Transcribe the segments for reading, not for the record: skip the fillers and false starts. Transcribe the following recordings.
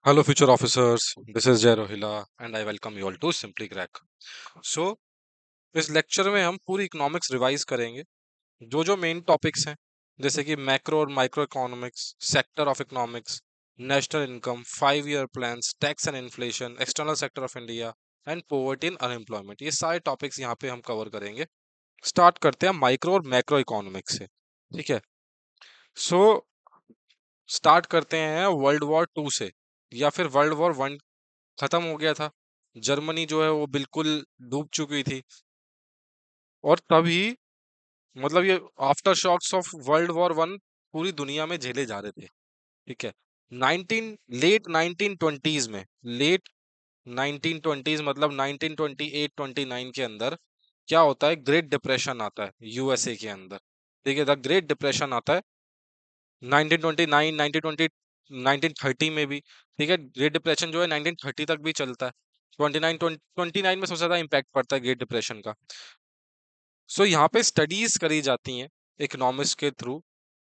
Hello, future officers. This is Jay Rohila, and I welcome you all to Simply Crack. So, इस lecture में हम पूरी economics revise करेंगे जो जो मेन टॉपिक्स हैं जैसे कि मैक्रो और micro economics, sector of economics, national income, 5 year plans, tax and inflation, external sector of India and poverty and unemployment. ये सारे टॉपिक्स यहाँ पे हम कवर करेंगे। स्टार्ट करते हैं माइक्रो और मैक्रो इकोनॉमिक्स से। ठीक है। सो स्टार्ट करते हैं वर्ल्ड वॉर 2 से, या फिर वर्ल्ड वॉर 1 खत्म हो गया था। जर्मनी जो है वो बिल्कुल डूब चुकी थी, और तभी मतलब ये aftershocks of world war 1 पूरी दुनिया में झेले जा रहे थे। ठीक है। 19 लेट 1920s में, लेट 1920s मतलब 1928-29 के अंदर क्या होता है, ग्रेट डिप्रेशन आता है यूएसए के अंदर। ठीक है, द ग्रेट डिप्रेशन आता है 1929, 1920, 1930 में भी। ठीक है, ग्रेट डिप्रेशन जो है 1930 तक भी चलता है। 29 में सबसे ज्यादा इम्पैक्ट पड़ता है ग्रेट डिप्रेशन का। सो यहाँ पे स्टडीज करी जाती हैं इकोनॉमिक्स के थ्रू।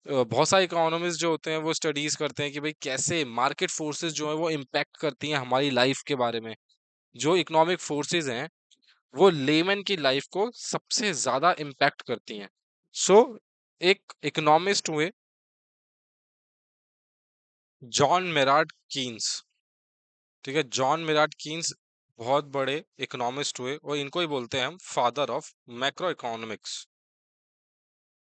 बहुत सारे इकोनॉमिस्ट जो होते हैं वो स्टडीज करते हैं कि भाई कैसे मार्केट फोर्सेस जो है वो इम्पैक्ट करती हैं हमारी लाइफ के बारे में। जो इकोनॉमिक फोर्सेस हैं वो लेमन की लाइफ को सबसे ज्यादा इम्पैक्ट करती हैं। सो एक इकोनॉमिस्ट हुए जॉन मेरार्ड कीन्स। ठीक है, जॉन मेरार्ड कीन्स बहुत बड़े इकोनॉमिस्ट हुए, और इनको ही बोलते हैं हम father of macroeconomics.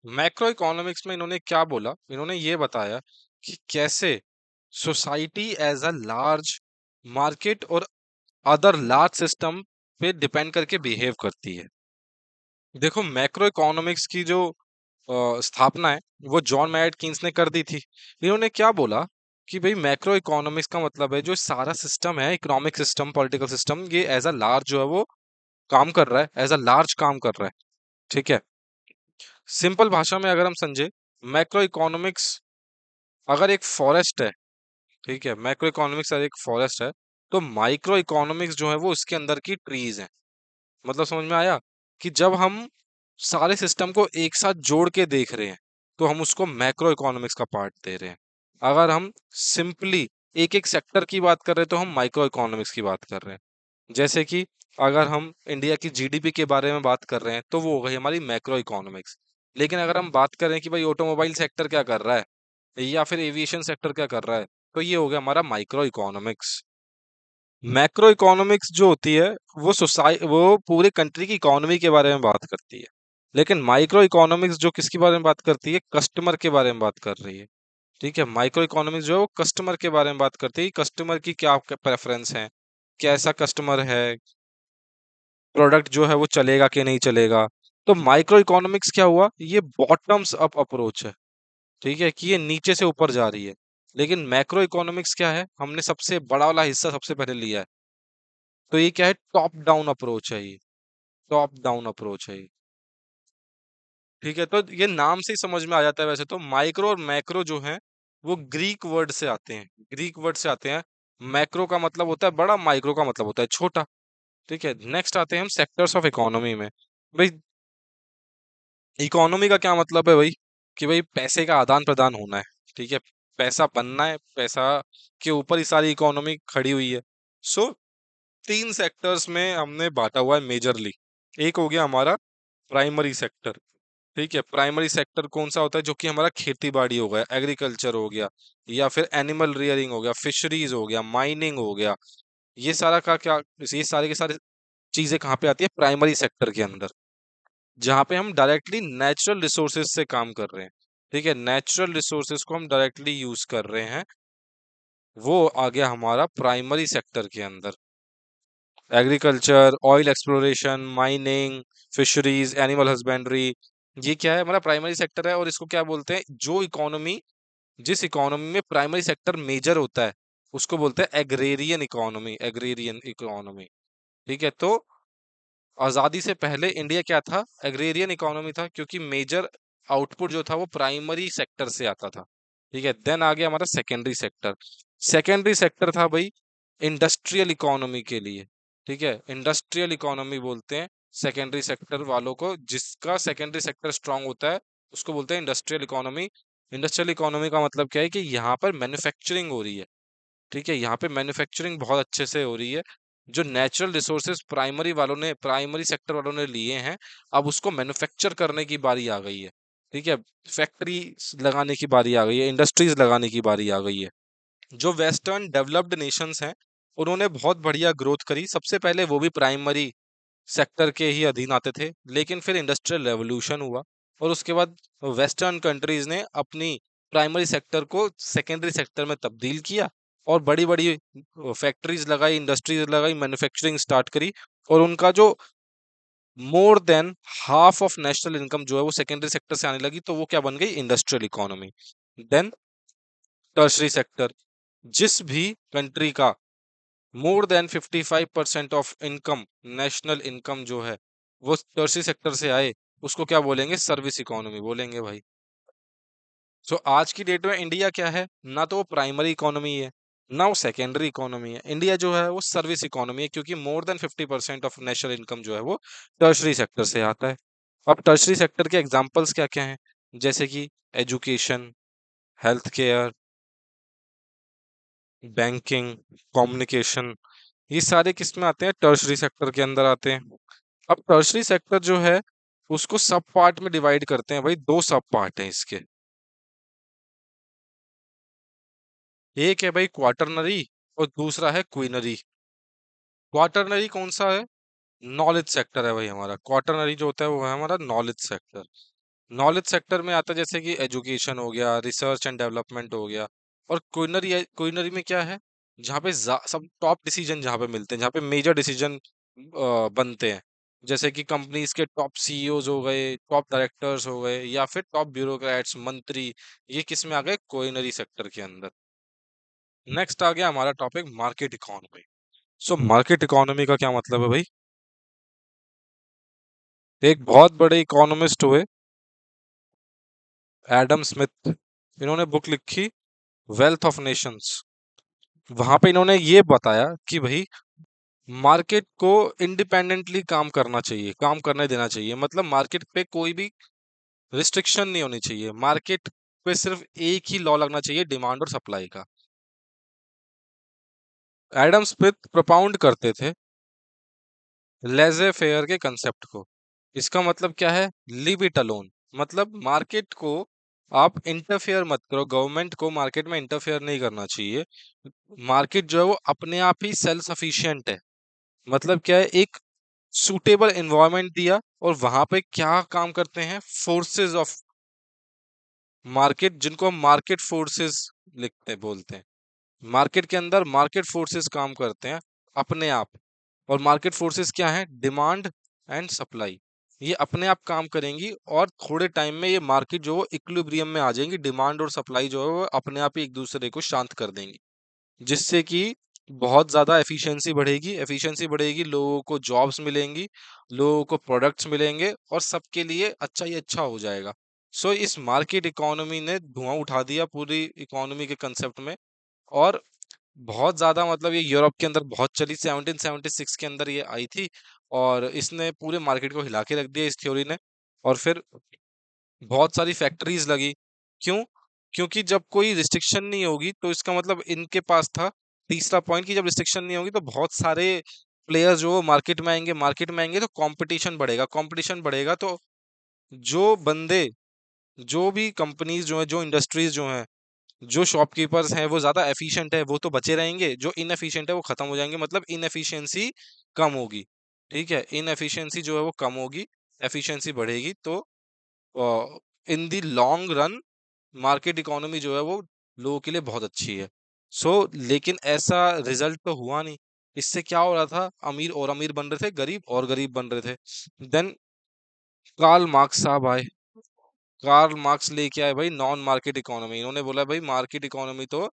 Macroeconomics में इन्होंने क्या बोला, इन्होंने ये बताया कि कैसे society as a large market और अदर लार्ज सिस्टम पे डिपेंड करके बिहेव करती है। देखो, मैक्रो इकोनॉमिक्स की जो स्थापना है वो जॉन मैड कीन्स ने कर दी थी। इन्होंने क्या बोला कि भाई मैक्रो इकोनॉमिक्स का मतलब है जो सारा सिस्टम है, इकोनॉमिक सिस्टम, पॉलिटिकल सिस्टम, ये एज अ लार्ज जो है वो काम कर रहा है, एज अ लार्ज काम कर रहा है। ठीक है। सिंपल भाषा में अगर हम समझे, मैक्रो इकोनॉमिक्स अगर एक फॉरेस्ट है, ठीक है, मैक्रो इकोनॉमिक्स अगर एक फॉरेस्ट है, तो माइक्रो इकोनॉमिक्स जो है वो उसके अंदर की ट्रीज है। मतलब समझ में आया कि जब हम सारे सिस्टम को एक साथ जोड़ के देख रहे हैं तो हम उसको मैक्रो इकोनॉमिक्स का पार्ट दे रहे हैं। अगर हम सिंपली एक एक सेक्टर की बात कर रहे हैं तो हम माइक्रो इकोनॉमिक्स की बात कर रहे हैं। जैसे कि अगर हम इंडिया की जीडीपी के बारे में बात कर रहे हैं तो वो हो गई हमारी मैक्रो इकोनॉमिक्स। लेकिन अगर हम बात करें कि भाई ऑटोमोबाइल सेक्टर क्या कर रहा है या फिर एविएशन सेक्टर क्या कर रहा है, तो ये हो गया हमारा माइक्रो इकोनॉमिक्स। मैक्रो इकोनॉमिक्स जो होती है वो पूरे कंट्री की इकोनॉमी के बारे में बात करती है। लेकिन माइक्रो इकोनॉमिक्स जो किसके बारे में बात करती है, कस्टमर के बारे में बात कर रही है। ठीक है, माइक्रो इकोनॉमिक्स जो है वो कस्टमर के बारे में बात करती है, कस्टमर की क्या प्रेफरेंस है, कैसा कस्टमर है, प्रोडक्ट जो है वो चलेगा कि नहीं चलेगा। तो माइक्रो इकोनॉमिक्स क्या हुआ, ये बॉटम्स अप अप्रोच है। ठीक है, कि ये नीचे से ऊपर जा रही है। लेकिन मैक्रो इकोनॉमिक्स क्या है, हमने सबसे बड़ा वाला हिस्सा सबसे पहले लिया है। तो ये क्या है, टॉप डाउन अप्रोच है ये, टॉप डाउन अप्रोच है ये। ठीक है, तो ये नाम से ही समझ में आ जाता है। वैसे तो माइक्रो और मैक्रो जो है वो ग्रीक वर्ड से आते हैं, ग्रीक वर्ड से आते हैं। मैक्रो का मतलब होता है बड़ा, माइक्रो का मतलब होता है छोटा। ठीक है, नेक्स्ट आते हैं हम सेक्टर्स ऑफ इकोनॉमी में। भाई, इकोनॉमी का क्या मतलब है भाई, कि भाई पैसे का आदान प्रदान होना है। ठीक है, पैसा बनना है, पैसा के ऊपर ही सारी इकोनॉमी खड़ी हुई है। सो 3 सेक्टर्स में हमने बांटा हुआ है मेजरली। एक हो गया हमारा प्राइमरी सेक्टर। ठीक है, प्राइमरी सेक्टर कौन सा होता है, जो कि हमारा खेती बाड़ी हो गया, एग्रीकल्चर हो गया, या फिर एनिमल रियरिंग हो गया, फिशरीज हो गया, माइनिंग हो गया। ये सारा का क्या, ये सारे के सारे चीजें कहाँ पे आती है, प्राइमरी सेक्टर के अंदर, जहाँ पे हम डायरेक्टली नेचुरल रिसोर्सेज से काम कर रहे हैं। ठीक है, नेचुरल रिसोर्सेज को हम डायरेक्टली यूज कर रहे हैं। वो आ गया हमारा प्राइमरी सेक्टर के अंदर। Agriculture, oil exploration, mining, fisheries, animal husbandry, ये क्या है, हमारा प्राइमरी सेक्टर है। और इसको क्या बोलते हैं, जो इकोनॉमी, जिस इकोनॉमी में प्राइमरी सेक्टर मेजर होता है उसको बोलते हैं एग्रेरियन इकोनॉमी, एग्रेरियन इकोनॉमी। ठीक है, तो आजादी से पहले इंडिया क्या था, एग्रेरियन इकोनॉमी था, क्योंकि मेजर आउटपुट जो था वो प्राइमरी सेक्टर से आता था। ठीक है, देन आ गया हमारा सेकेंडरी सेक्टर। सेकेंडरी सेक्टर था भाई इंडस्ट्रियल इकोनॉमी के लिए। ठीक है, इंडस्ट्रियल इकोनॉमी बोलते हैं सेकेंडरी सेक्टर वालों को, जिसका सेकेंडरी सेक्टर स्ट्रांग होता है उसको बोलते हैं इंडस्ट्रियल इकोनॉमी। इंडस्ट्रियल इकोनॉमी का मतलब क्या है कि यहाँ पर मैन्युफैक्चरिंग हो रही है। ठीक है, यहाँ पे मैन्युफैक्चरिंग बहुत अच्छे से हो रही है। जो नेचुरल रिसोर्सेज प्राइमरी सेक्टर वालों ने लिए हैं, अब उसको मैन्युफैक्चर करने की बारी आ गई है। ठीक है, फैक्ट्री लगाने की बारी आ गई है, इंडस्ट्रीज लगाने की बारी आ गई है। जो वेस्टर्न डेवलप्ड नेशंस हैं, उन्होंने बहुत बढ़िया ग्रोथ करी। सबसे पहले वो भी प्राइमरी सेक्टर के ही अधीन आते थे, लेकिन फिर इंडस्ट्रियल रेवोल्यूशन हुआ और उसके बाद वेस्टर्न कंट्रीज ने अपनी प्राइमरी सेक्टर को सेकेंडरी सेक्टर में तब्दील किया और बड़ी बड़ी फैक्ट्रीज लगाई, इंडस्ट्रीज लगाई, मैन्युफैक्चरिंग स्टार्ट करी। और उनका जो more than half of national income जो है वो सेकेंडरी सेक्टर से आने लगी, तो वो क्या बन गई, industrial economy. Then tertiary sector, जिस भी कंट्री का more than 55% of income, national income जो है वो टर्शरी सेक्टर से आए, उसको क्या बोलेंगे, सर्विस इकोनॉमी बोलेंगे भाई। सो आज की डेट में इंडिया क्या है, ना तो वो प्राइमरी इकोनॉमी है, ना वो सेकेंडरी इकोनॉमी है। इंडिया जो है वो सर्विस इकोनॉमी है, क्योंकि more than 50% of national income जो है वो टर्शरी सेक्टर से आता है। अब टर्शरी सेक्टर के एग्जांपल्स क्या क्या हैं, जैसे कि education, health care, banking, communication, ये सारे किस में आते हैं, टर्शरी सेक्टर के अंदर आते हैं। अब टर्शरी सेक्टर जो है उसको सब पार्ट में डिवाइड करते हैं भाई, दो सब पार्ट हैं इसके। एक है भाई क्वाटरनरी और दूसरा है क्वीनरी। क्वाटरनरी कौन सा है, नॉलेज सेक्टर है भाई हमारा। क्वाटरनरी जो होता है वो है हमारा नॉलेज सेक्टर। नॉलेज सेक्टर में आता है जैसे कि एजुकेशन हो गया, रिसर्च एंड डेवलपमेंट हो गया। और क्वीनरी में क्या है, जहाँ पे सब टॉप डिसीजन जहाँ पे मिलते हैं, जहाँ पे मेजर डिसीजन बनते हैं, जैसे कि कंपनीज के टॉप सीईओज हो गए, टॉप डायरेक्टर्स हो गए, या फिर टॉप ब्यूरोक्रेट्स, मंत्री, ये किस में आ गए, क्वीनरी सेक्टर के अंदर। नेक्स्ट आ गया हमारा topic market economy. So market economy का क्या मतलब है भाई, एक बहुत बड़े इकोनॉमिस्ट हुए, एडम स्मिथ, इन्होंने बुक लिखी वेल्थ ऑफ नेशंस। वहां पे इन्होंने ये बताया कि भाई मार्केट को इंडिपेंडेंटली काम करना चाहिए, काम करने देना चाहिए। मतलब मार्केट पे कोई भी रिस्ट्रिक्शन नहीं होनी चाहिए, मार्केट पे सिर्फ एक ही लॉ लगना चाहिए, डिमांड और सप्लाई का। एडम स्मिथ प्रोपाउंड करते थे लेजे फेयर के कंसेप्ट को। इसका मतलब क्या है, लिव इट अलोन। मतलब मार्केट को आप इंटरफेयर मत करो, गवर्नमेंट को मार्केट में इंटरफेयर नहीं करना चाहिए। मार्केट जो है वो अपने आप ही सेल्फ सफिशिएंट है। मतलब क्या है, एक सूटेबल एनवायरनमेंट दिया और वहां पे क्या काम करते हैं, फोर्सेस ऑफ मार्केट, जिनको हम मार्केट फोर्सेस लिखते बोलते हैं। मार्केट के अंदर मार्केट फोर्सेस काम करते हैं अपने आप। और मार्केट फोर्सेस क्या है, डिमांड एंड सप्लाई, ये अपने आप काम करेंगी और थोड़े टाइम में ये मार्केट जो है इक्विलिब्रियम में आ जाएंगी। डिमांड और सप्लाई जो है वो अपने आप ही एक दूसरे को शांत कर देंगी, जिससे कि बहुत ज़्यादा एफिशिएंसी बढ़ेगी। एफिशिएंसी बढ़ेगी, लोगों को जॉब्स मिलेंगी, लोगों को प्रोडक्ट्स मिलेंगे और सबके लिए अच्छा ही अच्छा हो जाएगा। सो इस मार्केट इकोनॉमी ने धुआं उठा दिया पूरी इकोनॉमी के कंसेप्ट में। और बहुत ज़्यादा, मतलब ये यूरोप के अंदर बहुत चली, 1776 के अंदर ये आई थी और इसने पूरे मार्केट को हिला के रख दिया इस थ्योरी ने। और फिर बहुत सारी फैक्ट्रीज लगी। क्यों, क्योंकि जब कोई रिस्ट्रिक्शन नहीं होगी तो इसका मतलब इनके पास था तीसरा पॉइंट, कि जब रिस्ट्रिक्शन नहीं होगी तो बहुत सारे प्लेयर्स जो मार्केट में आएंगे, मार्केट में आएंगे तो कंपटीशन बढ़ेगा, कंपटीशन बढ़ेगा तो जो बंदे, जो भी कंपनीज जो है, जो इंडस्ट्रीज जो हैं, जो शॉपकीपर्स हैं वो ज्यादा एफिशिएंट है वो तो बचे रहेंगे, जो इनएफिशिएंट है वो खत्म हो जाएंगे। मतलब इनएफिशिएंसी कम होगी। ठीक है, इनएफिशिएंसी जो है वो कम होगी, एफिशिएंसी बढ़ेगी। तो in the long run market economy जो है वो लोगों के लिए बहुत अच्छी है। सो लेकिन ऐसा रिजल्ट तो हुआ नहीं। इससे क्या हो रहा था, अमीर और अमीर बन रहे थे, गरीब और गरीब बन रहे थे। देन कार्ल मार्क्स साहब आए। कार्ल मार्क्स लेके आए भाई नॉन मार्केट इकोनॉमी। इन्होंने बोला भाई मार्केट इकोनॉमी तो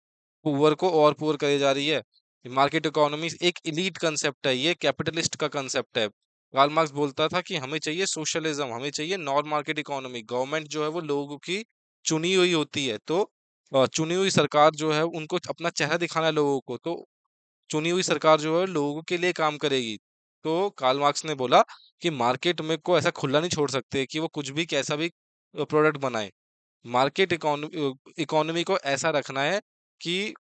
पुअर को और पुअर करे जा रही है। मार्केट इकोनॉमी एक इलीट कंसेप्ट है, ये कैपिटलिस्ट का कंसेप्ट है। कार्ल मार्क्स बोलता था कि हमें चाहिए सोशलिज्म, हमें चाहिए नॉन मार्केट इकोनॉमी। गवर्नमेंट जो है वो लोगों की चुनी हुई होती है, तो चुनी हुई सरकार जो है उनको अपना चेहरा दिखाना है लोगों को, तो चुनी हुई सरकार जो है लोगों के लिए काम करेगी। तो कार्ल मार्क्स ने बोला कि मार्केट में को ऐसा खुला नहीं छोड़ सकते कि वो कुछ भी कैसा भी प्रोडक्ट बनाए। मार्केट इकोनॉमी इकोनॉमी को ऐसा रखना है कि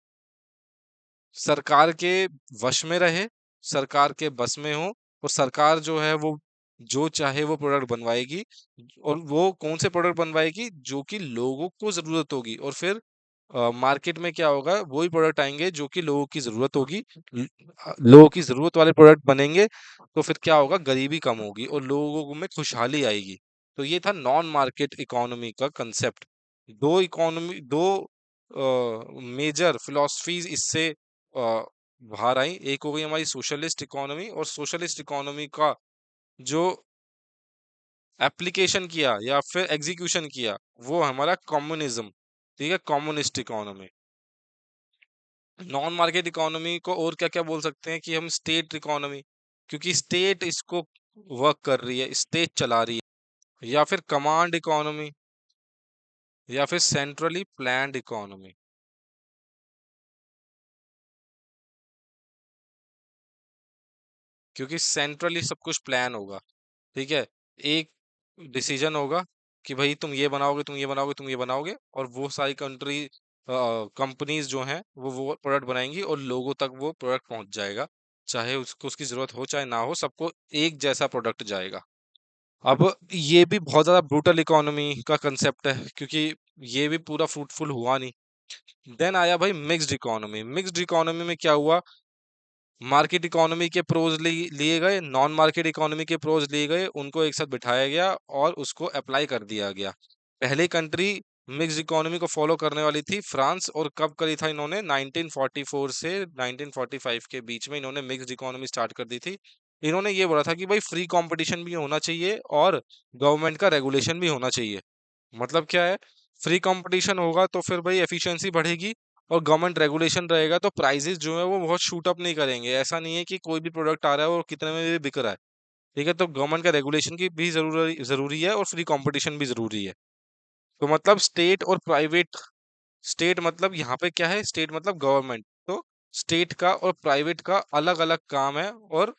सरकार के वश में रहे, सरकार के बस में हो, और सरकार जो है वो जो चाहे वो प्रोडक्ट बनवाएगी, और वो कौन से प्रोडक्ट बनवाएगी जो कि लोगों को जरूरत होगी, और फिर मार्केट में क्या होगा, वही प्रोडक्ट आएंगे जो कि लोगों की जरूरत होगी। लोगों की जरूरत वाले प्रोडक्ट बनेंगे तो फिर क्या होगा, गरीबी कम होगी और लोगों में खुशहाली आएगी। तो ये था नॉन मार्केट इकोनॉमी का कंसेप्ट। दो मेजर फिलोसफीज इससे बाहर आई। एक हो गई हमारी सोशलिस्ट इकोनॉमी, और सोशलिस्ट इकोनॉमी का जो एप्लीकेशन किया या फिर एग्जीक्यूशन किया वो हमारा कम्युनिज्म। ठीक है, communist economy. Non market economy को और क्या क्या बोल सकते हैं कि हम स्टेट इकोनॉमी, क्योंकि स्टेट इसको वर्क कर रही है, स्टेट चला रही है। या फिर कमांड इकोनॉमी, या फिर सेंट्रली प्लान्ड इकोनॉमी, क्योंकि सेंट्रली सब कुछ प्लान होगा। ठीक है, एक डिसीजन होगा कि भाई तुम ये बनाओगे, तुम ये बनाओगे, तुम ये बनाओगे, और वो सारी कंपनीज जो हैं वो प्रोडक्ट बनाएंगी और लोगों तक वो प्रोडक्ट पहुंच जाएगा, चाहे उसको उसकी जरूरत हो चाहे ना हो, सबको एक जैसा प्रोडक्ट जाएगा। अब ये भी बहुत ज्यादा ब्रूटल इकोनॉमी का कंसेप्ट है, क्योंकि ये भी पूरा फ्रूटफुल हुआ नहीं। देन आया भाई मिक्स्ड इकोनॉमी। मिक्स्ड इकोनॉमी में क्या हुआ, मार्केट इकोनॉमी के प्रोज लिए गए, नॉन मार्केट इकोनॉमी के प्रोज लिए गए, उनको एक साथ बिठाया गया और उसको अप्लाई कर दिया गया। पहली कंट्री मिक्स्ड इकोनॉमी को फॉलो करने वाली थी फ्रांस, और कब करी था इन्होंने, 1944 से 1945 के बीच में इन्होंने मिक्स्ड इकोनॉमी स्टार्ट कर दी थी। इन्होंने ये बोला था कि भाई फ्री कंपटीशन भी होना चाहिए और गवर्नमेंट का रेगुलेशन भी होना चाहिए। मतलब क्या है, फ्री कंपटीशन होगा तो फिर भाई एफिशिएंसी बढ़ेगी, और गवर्नमेंट रेगुलेशन रहेगा तो प्राइसेस जो है वो बहुत शूट अप नहीं करेंगे। ऐसा नहीं है कि कोई भी प्रोडक्ट आ रहा है और कितने में भी बिक रहा है। ठीक है, तो गवर्नमेंट का रेगुलेशन की भी जरूरी जरूरी है और फ्री कंपटीशन भी जरूरी है। तो मतलब स्टेट और प्राइवेट, स्टेट मतलब यहाँ पे क्या है, स्टेट मतलब गवर्नमेंट, तो स्टेट का और प्राइवेट का अलग अलग काम है, और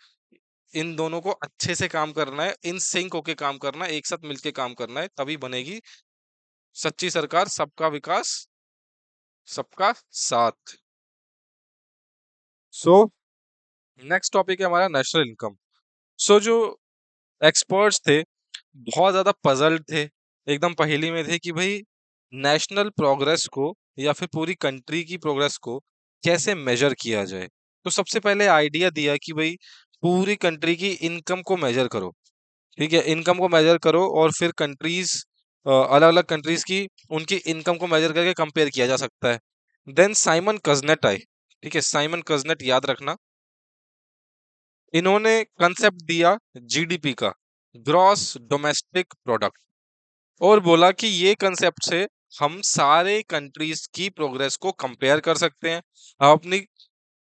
इन दोनों को अच्छे से काम करना है, इन सिंक होके काम करना है, एक साथ मिलके काम करना है, तभी बनेगी सच्ची सरकार, सबका विकास सबका साथ। सो नेक्स्ट टॉपिक है हमारा नेशनल इनकम। सो जो एक्सपर्ट्स थे बहुत ज्यादा पजल्ड थे, एकदम पहेली में थे कि भाई नेशनल प्रोग्रेस को या फिर पूरी कंट्री की प्रोग्रेस को कैसे मेजर किया जाए। तो सबसे पहले आइडिया दिया कि भाई पूरी कंट्री की इनकम को मेजर करो। ठीक है, इनकम को मेजर करो और फिर कंट्रीज, अलग अलग कंट्रीज की उनकी इनकम को मेजर करके कंपेयर किया जा सकता है। देन साइमन कजनेट आए। ठीक है, साइमन कजनेट याद रखना। इन्होंने कंसेप्ट दिया जीडीपी का, ग्रॉस डोमेस्टिक प्रोडक्ट, और बोला कि ये कंसेप्ट से हम सारे कंट्रीज की प्रोग्रेस को कंपेयर कर सकते हैं, हम अपनी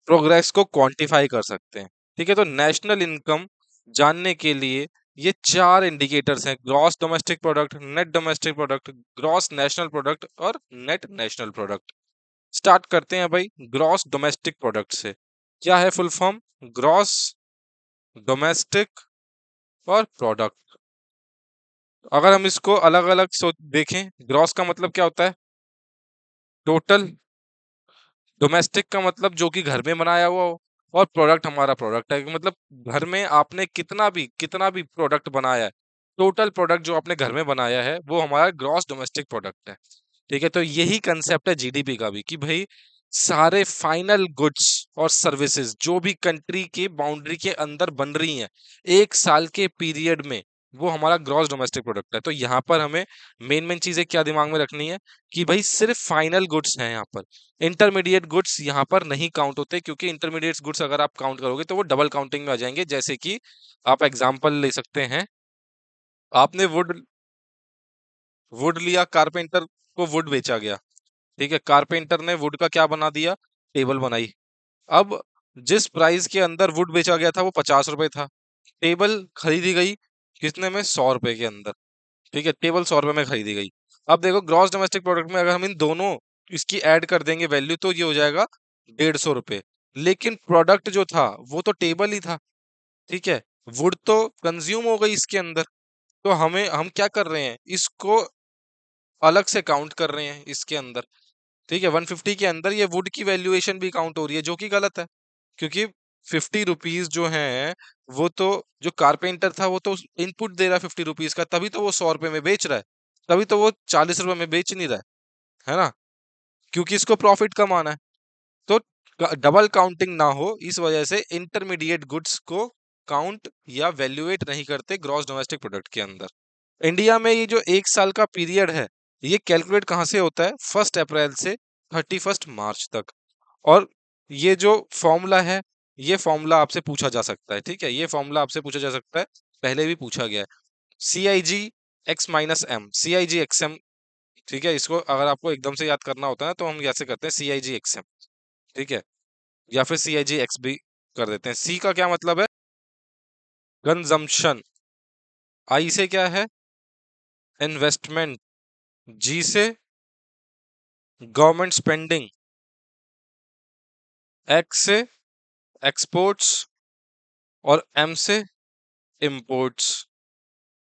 प्रोग्रेस को क्वांटिफाई कर सकते हैं। ठीक है, तो नेशनल इनकम जानने के लिए ये चार इंडिकेटर्स हैं, gross domestic product, net domestic product, gross national product और नेट नेशनल प्रोडक्ट। स्टार्ट करते हैं भाई ग्रॉस डोमेस्टिक प्रोडक्ट से। क्या है फुल फॉर्म, ग्रॉस डोमेस्टिक और प्रोडक्ट। अगर हम इसको अलग अलग देखें, ग्रॉस का मतलब क्या होता है, टोटल। डोमेस्टिक का मतलब जो कि घर में बनाया हुआ हो, और प्रोडक्ट हमारा प्रोडक्ट है कि मतलब घर में आपने कितना भी प्रोडक्ट बनाया है, टोटल प्रोडक्ट जो आपने घर में बनाया है वो हमारा ग्रॉस डोमेस्टिक प्रोडक्ट है। ठीक है, तो यही कंसेप्ट है जीडीपी का भी, कि भाई सारे फाइनल गुड्स और सर्विसेज जो भी कंट्री के बाउंड्री के अंदर बन रही हैं एक साल के पीरियड में, वो हमारा ग्रॉस डोमेस्टिक प्रोडक्ट है। तो यहाँ पर हमें मेन मेन चीजें क्या दिमाग में रखनी है, कि भाई सिर्फ फाइनल गुड्स हैं यहाँ पर, इंटरमीडिएट गुड्स यहाँ पर नहीं काउंट होते, क्योंकि इंटरमीडिएट गुड्स अगर आप काउंट करोगे तो वो डबल काउंटिंग में आ जाएंगे। जैसे कि आप एग्जांपल ले सकते हैं, आपने वुड वुड लिया, कारपेंटर को वुड बेचा गया। ठीक है, कारपेंटर ने वुड का क्या बना दिया, टेबल बनाई। अब जिस प्राइस के अंदर वुड बेचा गया था वो 50 रुपए था, टेबल खरीदी गई कितने में, 100 रुपए के अंदर। ठीक है, टेबल 100 रुपए में खरीदी गई। अब देखो ग्रॉस डोमेस्टिक प्रोडक्ट में अगर हम इन दोनों इसकी ऐड कर देंगे वैल्यू तो ये हो जाएगा 150 रुपए। लेकिन प्रोडक्ट जो था वो तो टेबल ही था। ठीक है, वुड तो कंज्यूम हो गई इसके अंदर। तो हम क्या कर रहे हैं, इसको अलग से काउंट कर रहे हैं इसके अंदर। ठीक है, 150 के अंदर ये वुड की वैल्यूएशन भी काउंट हो रही है, जो कि गलत है, क्योंकि 50 रुपीज जो है वो तो, जो कारपेंटर था वो तो इनपुट दे रहा है 50 रुपीज का, तभी तो वो 100 रुपए में बेच रहा है, तभी तो वो 40 रुपए में बेच नहीं रहा है ना, क्योंकि इसको प्रॉफिट कमाना है। तो डबल काउंटिंग ना हो, इस वजह से इंटरमीडिएट गुड्स को काउंट या वैल्यूएट नहीं करते ग्रॉस डोमेस्टिक प्रोडक्ट के अंदर। इंडिया में ये जो 1 साल का पीरियड है, ये कैलकुलेट कहाँ से होता है? 1 अप्रैल से 31 मार्च तक। और ये जो फॉर्मूला है, ये फॉर्मूला आपसे पूछा जा सकता है, ठीक है, ये फॉर्मूला आपसे पूछा जा सकता है, पहले भी पूछा गया है। CIG x-m, CIG x-m, ठीक है, इसको अगर आपको एकदम से याद करना होता है ना, तो हम ऐसे करते हैं CIG x-m, ठीक है, या फिर CIG x भी कर देते हैं। सी का क्या मतलब है? कंजम्पशन। आई से क्या है? इन्वेस्टमेंट। जी से गवर्नमेंट स्पेंडिंग। एक्स से एक्सपोर्ट्स। और एम से इंपोर्ट्स।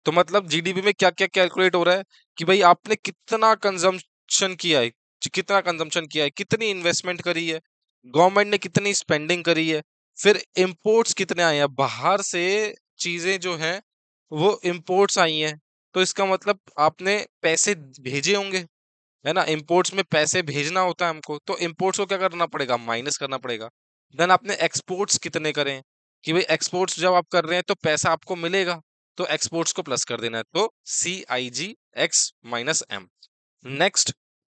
तो मतलब जीडीपी में क्या क्या कैलकुलेट हो रहा है कि भाई आपने कितना कंजम्पशन किया है, कितना कंजम्पशन किया है, कितनी इन्वेस्टमेंट करी है, गवर्नमेंट ने कितनी स्पेंडिंग करी है, फिर इंपोर्ट्स कितने आए हैं, बाहर से चीजें जो हैं वो इंपोर्ट्स आई हैं, तो इसका मतलब आपने पैसे भेजे होंगे, है ना, इंपोर्ट्स में पैसे भेजना होता है हमको, तो इंपोर्ट्स को क्या करना पड़ेगा? माइनस करना पड़ेगा। देन आपने एक्सपोर्ट्स कितने करें, कि भाई एक्सपोर्ट्स जब आप कर रहे हैं तो पैसा आपको मिलेगा, तो एक्सपोर्ट्स को प्लस कर देना है, तो CIG x-m। नेक्स्ट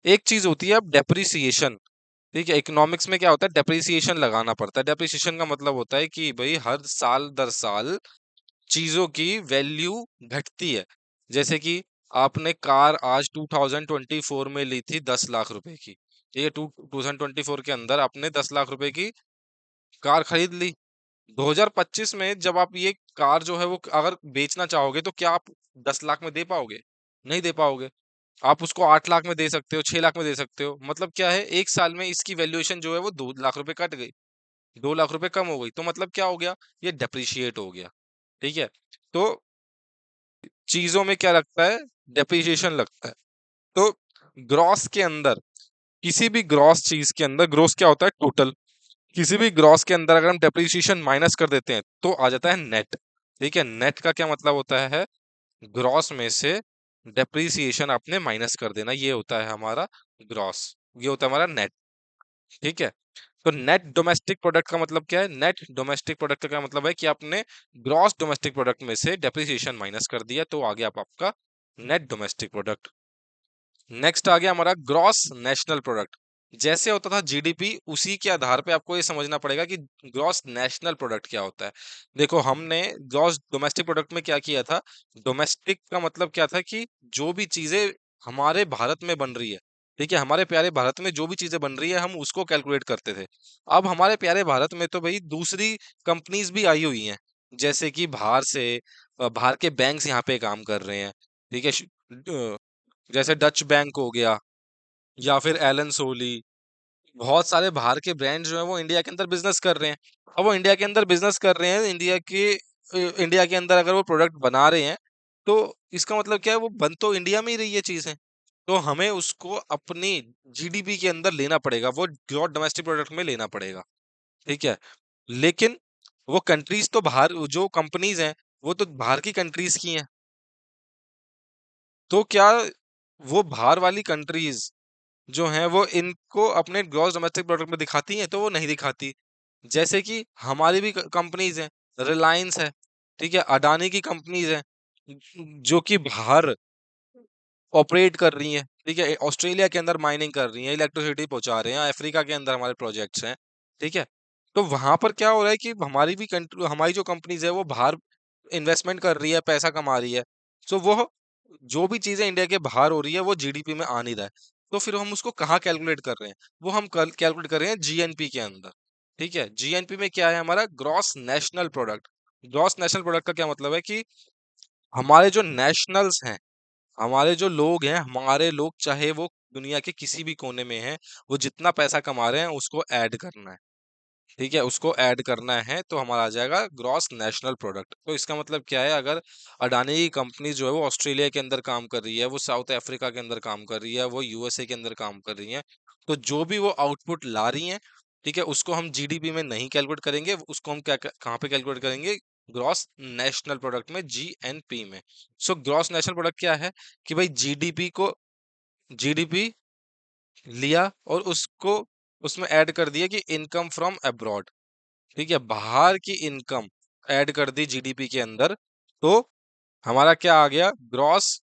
एक चीज होती है अब डेप्रिसिएशन, ठीक है, इकोनॉमिक्स में क्या होता है? डेप्रिसिएशन लगाना पड़ता है। डेप्रिसिएशन का मतलब होता है कि भाई हर साल दर साल चीजों की वैल्यू घटती है। जैसे कि आपने कार आज 2024 में ली थी 10 लाख रुपए की, ठीक है, 2024 के अंदर आपने 10 लाख रुपए की कार खरीद ली। 2025 में जब आप ये कार जो है वो अगर बेचना चाहोगे, तो क्या आप 10 लाख में दे पाओगे? नहीं दे पाओगे। आप उसको 8 लाख में दे सकते हो, 6 लाख में दे सकते हो, मतलब क्या है, 1 साल में इसकी वैल्यूएशन जो है वो 2 लाख रुपए कट गई, 2 लाख रुपए कम हो गई, तो मतलब क्या हो गया? ये डेप्रिशिएट हो गया, ठीक है। तो चीजों में क्या लगता है? डेप्रिसिएशन लगता है। तो ग्रॉस के अंदर, किसी भी ग्रॉस चीज के अंदर, ग्रॉस क्या होता है? टोटल। किसी भी ग्रॉस के अंदर अगर हम डेप्रिसिएशन माइनस कर देते हैं तो आ जाता है नेट, ठीक है। नेट का क्या मतलब होता है? ग्रॉस में से डेप्रिसिएशन आपने माइनस कर देना, ये होता है हमारा ग्रॉस, ये होता है हमारा नेट, ठीक है। तो नेट डोमेस्टिक प्रोडक्ट का मतलब क्या है? नेट डोमेस्टिक प्रोडक्ट का क्या मतलब है कि आपने ग्रॉस डोमेस्टिक प्रोडक्ट में से डेप्रिसिएशन माइनस कर दिया, तो आ गया आपका नेट डोमेस्टिक प्रोडक्ट। नेक्स्ट आ गया हमारा ग्रॉस नेशनल प्रोडक्ट। जैसे होता था जीडीपी, उसी के आधार पे आपको ये समझना पड़ेगा कि ग्रॉस नेशनल प्रोडक्ट क्या होता है। देखो हमने ग्रॉस डोमेस्टिक प्रोडक्ट में क्या किया था? डोमेस्टिक का मतलब क्या था कि जो भी चीजें हमारे भारत में बन रही है, ठीक है, हमारे प्यारे भारत में जो भी चीजें बन रही है हम उसको कैलकुलेट करते थे। अब हमारे प्यारे भारत में तो भाई दूसरी कंपनीज भी आई हुई हैं, जैसे कि बाहर से बाहर के बैंक्स यहाँ पे काम कर रहे हैं, ठीक है, जैसे डच बैंक हो गया, या फिर एलन सोली, बहुत सारे बाहर के ब्रांड जो है वो इंडिया के अंदर बिजनेस कर रहे हैं। अब वो इंडिया के अंदर बिजनेस कर रहे हैं, इंडिया के अंदर अगर वो प्रोडक्ट बना रहे हैं, तो इसका मतलब क्या है? वो बन तो इंडिया में ही रही है चीजें, तो हमें उसको अपनी जीडीपी के अंदर लेना पड़ेगा, वो ग्रॉस डोमेस्टिक प्रोडक्ट में लेना पड़ेगा, ठीक है। लेकिन वो कंट्रीज तो बाहर, जो कंपनीज हैं वो तो बाहर की कंट्रीज की हैं, तो क्या वो बाहर वाली कंट्रीज जो हैं वो इनको अपने ग्रॉस डोमेस्टिक प्रोडक्ट में दिखाती हैं? तो वो नहीं दिखाती। जैसे कि हमारी भी कंपनीज हैं, रिलायंस है, ठीक है, अडानी की कंपनीज हैं, जो कि बाहर ऑपरेट कर रही हैं, ठीक है, ऑस्ट्रेलिया के अंदर माइनिंग कर रही हैं, इलेक्ट्रिसिटी पहुंचा रहे हैं, अफ्रीका के अंदर हमारे प्रोजेक्ट्स हैं, ठीक है। तो वहां पर क्या हो रहा है कि हमारी भी कंट्री, हमारी जो कंपनीज है वो बाहर इन्वेस्टमेंट कर रही है, पैसा कमा रही है, सो वो जो भी चीजें इंडिया के बाहर हो रही है वो जीडीपी में आ नहीं रहा है, तो फिर हम उसको कहाँ कैलकुलेट कर रहे हैं? वो हम कैलकुलेट कर रहे हैं जीएनपी के अंदर, ठीक है। जीएनपी में क्या है? हमारा gross national product. Gross national product का क्या मतलब है कि हमारे जो नेशनल्स हैं, हमारे जो लोग हैं, हमारे लोग चाहे वो दुनिया के किसी भी कोने में हैं, वो जितना पैसा कमा रहे हैं उसको ऐड करना है, ठीक है, उसको ऐड करना है तो हमारा आ जाएगा ग्रॉस नेशनल प्रोडक्ट। तो इसका मतलब क्या है, अगर अडानी की कंपनी जो है वो ऑस्ट्रेलिया के अंदर काम कर रही है, वो साउथ अफ्रीका के अंदर काम कर रही है, वो यूएसए के अंदर काम कर रही है, तो जो भी वो आउटपुट ला रही है, ठीक है, उसको हम जीडीपी में नहीं कैलकुलेट करेंगे, उसको हम क्या कहाँ पे कैलकुलेट करेंगे, ग्रॉस नेशनल प्रोडक्ट में, जीएनपी में। सो ग्रॉस नेशनल प्रोडक्ट क्या है कि भाई जीडीपी लिया और उसको उसमें ऐड कर दिया कि इनकम फ्रॉम अब्रॉड, ठीक है, बाहर की इनकम ऐड कर दी जीडीपी के अंदर, तो हमारा क्या आ गया, ग्रॉस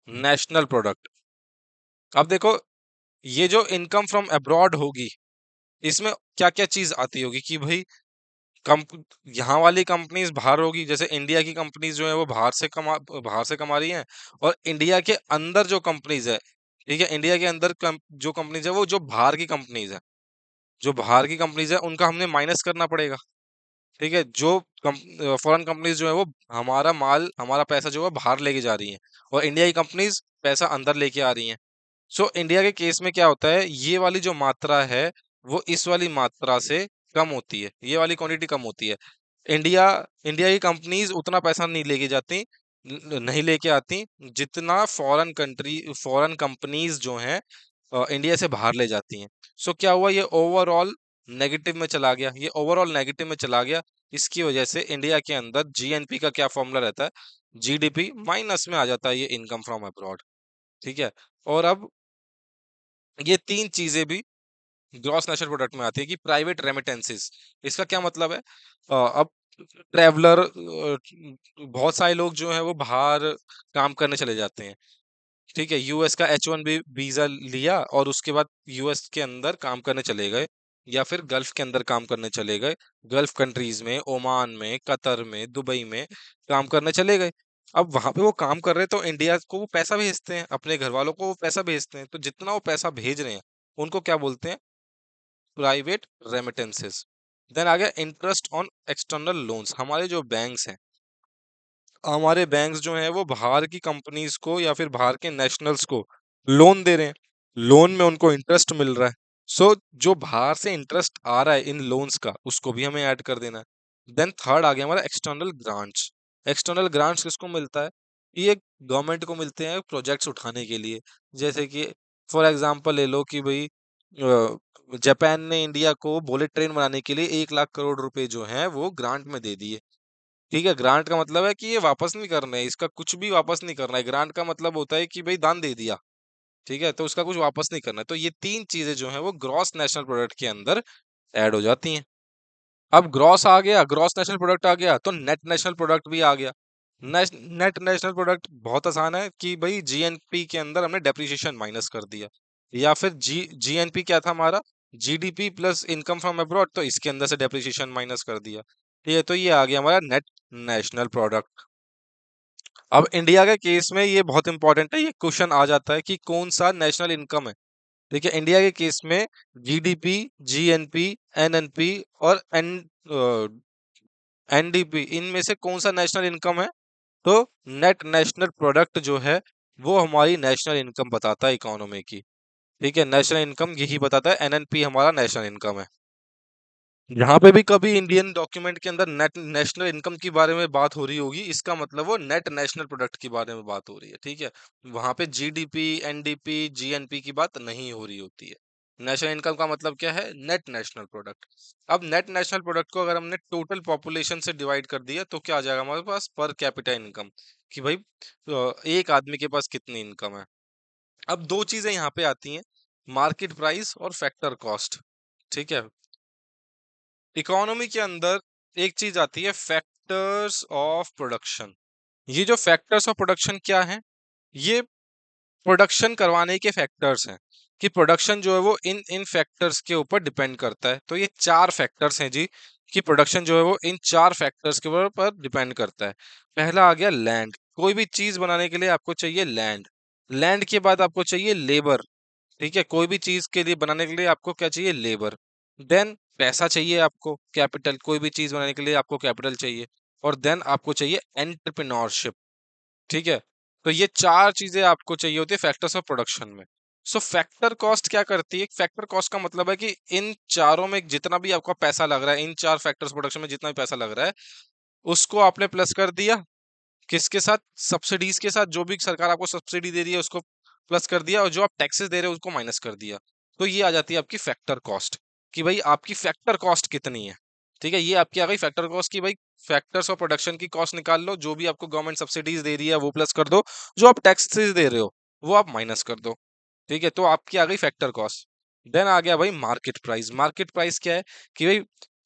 नेशनल प्रोडक्ट। अब देखो, ये जो इनकम फ्रॉम अब्रॉड होगी, इसमें क्या क्या चीज आती होगी कि भाई कंप यहाँ वाली कंपनीज बाहर होगी, जैसे इंडिया की कंपनीज जो है वो बाहर से कमा रही हैं, और इंडिया के अंदर जो कंपनीज है, ठीक है, इंडिया के अंदर जो कंपनीज है वो जो बाहर की कंपनीज है, जो बाहर की कंपनीज है उनका हमने माइनस करना पड़ेगा। ठीक है, जो फॉरेन कंपनीज जो है वो हमारा माल, हमारा पैसा जो है बाहर लेके जा रही हैं, और इंडिया की कंपनीज पैसा अंदर लेके आ रही हैं। सो इंडिया के केस में क्या होता है, ये वाली जो मात्रा है वो इस वाली मात्रा से कम होती है, ये वाली क्वांटिटी कम होती है। इंडिया इंडिया की कंपनीज उतना पैसा नहीं लेके जाती, नहीं लेके आती, जितना फॉरेन कंपनीज जो हैं इंडिया से बाहर ले जाती हैं। सो क्या हुआ, ये ओवरऑल नेगेटिव में चला गया, ये ओवरऑल नेगेटिव में चला गया। इसकी वजह से इंडिया के अंदर जीएनपी का क्या फॉर्मूला रहता है, जीडीपी माइनस में आ जाता है, ये इनकम फ्रॉम अब्रॉड। ठीक है, और अब ये तीन चीजें भी ग्रॉस नेशनल प्रोडक्ट में आती है कि प्राइवेट रेमिटेंसेस। इसका क्या मतलब है, अब ट्रैवलर, बहुत सारे लोग जो है वो बाहर काम करने चले जाते हैं, ठीक है, यूएस का H1B वीजा लिया और उसके बाद यूएस के अंदर काम करने चले गए, या फिर गल्फ के अंदर काम करने चले गए, गल्फ कंट्रीज में, ओमान में, कतर में, दुबई में काम करने चले गए। अब वहां पे वो काम कर रहे हैं तो इंडिया को वो पैसा भेजते हैं, अपने घर वालों को वो पैसा भेजते हैं, तो जितना वो पैसा भेज रहे हैं उनको क्या बोलते हैं, प्राइवेट रेमिटेंसेस। देन आ गया इंटरेस्ट ऑन एक्सटर्नल लोन्स। हमारे जो बैंक्स हैं, हमारे बैंक्स जो हैं वो बाहर की कंपनीज को या फिर बाहर के नेशनल्स को लोन दे रहे हैं, लोन में उनको इंटरेस्ट मिल रहा है। सो जो बाहर से इंटरेस्ट आ रहा है इन लोन्स का, उसको भी हमें ऐड कर देना है। देन थर्ड आ गया हमारा एक्सटर्नल ग्रांट्स। एक्सटर्नल ग्रांट्स किसको मिलता है, ये गवर्नमेंट को मिलते हैं प्रोजेक्ट्स उठाने के लिए। जैसे कि फॉर एग्जांपल ले लो कि भाई जापान ने इंडिया को बुलेट ट्रेन बनाने के लिए 1 लाख करोड़ रुपए जो है वो ग्रांट में दे दिए। ठीक है, ग्रांट का मतलब है कि ये वापस नहीं करना है, इसका कुछ भी वापस नहीं करना है। ग्रांट का मतलब होता है कि भाई दान दे दिया, ठीक है, तो उसका कुछ वापस नहीं करना है। तो ये तीन चीजें जो है वो ग्रॉस नेशनल प्रोडक्ट के अंदर ऐड हो जाती हैं। अब ग्रॉस आ गया, ग्रॉस नेशनल प्रोडक्ट आ गया, तो नेट नेशनल प्रोडक्ट भी आ गया। नेट नेशनल प्रोडक्ट बहुत आसान है कि भाई जीएनपी के अंदर हमने डेप्रिसिएशन माइनस कर दिया, या फिर जीएनपी क्या था हमारा, GDP plus income from abroad, तो इसके अंदर से डेप्रिसिएशन माइनस कर दिया। ठीक है, तो ये आ गया हमारा नेट नेशनल प्रोडक्ट। अब इंडिया के केस में ये बहुत इंपॉर्टेंट है, ये क्वेश्चन आ जाता है कि कौन सा नेशनल इनकम है। देखिए, इंडिया के केस में जीडीपी, जीएनपी, एनएनपी और एनडीपी, इनमें से कौन सा नेशनल इनकम है, तो नेट नेशनल प्रोडक्ट जो है वो हमारी नेशनल इनकम बताता है इकोनॉमी की। ठीक है, नेशनल इनकम यही बताता है, एनएनपी हमारा नेशनल इनकम है। यहाँ पे भी कभी इंडियन डॉक्यूमेंट के अंदर नेट नेशनल इनकम के बारे में बात हो रही होगी, इसका मतलब वो नेट नेशनल प्रोडक्ट के बारे में बात हो रही है। ठीक है, वहां पे जीडीपी, एनडीपी, जीएनपी की बात नहीं हो रही होती है। नेशनल इनकम का मतलब क्या है, नेट नेशनल प्रोडक्ट। अब नेट नेशनल प्रोडक्ट को अगर हमने टोटल पॉपुलेशन से डिवाइड कर दिया तो क्या आ जाएगा हमारे पास, पर कैपिटा इनकम, कि भाई एक आदमी के पास कितनी इनकम है। अब दो चीजें यहाँ पे आती हैं, मार्केट प्राइस और फैक्टर कॉस्ट। ठीक है, इकोनॉमी के अंदर एक चीज आती है, फैक्टर्स ऑफ प्रोडक्शन। ये जो फैक्टर्स ऑफ प्रोडक्शन क्या है, ये प्रोडक्शन करवाने के फैक्टर्स हैं, कि प्रोडक्शन जो है वो इन इन फैक्टर्स के ऊपर डिपेंड करता है। तो ये चार फैक्टर्स हैं जी, कि प्रोडक्शन जो है वो इन चार फैक्टर्स के ऊपर डिपेंड करता है। पहला आ गया लैंड। कोई भी चीज बनाने के लिए आपको चाहिए लैंड, लैंड के बाद आपको चाहिए लेबर। ठीक है, कोई भी चीज के लिए बनाने के लिए आपको क्या चाहिए, लेबर। देन पैसा चाहिए आपको, कैपिटल, कोई भी चीज बनाने के लिए आपको कैपिटल चाहिए। और देन आपको चाहिए एंटरप्रेन्योरशिप। ठीक है, तो ये चार चीजें आपको चाहिए होती है फैक्टर्स ऑफ प्रोडक्शन में। सो फैक्टर कॉस्ट क्या करती है? फैक्टर कॉस्ट का मतलब है कि इन चारों में जितना भी आपका पैसा लग रहा है, इन चार फैक्टर्स प्रोडक्शन में जितना भी पैसा लग रहा है, उसको आपने प्लस कर दिया किसके साथ? सब्सिडीज के साथ। जो भी सरकार आपको सब्सिडी दे रही है उसको प्लस कर दिया, और जो आप टैक्सेस दे रहे हो उसको माइनस कर दिया। तो ये आ जाती है आपकी फैक्टर कॉस्ट, कि भाई आपकी फैक्टर कॉस्ट कितनी है। ठीक है, ये आपकी आ गई फैक्टर कॉस्ट, की भाई फैक्टर्स ऑफ प्रोडक्शन की कॉस्ट निकाल लो, जो भी आपको गवर्नमेंट सब्सिडीज दे रही है वो प्लस कर दो, जो आप टैक्सेस दे रहे हो वो आप माइनस कर दो। ठीक है, तो आपकी आ गई फैक्टर कॉस्ट। देन आ गया भाई मार्केट प्राइस। मार्केट प्राइस क्या है? कि भाई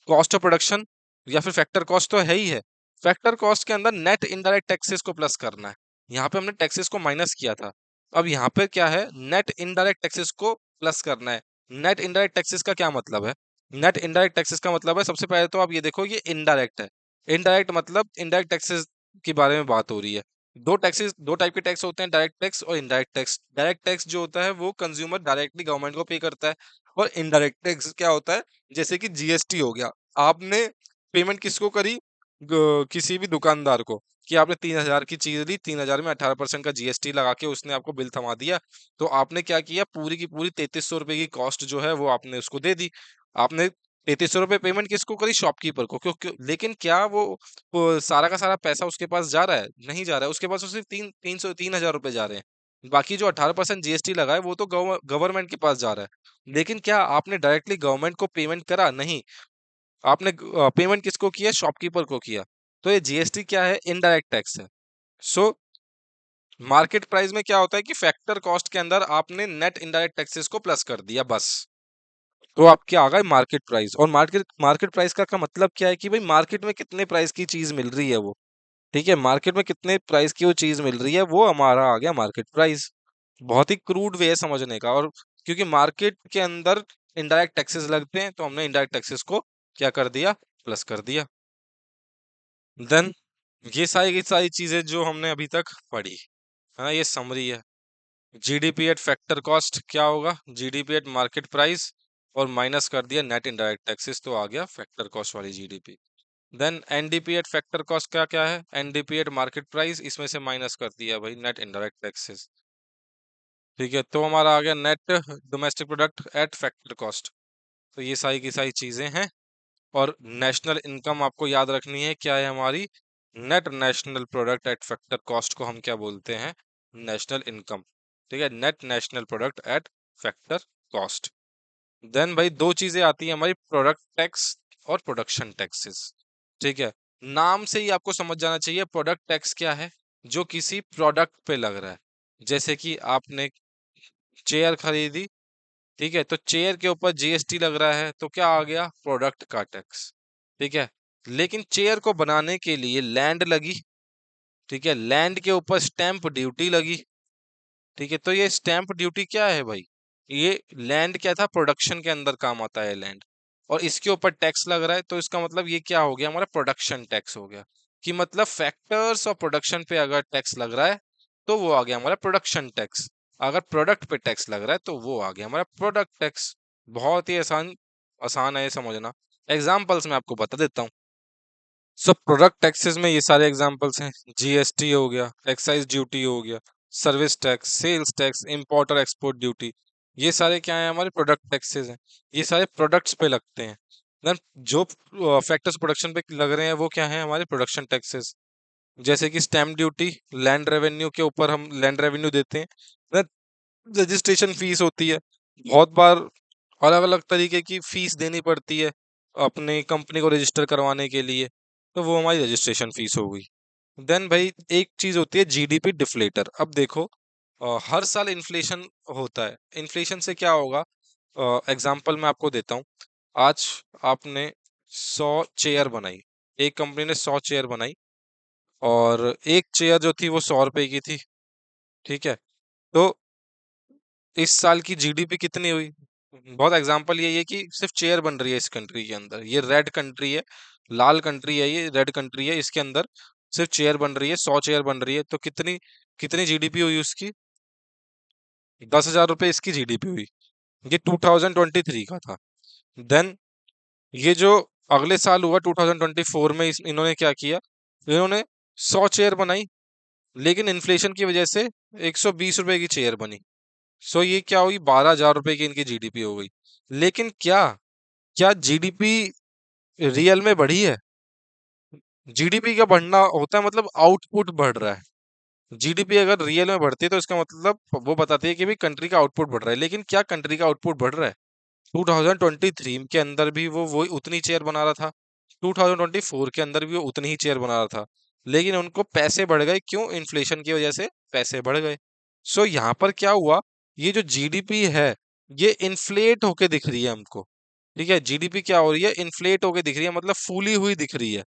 कॉस्ट ऑफ प्रोडक्शन या फिर फैक्टर कॉस्ट तो है ही है, फैक्टर कॉस्ट के अंदर नेट इनडायरेक्ट टैक्सेस को प्लस करना है। यहाँ पे हमने टैक्सेस को माइनस किया था, अब यहाँ पे क्या है? नेट इनडायरेक्ट टैक्सेस को प्लस करना है। नेट इनडायरेक्ट टैक्सेस का क्या मतलब है? नेट इनडायरेक्ट टैक्सेस का मतलब है, सबसे पहले तो आप ये देखो ये इनडायरेक्ट है। इनडायरेक्ट मतलब इनडायरेक्ट टैक्सेस के बारे में बात हो रही है। दो टैक्सेस, दो टाइप के टैक्स होते हैं, डायरेक्ट टैक्स और इनडायरेक्ट टैक्स। डायरेक्ट टैक्स जो होता है वो कंज्यूमर डायरेक्टली गवर्नमेंट को पे करता है, और इनडायरेक्ट टैक्स क्या होता है? जैसे कि जीएसटी हो गया, आपने पेमेंट किसको करी? किसी भी दुकानदार को, कि आपने 3,000 की चीज ली, 3,000 में 18% का जीएसटी लगा के उसने आपको बिल थमा दिया। तो आपने क्या किया? पूरी की पूरी 3300 रुपए की कॉस्ट जो है वो आपने उसको दे दी। आपने 3300 रुपए पेमेंट किसको करी? शॉपकीपर को। क्यों क्यों? लेकिन क्या वो सारा का सारा पैसा उसके पास जा रहा है? नहीं जा रहा है, उसके पास तो सिर्फ 3,000 रुपए जा रहे हैं। बाकी जो 18% जीएसटी लगा है वो तो गवर्नमेंट के पास जा रहा है। लेकिन क्या आपने डायरेक्टली गवर्नमेंट को पेमेंट करा? नहीं, आपने पेमेंट किसको किया? शॉपकीपर को किया। तो ये जीएसटी क्या है? इनडायरेक्ट टैक्स है। सो मार्केट प्राइस में क्या होता है कि फैक्टर कॉस्ट के अंदर आपने नेट इनडायरेक्ट टैक्सेस को प्लस कर दिया बस। तो आपके आ गए मार्केट प्राइस। और मार्केट मार्केट प्राइस का मतलब क्या है? कि भाई मार्केट में कितने प्राइस की चीज मिल रही है वो। ठीक है, मार्केट में कितने प्राइस की वो चीज मिल रही है, वो हमारा आ गया मार्केट प्राइस। बहुत ही क्रूड वे है समझने का। और क्योंकि मार्केट के अंदर इनडायरेक्ट टैक्सेस लगते हैं, तो हमने इनडायरेक्ट टैक्सेस को क्या कर दिया? प्लस कर दिया। देन ये सारी की सारी चीजें जो हमने अभी तक पढ़ी है ना, ये समरी है। जीडीपी एट फैक्टर कॉस्ट क्या होगा? जीडीपी एट मार्केट प्राइस, और माइनस कर दिया नेट इनडायरेक्ट टैक्सेस, तो आ गया फैक्टर कॉस्ट वाली GDP. Then NDP at factor cost क्या क्या है? एनडीपी एट मार्केट प्राइस, इसमें से माइनस कर दिया भाई नेट इनडायरेक्ट टैक्सेस। ठीक है, तो हमारा आ गया net domestic product at factor cost. तो ये सारी की सारी चीजें हैं। और नेशनल इनकम आपको याद रखनी है क्या है हमारी? Net national product at factor cost को हम क्या बोलते हैं? National income. ठीक है, net national product at factor cost. Then भाई दो चीजें आती हैं हमारी, प्रोडक्ट टैक्स और प्रोडक्शन टैक्सेस। ठीक है, नाम से ही आपको समझ जाना चाहिए प्रोडक्ट टैक्स क्या है। जो किसी प्रोडक्ट पे लग रहा है, जैसे कि आपने चेयर खरीदी, ठीक है, तो चेयर के ऊपर जीएसटी लग रहा है, तो क्या आ गया? प्रोडक्ट का टैक्स। ठीक है, लेकिन चेयर को बनाने के लिए लैंड लगी, ठीक है, लैंड के ऊपर स्टैंप ड्यूटी लगी। ठीक है, तो ये स्टैंप ड्यूटी क्या है भाई? ये लैंड क्या था? प्रोडक्शन के अंदर काम आता है लैंड, और इसके ऊपर टैक्स लग रहा है, तो इसका मतलब ये क्या हो गया? हमारा प्रोडक्शन टैक्स हो गया। कि मतलब फैक्टर्स और प्रोडक्शन पे अगर टैक्स लग रहा है तो वो आ गया हमारा प्रोडक्शन टैक्स। अगर प्रोडक्ट पे टैक्स लग रहा है तो वो आ गया हमारा प्रोडक्ट टैक्स। बहुत ही आसान आसान है ये समझना। एग्जाम्पल्स में आपको बता देता हूँ। सब प्रोडक्ट टैक्सेस में ये सारे एग्जांपल्स हैं। जीएसटी हो गया, एक्साइज ड्यूटी हो गया, service tax, sales tax, import और एक्सपोर्ट ड्यूटी। ये सारे क्या है? हमारे प्रोडक्ट टैक्सेस हैं। ये सारे प्रोडक्ट्स पे लगते हैं। देन जो फैक्टर्स प्रोडक्शन पे लग रहे हैं वो क्या है? हमारे प्रोडक्शन टैक्सेस। जैसे कि स्टैम्प ड्यूटी, लैंड रेवेन्यू के ऊपर हम लैंड रेवेन्यू देते हैं। देन रजिस्ट्रेशन फीस होती है। बहुत बार अलग अलग तरीके की फीस देनी पड़ती है अपने कंपनी को रजिस्टर करवाने के लिए, तो वो हमारी रजिस्ट्रेशन फीस हो गई। देन भाई एक चीज होती है जीडीपी डिफ्लेटर। अब देखो हर साल इन्फ्लेशन होता है। इन्फ्लेशन से क्या होगा? एग्जाम्पल मैं आपको देता हूँ। आज आपने 100 चेयर बनाई, एक कंपनी ने 100 चेयर बनाई, और एक चेयर जो थी वो 100 रुपए की थी। ठीक है, तो इस साल की जीडीपी कितनी हुई? बहुत एग्जांपल ये है कि सिर्फ चेयर बन रही है इस कंट्री के अंदर। ये रेड कंट्री है, लाल कंट्री है, ये रेड कंट्री है, इसके अंदर सिर्फ चेयर बन रही है, 100 चेयर बन रही है, तो कितनी कितनी जीडीपी हुई उसकी? 10,000 रुपए इसकी जीडीपी हुई। ये 2023 का था। देन ये जो अगले साल हुआ 2024 में, इन्होंने क्या किया? इन्होंने 100 चेयर बनाई, लेकिन इन्फ्लेशन की वजह से 120 रुपए की चेयर बनी। सो ये क्या हुई, 12,000 रुपए की इनकी जीडीपी हो गई। लेकिन क्या क्या जीडीपी रियल में बढ़ी है? जीडीपी का बढ़ना होता है मतलब आउटपुट बढ़ रहा है। जीडीपी अगर रियल में बढ़ती है तो इसका मतलब वो बताती है कि भाई कंट्री का आउटपुट बढ़ रहा है। लेकिन क्या कंट्री का आउटपुट बढ़ रहा है? 2023 के अंदर भी वो उतनी चेयर बना रहा था, 2024 के अंदर भी वो उतनी ही चेयर बना रहा था। लेकिन उनको पैसे बढ़ गए, क्यों? इन्फ्लेशन की वजह से पैसे बढ़ गए। सो यहाँ पर क्या हुआ, ये जो जीडीपी है ये इन्फ्लेट होके दिख रही है हमको। ठीक है, जीडीपी क्या हो रही है, इन्फ्लेट होके दिख रही है, मतलब फूली हुई दिख रही है।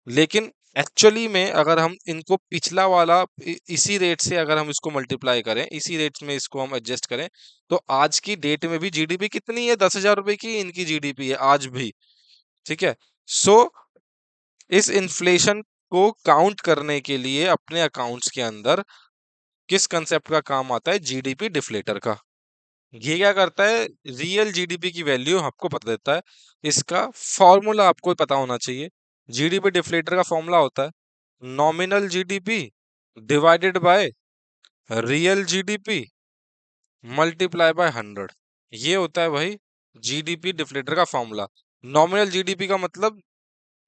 लेकिन एक्चुअली में अगर हम इनको पिछला वाला इसी रेट से अगर हम इसको मल्टीप्लाई करें, इसी रेट में इसको हम एडजस्ट करें, तो आज की डेट में भी जीडीपी कितनी है, 10,000 रुपए की इनकी जीडीपी है आज भी। ठीक है। सो इस इन्फ्लेशन को काउंट करने के लिए अपने अकाउंट्स के अंदर किस कंसेप्ट का काम आता है, जीडीपी डिफ्लेटर का। ये क्या करता है, रियल जीडीपी की वैल्यू आपको बता देता है। इसका फॉर्मूला आपको पता होना चाहिए। जीडीपी डिफ्लेटर का फॉर्मूला होता है nominal GDP divided by real GDP multiply by 100। ये होता है भाई जीडीपी डिफ्लेटर का फॉर्मूला। नॉमिनल जीडीपी का मतलब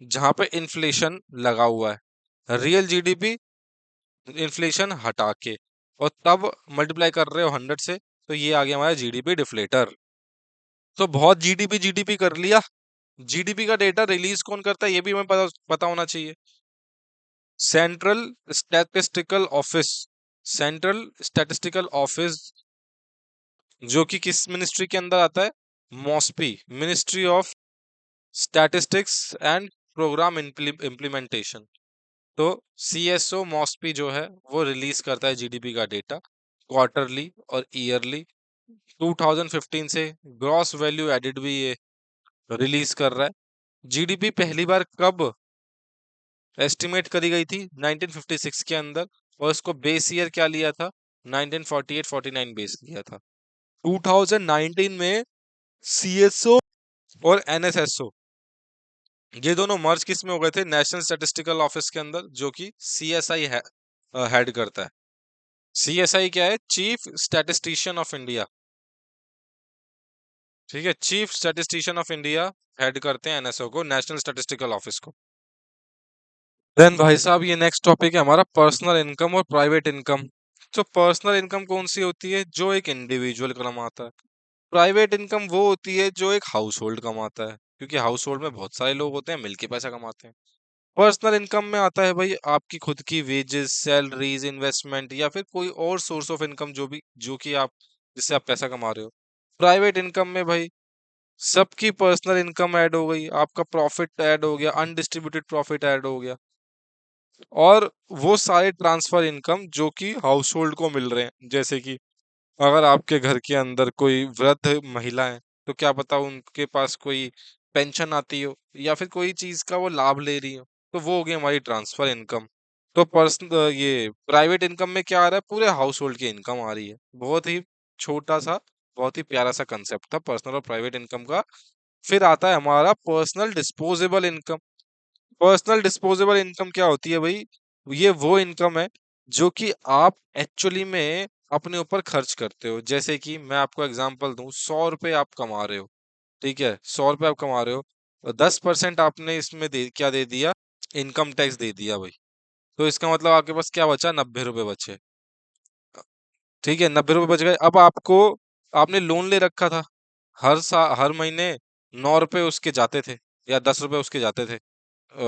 जहां पे इन्फ्लेशन लगा हुआ है, रियल जीडीपी इन्फ्लेशन हटा के, और तब मल्टीप्लाई कर रहे हो 100 से, तो ये आ गया हमारा जीडीपी डिफ्लेटर। तो बहुत जीडीपी जीडीपी कर लिया। जीडीपी का डेटा रिलीज कौन करता है, ये भी हमें पता होना चाहिए। Central statistical office. Central statistical office जो कि किस मिनिस्ट्री के अंदर आता है, MoSPI, ministry of statistics and programme implementation. तो सीएसओ मॉस्पी जो है वो रिलीज करता है जीडीपी का डेटा क्वार्टरली और ईयरली। 2015 से ग्रॉस वैल्यू एडिड भी ये रिलीज कर रहा है। जीडीपी पहली बार कब एस्टिमेट करी गई थी, 1956 के अंदर, और इसको बेस ईयर क्या लिया था, 1948-49 बेस लिया था। 2019 में सीएसओ और एनएसएसओ ये दोनों मर्ज किस में हो गए थे, नेशनल स्टैटिस्टिकल ऑफिस के अंदर, जो कि सीएसआई हेड करता है। सीएसआई क्या है, चीफ स्टैटिस्टिशियन ऑफ इंडिया। ठीक है, chief statistician of India head करते हैं एनएसओ को, नेशनल स्टैटिस्टिकल ऑफिस को। देन भाई साहब ये नेक्स्ट टॉपिक है हमारा पर्सनल इनकम और प्राइवेट इनकम। तो पर्सनल इनकम कौन सी होती है, जो एक इंडिविजुअल कमाता है। प्राइवेट इनकम वो होती है जो एक हाउस होल्ड कमाता है, क्योंकि हाउस होल्ड में बहुत सारे लोग होते हैं मिलके पैसा कमाते हैं। पर्सनल इनकम में आता है भाई आपकी खुद की वेजेस, सैलरीज, इन्वेस्टमेंट, या फिर कोई और सोर्स ऑफ इनकम जो कि आप जिससे आप पैसा कमा रहे हो। प्राइवेट इनकम में भाई सबकी पर्सनल इनकम ऐड हो गई, आपका प्रॉफिट ऐड हो गया, अनडिस्ट्रीब्यूटेड प्रॉफिट ऐड हो गया, और वो सारे ट्रांसफर इनकम जो कि हाउस होल्ड को मिल रहे हैं। जैसे कि अगर आपके घर के अंदर कोई वृद्ध महिला है, तो क्या पता उनके पास कोई पेंशन आती हो या फिर कोई चीज का वो लाभ ले रही हो, तो वो हो गई हमारी ट्रांसफर इनकम। तो पर्सनल ये प्राइवेट इनकम में क्या आ रहा है, पूरे हाउस होल्ड की इनकम आ रही है। बहुत ही छोटा सा, बहुत ही प्यारा सा कंसेप्ट था पर्सनल और प्राइवेट इनकम का। फिर आता है हमारा personal disposable income. Personal disposable income क्या होती है भाई, ये वो इनकम है जो कि आप एक्चुअली में अपने ऊपर खर्च करते हो। जैसे कि मैं आपको एग्जांपल दूं, 100 रुपए आप कमा रहे हो, ठीक है, 100 रुपए आप कमा रहे हो, और 10% आपने इसमें क्या दे दिया, इनकम टैक्स दे दिया भाई। तो इसका मतलब आपके पास क्या बचा, 90 रुपए बचे। ठीक है, 90 रुपए बच गए। अब आपको, आपने लोन ले रखा था, हर महीने 9 रुपए उसके जाते थे, या 10 रुपए उसके जाते थे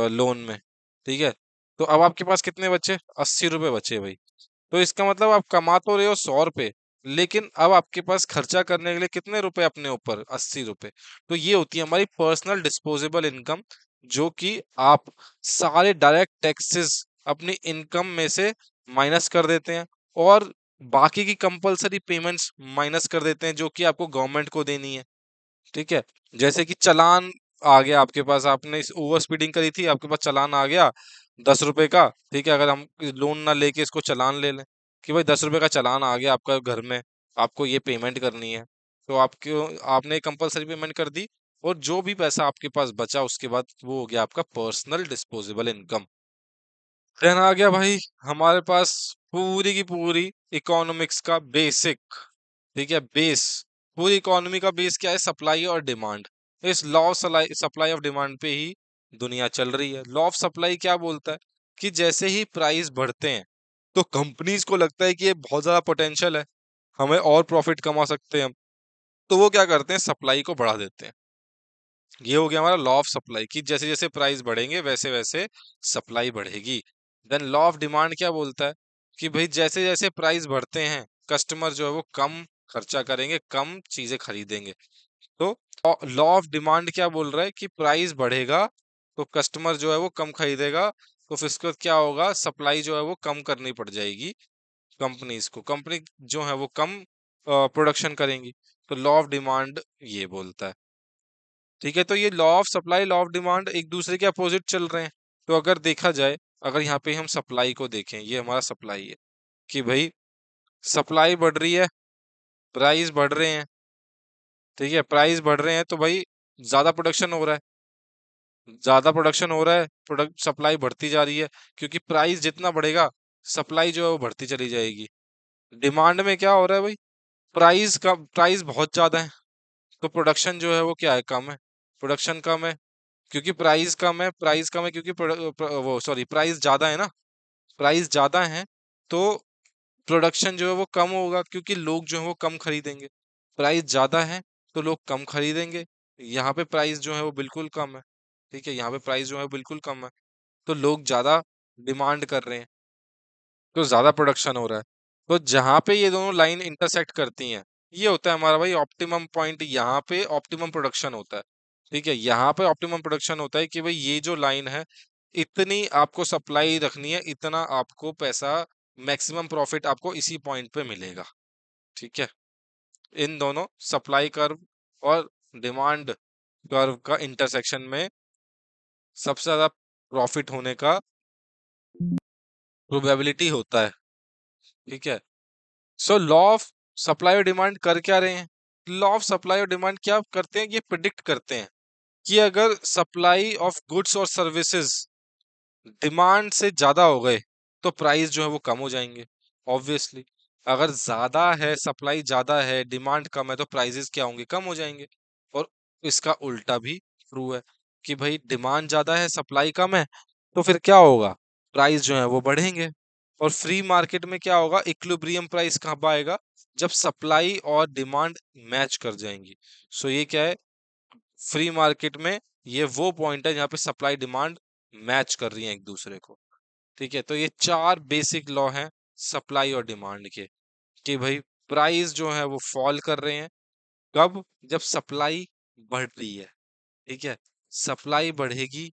लोन में। ठीक है, तो अब आपके पास कितने बचे, 80 रुपए बचे भाई। तो इसका मतलब आप कमा तो रहे हो 100 रुपए, लेकिन अब आपके पास खर्चा करने के लिए कितने रुपए अपने ऊपर, 80 रुपए। तो ये होती है हमारी पर्सनल डिस्पोजेबल इनकम, जो कि आप सारे डायरेक्ट टैक्सेस अपनी इनकम में से माइनस कर देते हैं, और बाकी की कंपलसरी पेमेंट्स माइनस कर देते हैं जो कि आपको गवर्नमेंट को देनी है। ठीक है, जैसे कि चालान आ गया आपके पास, आपने इस ओवर स्पीडिंग करी थी, आपके पास चालान आ गया 10 रुपए का। ठीक है, अगर हम लोन ना लेके इसको चालान ले लें कि भाई 10 रुपए का चालान आ गया आपका घर में, आपको ये पेमेंट करनी है, तो आपको, आपने कंपलसरी पेमेंट कर दी, और जो भी पैसा आपके पास बचा उसके बाद वो हो गया आपका पर्सनल डिस्पोजेबल इनकम। देन आ गया भाई हमारे पास पूरी की पूरी इकोनॉमिक्स का बेसिक, ठीक है। बेस, पूरी इकोनॉमी का बेस क्या है? सप्लाई और डिमांड। इस law of supply of demand पे ही दुनिया चल रही है। लॉ ऑफ सप्लाई क्या बोलता है कि जैसे ही प्राइस बढ़ते हैं तो कंपनीज को लगता है कि ये बहुत ज्यादा पोटेंशियल है, हमें और प्रॉफिट कमा सकते हैं हम, तो वो क्या करते हैं? सप्लाई को बढ़ा देते हैं। ये हो गया हमारा लॉ ऑफ सप्लाई कि जैसे जैसे प्राइस बढ़ेंगे वैसे वैसे सप्लाई बढ़ेगी। देन लॉ ऑफ डिमांड क्या बोलता है कि भाई जैसे जैसे प्राइस बढ़ते हैं कस्टमर जो है वो कम खर्चा करेंगे, कम चीजें खरीदेंगे। तो लॉ ऑफ डिमांड क्या बोल रहा है कि प्राइस बढ़ेगा तो कस्टमर जो है वो कम खरीदेगा, तो फिर उसके बाद क्या होगा? सप्लाई जो है वो कम करनी पड़ जाएगी कंपनीज को, कंपनी जो है वो कम प्रोडक्शन करेंगी। तो लॉ ऑफ डिमांड ये बोलता है। ठीक है, तो ये law of supply law of demand एक दूसरे के अपोजिट चल रहे हैं। तो अगर देखा जाए, अगर यहाँ पे हम सप्लाई को देखें, ये हमारा सप्लाई है कि भाई सप्लाई बढ़ रही है, प्राइस बढ़ रहे हैं। ठीक है, प्राइस बढ़ रहे हैं तो भाई ज्यादा प्रोडक्शन हो रहा है, ज्यादा प्रोडक्शन हो रहा है, प्रोडक्ट सप्लाई बढ़ती जा रही है, क्योंकि प्राइस जितना बढ़ेगा सप्लाई जो है वो बढ़ती चली जाएगी। डिमांड में क्या हो रहा है भाई? प्राइस बहुत ज्यादा है तो प्रोडक्शन जो है वो क्या है? कम है, प्रोडक्शन कम है। क्योंकि प्राइस कम है क्योंकि वो सॉरी प्राइस ज्यादा है ना, प्राइस ज्यादा है तो प्रोडक्शन जो है वो कम होगा क्योंकि लोग जो है वो कम खरीदेंगे। प्राइस ज्यादा है तो लोग कम खरीदेंगे। यहाँ पे प्राइस जो है वो बिल्कुल कम है। ठीक है, यहाँ पे प्राइस जो है बिल्कुल कम है तो लोग ज्यादा डिमांड कर रहे हैं, तो ज्यादा प्रोडक्शन हो रहा है। तो जहां पे ये दोनों लाइन इंटरसेक्ट करती हैं, ये होता है हमारा भाई ऑप्टिमम पॉइंट। यहाँ पे ऑप्टिमम प्रोडक्शन होता है। ठीक है, यहाँ पे ऑप्टिमम प्रोडक्शन होता है कि भाई ये जो लाइन है, इतनी आपको सप्लाई रखनी है, इतना आपको पैसा, मैक्सिमम प्रॉफिट आपको इसी पॉइंट पे मिलेगा। ठीक है, इन दोनों सप्लाई कर्व और डिमांड कर्व का इंटरसेक्शन में सबसे ज्यादा प्रॉफिट होने का प्रोबेबिलिटी होता है। ठीक है, सो लॉ ऑफ सप्लाई और डिमांड कर क्या रहे हैं? लॉ ऑफ सप्लाई और डिमांड क्या करते हैं? ये प्रिडिक्ट करते हैं कि अगर सप्लाई ऑफ गुड्स और सर्विसेज डिमांड से ज्यादा हो गए तो प्राइस जो है वो कम हो जाएंगे। ऑब्वियसली, अगर ज्यादा है, सप्लाई ज्यादा है, डिमांड कम है, तो प्राइसेस क्या होंगे? कम हो जाएंगे। और इसका उल्टा भी ट्रू है कि भाई डिमांड ज्यादा है, सप्लाई कम है, तो फिर क्या होगा? प्राइस जो है वो बढ़ेंगे। और फ्री मार्केट में क्या होगा? इक्विलिब्रियम प्राइस कब आएगा? जब सप्लाई और डिमांड मैच कर जाएंगी। सो ये क्या है? फ्री मार्केट में ये वो पॉइंट है जहाँ पे सप्लाई डिमांड मैच कर रही है एक दूसरे को। ठीक है, तो ये चार बेसिक लॉ हैं सप्लाई और डिमांड के कि भाई प्राइस जो है वो फॉल कर रहे हैं कब? जब सप्लाई बढ़ रही है। ठीक है, सप्लाई बढ़ेगी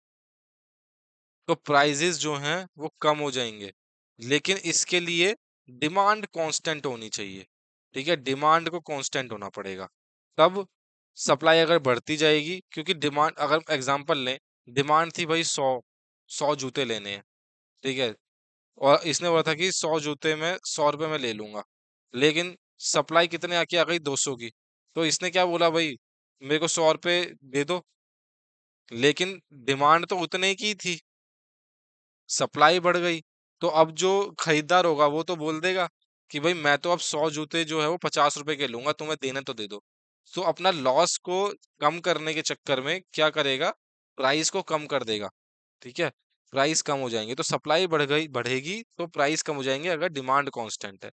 तो प्राइजेस जो हैं वो कम हो जाएंगे, लेकिन इसके लिए डिमांड कांस्टेंट होनी चाहिए। ठीक है, डिमांड को कांस्टेंट होना पड़ेगा। तब सप्लाई अगर बढ़ती जाएगी, क्योंकि डिमांड, अगर एग्जांपल लें, डिमांड थी भाई 100 जूते लेने हैं। ठीक है, और इसने बोला था कि 100 जूते में 100 रुपए में ले लूंगा, लेकिन सप्लाई कितने आके आ गई? 200 की। तो इसने क्या बोला भाई? मेरे को 100 रुपए दे दो, लेकिन डिमांड तो उतने की थी, सप्लाई बढ़ गई। तो अब जो खरीदार होगा वो तो बोल देगा कि भाई मैं तो अब 100 जूते जो है वो 50 रुपए के लूंगा, तुम्हें देने तो दे दो। तो अपना लॉस को कम करने के चक्कर में क्या करेगा? प्राइस को कम कर देगा। ठीक है, प्राइस कम हो जाएंगे तो सप्लाई बढ़ेगी तो प्राइस कम हो जाएंगे अगर डिमांड कांस्टेंट है।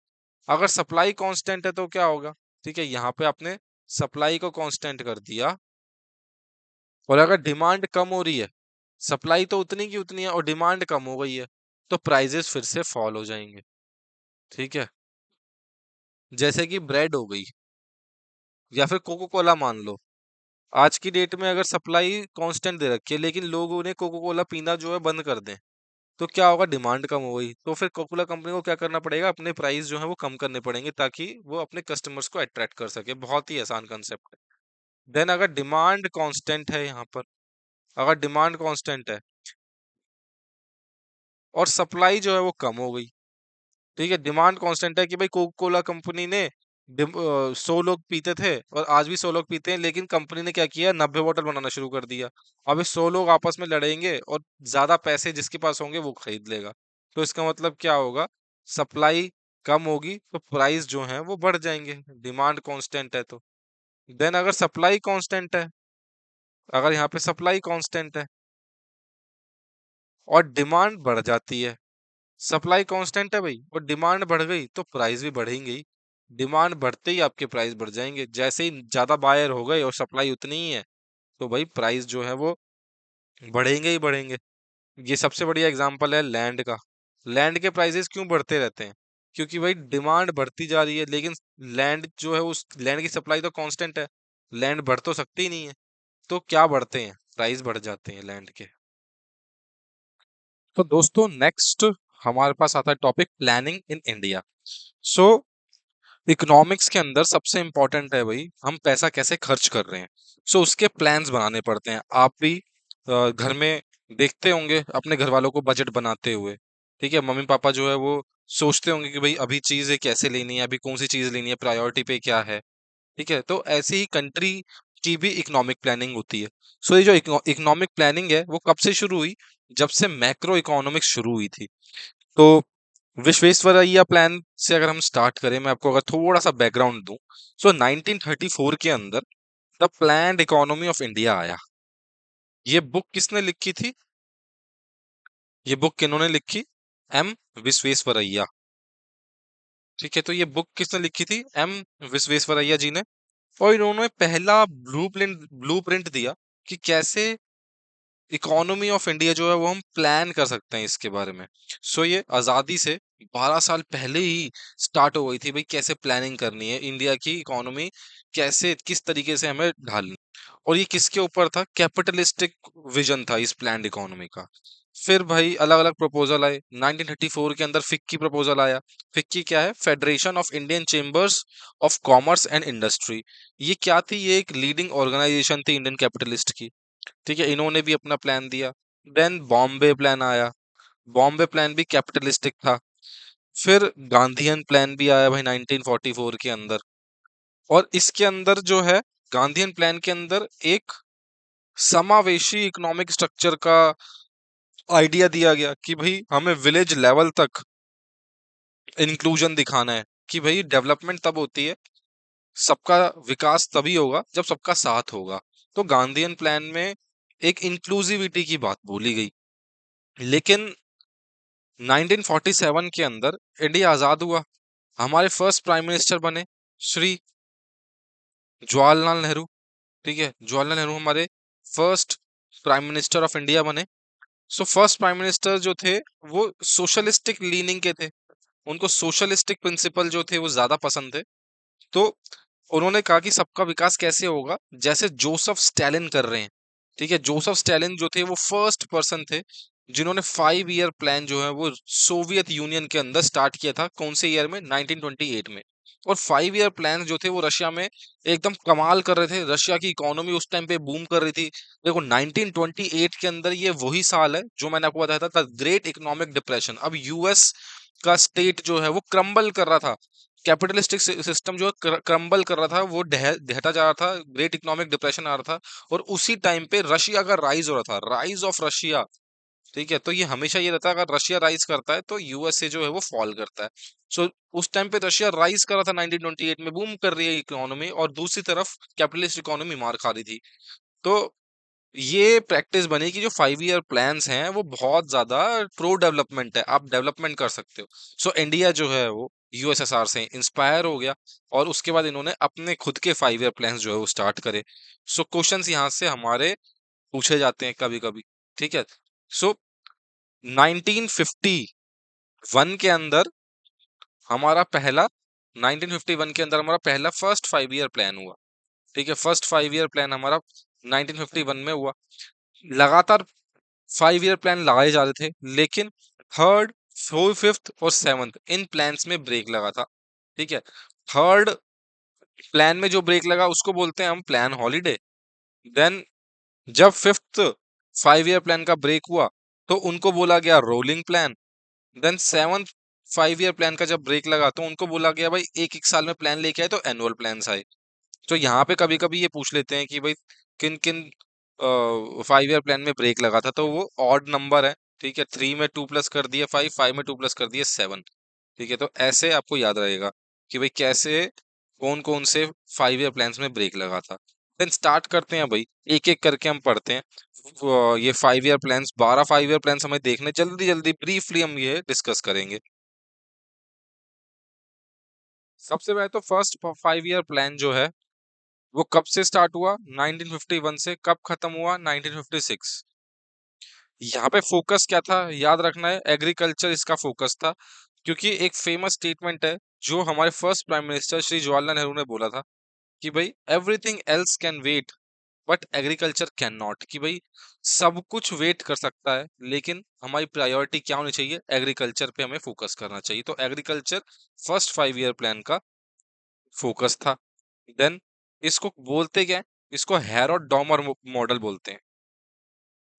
अगर सप्लाई कांस्टेंट है तो क्या होगा? ठीक है, यहाँ पे आपने सप्लाई को कांस्टेंट कर दिया, और अगर डिमांड कम हो रही है, सप्लाई तो उतनी की उतनी है और डिमांड कम हो गई है, तो प्राइजेस फिर से फॉल हो जाएंगे। ठीक है, जैसे कि ब्रेड हो गई या फिर कोको कोला मान लो। आज की डेट में अगर सप्लाई कांस्टेंट दे रखी है लेकिन लोग उन्हें कोको कोला पीना जो है बंद कर दें, तो क्या होगा? डिमांड कम हो गई, तो फिर कोको कोला कंपनी को क्या करना पड़ेगा? अपने प्राइस जो है वो कम करने पड़ेंगे ताकि वो अपने कस्टमर्स को अट्रैक्ट कर सके। बहुत ही आसान कंसेप्ट है। देन अगर डिमांड कांस्टेंट है यहाँ पर, अगर डिमांड कांस्टेंट है और सप्लाई जो है वो कम हो गई, ठीक है, डिमांड कांस्टेंट है कि भाई कोको कोला कंपनी ने 100 लोग पीते थे और आज भी 100 लोग पीते हैं, लेकिन कंपनी ने क्या किया? 90 बोतल बनाना शुरू कर दिया। अब ये 100 लोग आपस में लड़ेंगे और ज्यादा पैसे जिसके पास होंगे वो खरीद लेगा। तो इसका मतलब क्या होगा? सप्लाई कम होगी तो प्राइस जो है वो बढ़ जाएंगे, डिमांड कांस्टेंट है तो। देन अगर सप्लाई कांस्टेंट है, अगर यहाँ पे सप्लाई कांस्टेंट है और डिमांड बढ़ जाती है, सप्लाई कांस्टेंट है भाई और डिमांड बढ़ गई तो प्राइस भी बढ़ेंगे ही। डिमांड बढ़ते ही आपके प्राइस बढ़ जाएंगे, जैसे ही ज्यादा बायर हो गए और सप्लाई उतनी ही है तो भाई प्राइस जो है वो बढ़ेंगे ही बढ़ेंगे। ये सबसे बढ़िया एग्जांपल है लैंड का। लैंड के प्राइसेस क्यों बढ़ते रहते हैं? क्योंकि भाई डिमांड बढ़ती जा रही है, लेकिन लैंड जो है उस लैंड की सप्लाई तो कांस्टेंट है, लैंड बढ़ तो सकती ही नहीं है, तो क्या बढ़ते हैं? प्राइस बढ़ जाते हैं लैंड के। तो दोस्तों नेक्स्ट हमारे पास आता है topic planning in India. So economics के अंदर सबसे इंपॉर्टेंट है भाई हम पैसा कैसे खर्च कर रहे हैं। सो उसके प्लान्स बनाने पड़ते हैं। आप भी घर में देखते होंगे अपने घर वालों को बजट बनाते हुए, ठीक है? मम्मी पापा जो है वो सोचते होंगे कि भाई अभी चीजें कैसे लेनी है, अभी कौन सी चीज लेनी है, प्रायोरिटी पे क्या है, ठीक है? तो ऐसे ही कंट्री की भी इकोनॉमिक प्लानिंग होती है। सो ये जो इकोनॉमिक प्लानिंग है वो कब से शुरू हुई? जब से मैक्रो इकोनॉमिक्स शुरू हुई थी। तो विश्वेश्वरैया प्लान से अगर हम स्टार्ट करें, मैं आपको अगर थोड़ा सा बैकग्राउंड दूं, सो 1934 के अंदर the planned economy of India आया। ये बुक किसने लिखी थी? ये बुक किन्होंने लिखी? एम विश्वेश्वरैया। ठीक है, तो ये बुक किसने लिखी थी? एम विश्वेश्वरैया जी ने। और इन्होंने पहला ब्लूप्रिंट दिया कि कैसे इकोनॉमी ऑफ इंडिया जो है वो हम प्लान कर सकते हैं इसके बारे में। सो ये आजादी से 12 साल पहले ही स्टार्ट हो गई थी भाई, कैसे प्लानिंग करनी है इंडिया की इकोनॉमी, कैसे किस तरीके से हमें ढालनी। और ये किसके ऊपर था? कैपिटलिस्टिक विजन था इस प्लान्ड इकोनॉमी का। फिर भाई अलग अलग प्रपोजल आए। 1934 के अंदर फिक्की प्रपोजल आया। फिक्की क्या है? Federation of Indian chambers of commerce and industry. ये क्या थी? ये एक लीडिंग ऑर्गेनाइजेशन थी इंडियन कैपिटलिस्ट की। ठीक है, इन्होंने भी अपना प्लान दिया। देन बॉम्बे प्लान आया। बॉम्बे प्लान भी कैपिटलिस्टिक था। फिर गांधीयन प्लान भी आया भाई 1944 के अंदर। और इसके अंदर जो है गांधीयन प्लान के अंदर एक समावेशी इकोनॉमिक स्ट्रक्चर का आइडिया दिया गया कि भाई हमें विलेज लेवल तक इंक्लूजन दिखाना है, कि भाई डेवलपमेंट तब होती है, सबका विकास तभी होगा जब सबका साथ होगा। तो गांधीयन प्लान में एक इंक्लूसिविटी की बात बोली गई। लेकिन 1947 के अंदर इंडिया आजाद हुआ। हमारे फर्स्ट प्राइम मिनिस्टर बने श्री जवाहरलाल नेहरू। ठीक है, जवाहरलाल नेहरू हमारे first prime minister of India बने। सो फर्स्ट प्राइम मिनिस्टर जो थे वो सोशलिस्टिक लीनिंग के थे। उनको सोशलिस्टिक प्रिंसिपल जो थे वो ज्यादा पसंद थे। तो उन्होंने कहा कि सबका विकास कैसे होगा, जैसे जोसेफ स्टैलिन कर रहे हैं। ठीक है, जोसेफ स्टैलिन जो थे वो फर्स्ट पर्सन थे जिन्होंने 5 ईयर प्लान जो है वो सोवियत यूनियन के अंदर स्टार्ट किया था। कौन से ईयर में? 1928 में। और 5 ईयर प्लान जो थे वो रशिया में एकदम कमाल कर रहे थे। रशिया की इकोनॉमी उस टाइम पे बूम कर रही थी। देखो 1928 के अंदर ये वही साल है जो मैंने आपको बताया था ग्रेट इकोनॉमिक डिप्रेशन। अब यूएस का स्टेट जो है वो क्रम्बल कर रहा था। कैपिटलिस्टिक सिस्टम जो है क्रम्बल कर रहा था, वो ढहता जा रहा था, ग्रेट इकोनॉमिक डिप्रेशन आ रहा था। और उसी टाइम पे रशिया का राइज हो रहा था, राइज ऑफ रशिया। ठीक है, तो ये हमेशा ये रहता है अगर रशिया राइज करता है तो यूएसए जो है वो फॉल करता है। सो उस टाइम पे रशिया राइज कर रहा था 1928 में, बूम कर रही है इकोनॉमी, और दूसरी तरफ कैपिटलिस्ट इकोनॉमी मार खा रही थी। तो ये प्रैक्टिस बनी कि जो 5 ईयर प्लान्स हैं वो बहुत ज्यादा प्रो डेवलपमेंट है, आप डेवलपमेंट कर सकते हो। सो इंडिया जो है वो यूएसएसआर से इंस्पायर हो गया और उसके बाद इन्होंने अपने खुद के 5 ईयर प्लान्स जो है वो स्टार्ट करे। सो क्वेश्चंस यहाँ से हमारे पूछे जाते हैं कभी कभी। ठीक है, सो 1951 के अंदर हमारा पहला 1951 के अंदर हमारा पहला फर्स्ट 5 ईयर प्लान हुआ। ठीक है, फर्स्ट 5 ईयर प्लान हमारा 1951 में हुआ। लगातार 5 ईयर प्लान लगाए जा रहे थे, लेकिन थर्ड, फोर्थ, फिफ्थ और सेवंथ इन प्लान्स में ब्रेक लगा था। ठीक है, थर्ड प्लान में जो ब्रेक लगा उसको बोलते हैं हम प्लान हॉलीडे। देन जब फिफ्थ 5 ईयर प्लान का ब्रेक हुआ तो उनको बोला गया rolling plan. Then seventh 5 year plan का जब ब्रेक लगा तो उनको बोला गया भाई एक एक साल में प्लान लेके आए, तो एनुअल प्लान आए। तो यहाँ पे कभी कभी ये पूछ लेते हैं कि भाई किन किन 5 ईयर प्लान में ब्रेक लगा था, तो वो ऑड नंबर है। ठीक है, 3 में 2 प्लस कर दिए 5, 5 में 2 प्लस कर दिए 7। ठीक है, तो ऐसे आपको याद रहेगा कि भाई कैसे कौन कौन से 5 ईयर प्लान्स में ब्रेक लगा था। देन स्टार्ट करते हैं भाई, एक एक करके हम पढ़ते हैं। ये 5 ईयर प्लान्स, 12 5 ईयर प्लान्स हमें देखने, जल्दी जल्दी ब्रीफली हम ये डिस्कस करेंगे। सबसे पहले तो फर्स्ट 5 ईयर प्लान जो है वो कब से स्टार्ट हुआ, 1951 से, कब खत्म हुआ, 1956। यहाँ पे फोकस क्या था याद रखना है, एग्रीकल्चर इसका फोकस था। क्योंकि एक फेमस स्टेटमेंट है जो हमारे first prime minister Shri Jawaharlal Nehru ने बोला था कि भाई everything else can wait but agriculture can not. कि भाई सब कुछ वेट कर सकता है लेकिन हमारी प्रायोरिटी क्या होनी चाहिए, एग्रीकल्चर पे हमें फोकस करना चाहिए। तो एग्रीकल्चर फर्स्ट 5 ईयर प्लान का फोकस था। देन इसको बोलते क्या है, इसको हैरोल्ड डॉमर मॉडल बोलते हैं।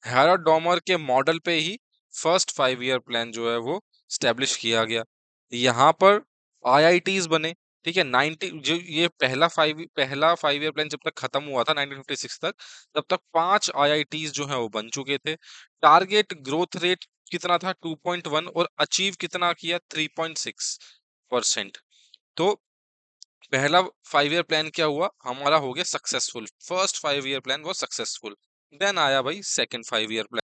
हैरोल्ड डॉमर के मॉडल पे ही फर्स्ट 5 ईयर प्लान जो है वो स्टैब्लिश किया गया। यहाँ पर आईआईटीज बने। ठीक है, 90 जो ये पहला 5 ईयर प्लान जब तक खत्म हुआ था 1956 तक, तब तक 5 आईआईटीज जो है वो बन चुके थे। टारगेट ग्रोथ रेट कितना था, 2.1, और अचीव कितना किया, 3.6%। तो पहला 5 ईयर प्लान क्या हुआ हमारा, हो गया सक्सेसफुल, फर्स्ट 5 ईयर प्लान वो सक्सेसफुल। देन आया भाई सेकंड 5 ईयर प्लान।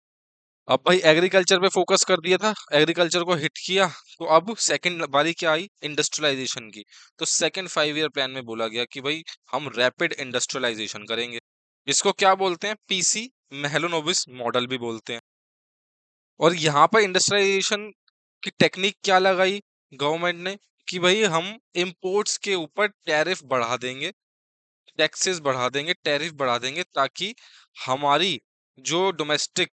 अब भाई एग्रीकल्चर पे फोकस कर दिया था, एग्रीकल्चर को हिट किया, तो अब सेकंड बारी क्या आई, इंडस्ट्रियलाइजेशन की। तो सेकंड 5 ईयर प्लान में बोला गया कि भाई हम रैपिड इंडस्ट्रियलाइजेशन करेंगे। इसको क्या बोलते हैं, पीसी मेहलोनोबिस मॉडल भी बोलते हैं। और यहाँ पर इंडस्ट्रियलाइजेशन की टेक्निक क्या लगाई गवर्नमेंट ने, कि भाई हम इंपोर्ट्स के ऊपर टैरिफ बढ़ा देंगे, टैक्सेस बढ़ा देंगे, टैरिफ बढ़ा देंगे, ताकि हमारी जो डोमेस्टिक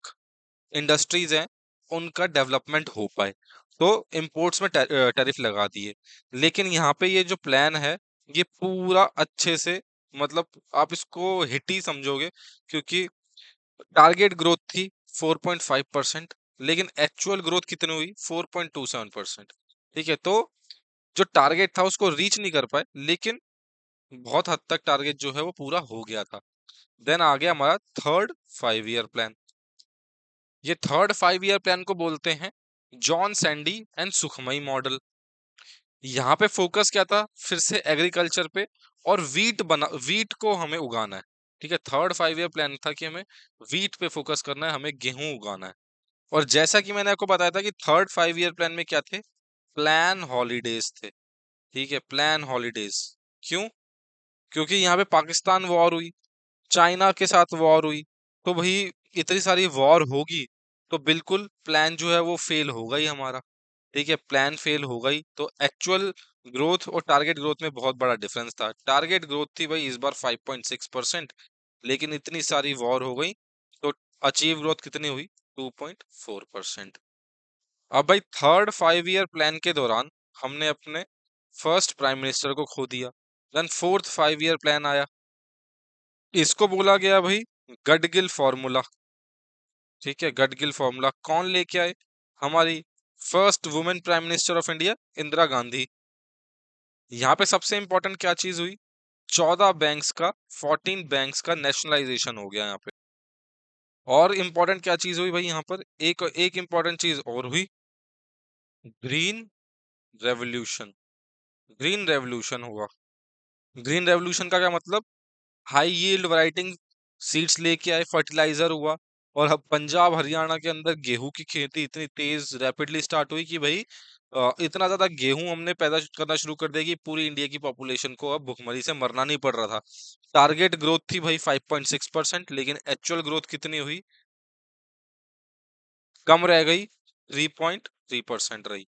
इंडस्ट्रीज हैं उनका डेवलपमेंट हो पाए। तो इंपोर्ट्स में टैरिफ लगा दिए। लेकिन यहाँ पे ये जो प्लान है ये पूरा अच्छे से, मतलब आप इसको हिट ही समझोगे, क्योंकि टारगेट ग्रोथ थी 4.5%, लेकिन एक्चुअल ग्रोथ कितनी हुई, 4.27%। ठीक है, तो जो टारगेट था उसको रीच नहीं कर पाए, लेकिन बहुत हद तक टारगेट जो है वो पूरा हो गया था। देन आ गया हमारा थर्ड 5 ईयर प्लान। ये थर्ड 5 ईयर प्लान को बोलते हैं जॉन सैंडी एंड सुखमई मॉडल। यहाँ पे फोकस क्या था, फिर से एग्रीकल्चर पे, और वीट को हमें उगाना है। ठीक है, थर्ड 5 ईयर प्लान था कि हमें वीट पे फोकस करना है, हमें गेहूं उगाना है। और जैसा कि मैंने आपको बताया था कि थर्ड 5 ईयर प्लान में क्या थे, प्लान हॉलीडेज थे। ठीक है, प्लान हॉलीडेज। क्यों, क्योंकि यहाँ पे पाकिस्तान वॉर हुई, चाइना के साथ वॉर हुई, तो भाई इतनी सारी वॉर होगी तो बिल्कुल प्लान जो है वो फेल होगा ही हमारा। ठीक है, प्लान फेल हो गई तो एक्चुअल ग्रोथ और टारगेट ग्रोथ में बहुत बड़ा डिफरेंस था। टारगेट ग्रोथ थी भाई इस बार 5.6%, लेकिन इतनी सारी वॉर हो गई तो अचीव ग्रोथ कितनी हुई, 2.4%। अब भाई थर्ड 5 ईयर प्लान के दौरान हमने अपने फर्स्ट प्राइम मिनिस्टर को खो दिया। देन फोर्थ 5 ईयर प्लान आया, इसको बोला गया भाई गडगिल फॉर्मूला। ठीक है, गडगिल फॉर्मूला कौन लेके आए, हमारी first women prime minister of India Indira Gandhi. यहाँ पे सबसे इंपॉर्टेंट क्या चीज हुई, 14 बैंक्स का 14 बैंक्स का नेशनलाइजेशन हो गया यहाँ पे। और इंपॉर्टेंट क्या चीज हुई भाई, यहाँ पर एक एक इंपॉर्टेंट चीज और हुई, ग्रीन रेवोल्यूशन। ग्रीन रेवोल्यूशन हुआ। ग्रीन रेवोल्यूशन का क्या मतलब, हाई यील्ड वैरायटी सीड्स लेके आए, फर्टिलाइजर हुआ। और अब पंजाब हरियाणा के अंदर गेहूं की खेती इतनी तेज रैपिडली स्टार्ट हुई कि भाई इतना ज्यादा गेहूं हमने पैदा करना शुरू कर दिया कि पूरी इंडिया की पॉपुलेशन को अब भुखमरी से मरना नहीं पड़ रहा था। टारगेट ग्रोथ थी भाई 5.6%, लेकिन एक्चुअल ग्रोथ कितनी हुई, कम रह गई, 3.3% रही।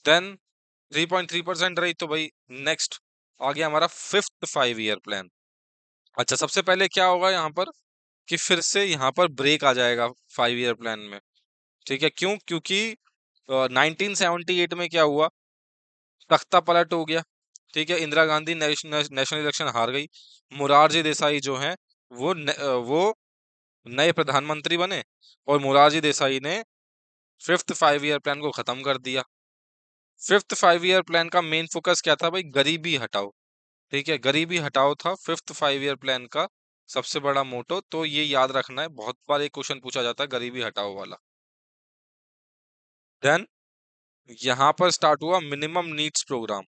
देन 3.3% रही तो भाई नेक्स्ट आ गया हमारा फिफ्थ 5 ईयर प्लान। अच्छा, सबसे पहले क्या होगा यहाँ पर, कि फिर से यहाँ पर ब्रेक आ जाएगा 5 ईयर प्लान में। ठीक है, क्यों, क्योंकि 1978 में क्या हुआ, तख्ता पलट हो गया। ठीक है, इंदिरा गांधी नेशनल इलेक्शन हार गई, मोरारजी देसाई जो हैं वो नए प्रधानमंत्री बने, और मोरारजी देसाई ने फिफ्थ 5 ईयर प्लान को खत्म कर दिया। फिफ्थ 5 ईयर प्लान का मेन फोकस क्या था भाई, गरीबी हटाओ। ठीक है, गरीबी हटाओ था फिफ्थ 5 ईयर प्लान का सबसे बड़ा मोटो। तो ये याद रखना है, बहुत बार एक क्वेश्चन पूछा जाता है गरीबी हटाओ वाला। देन यहाँ पर स्टार्ट हुआ मिनिमम नीड्स प्रोग्राम।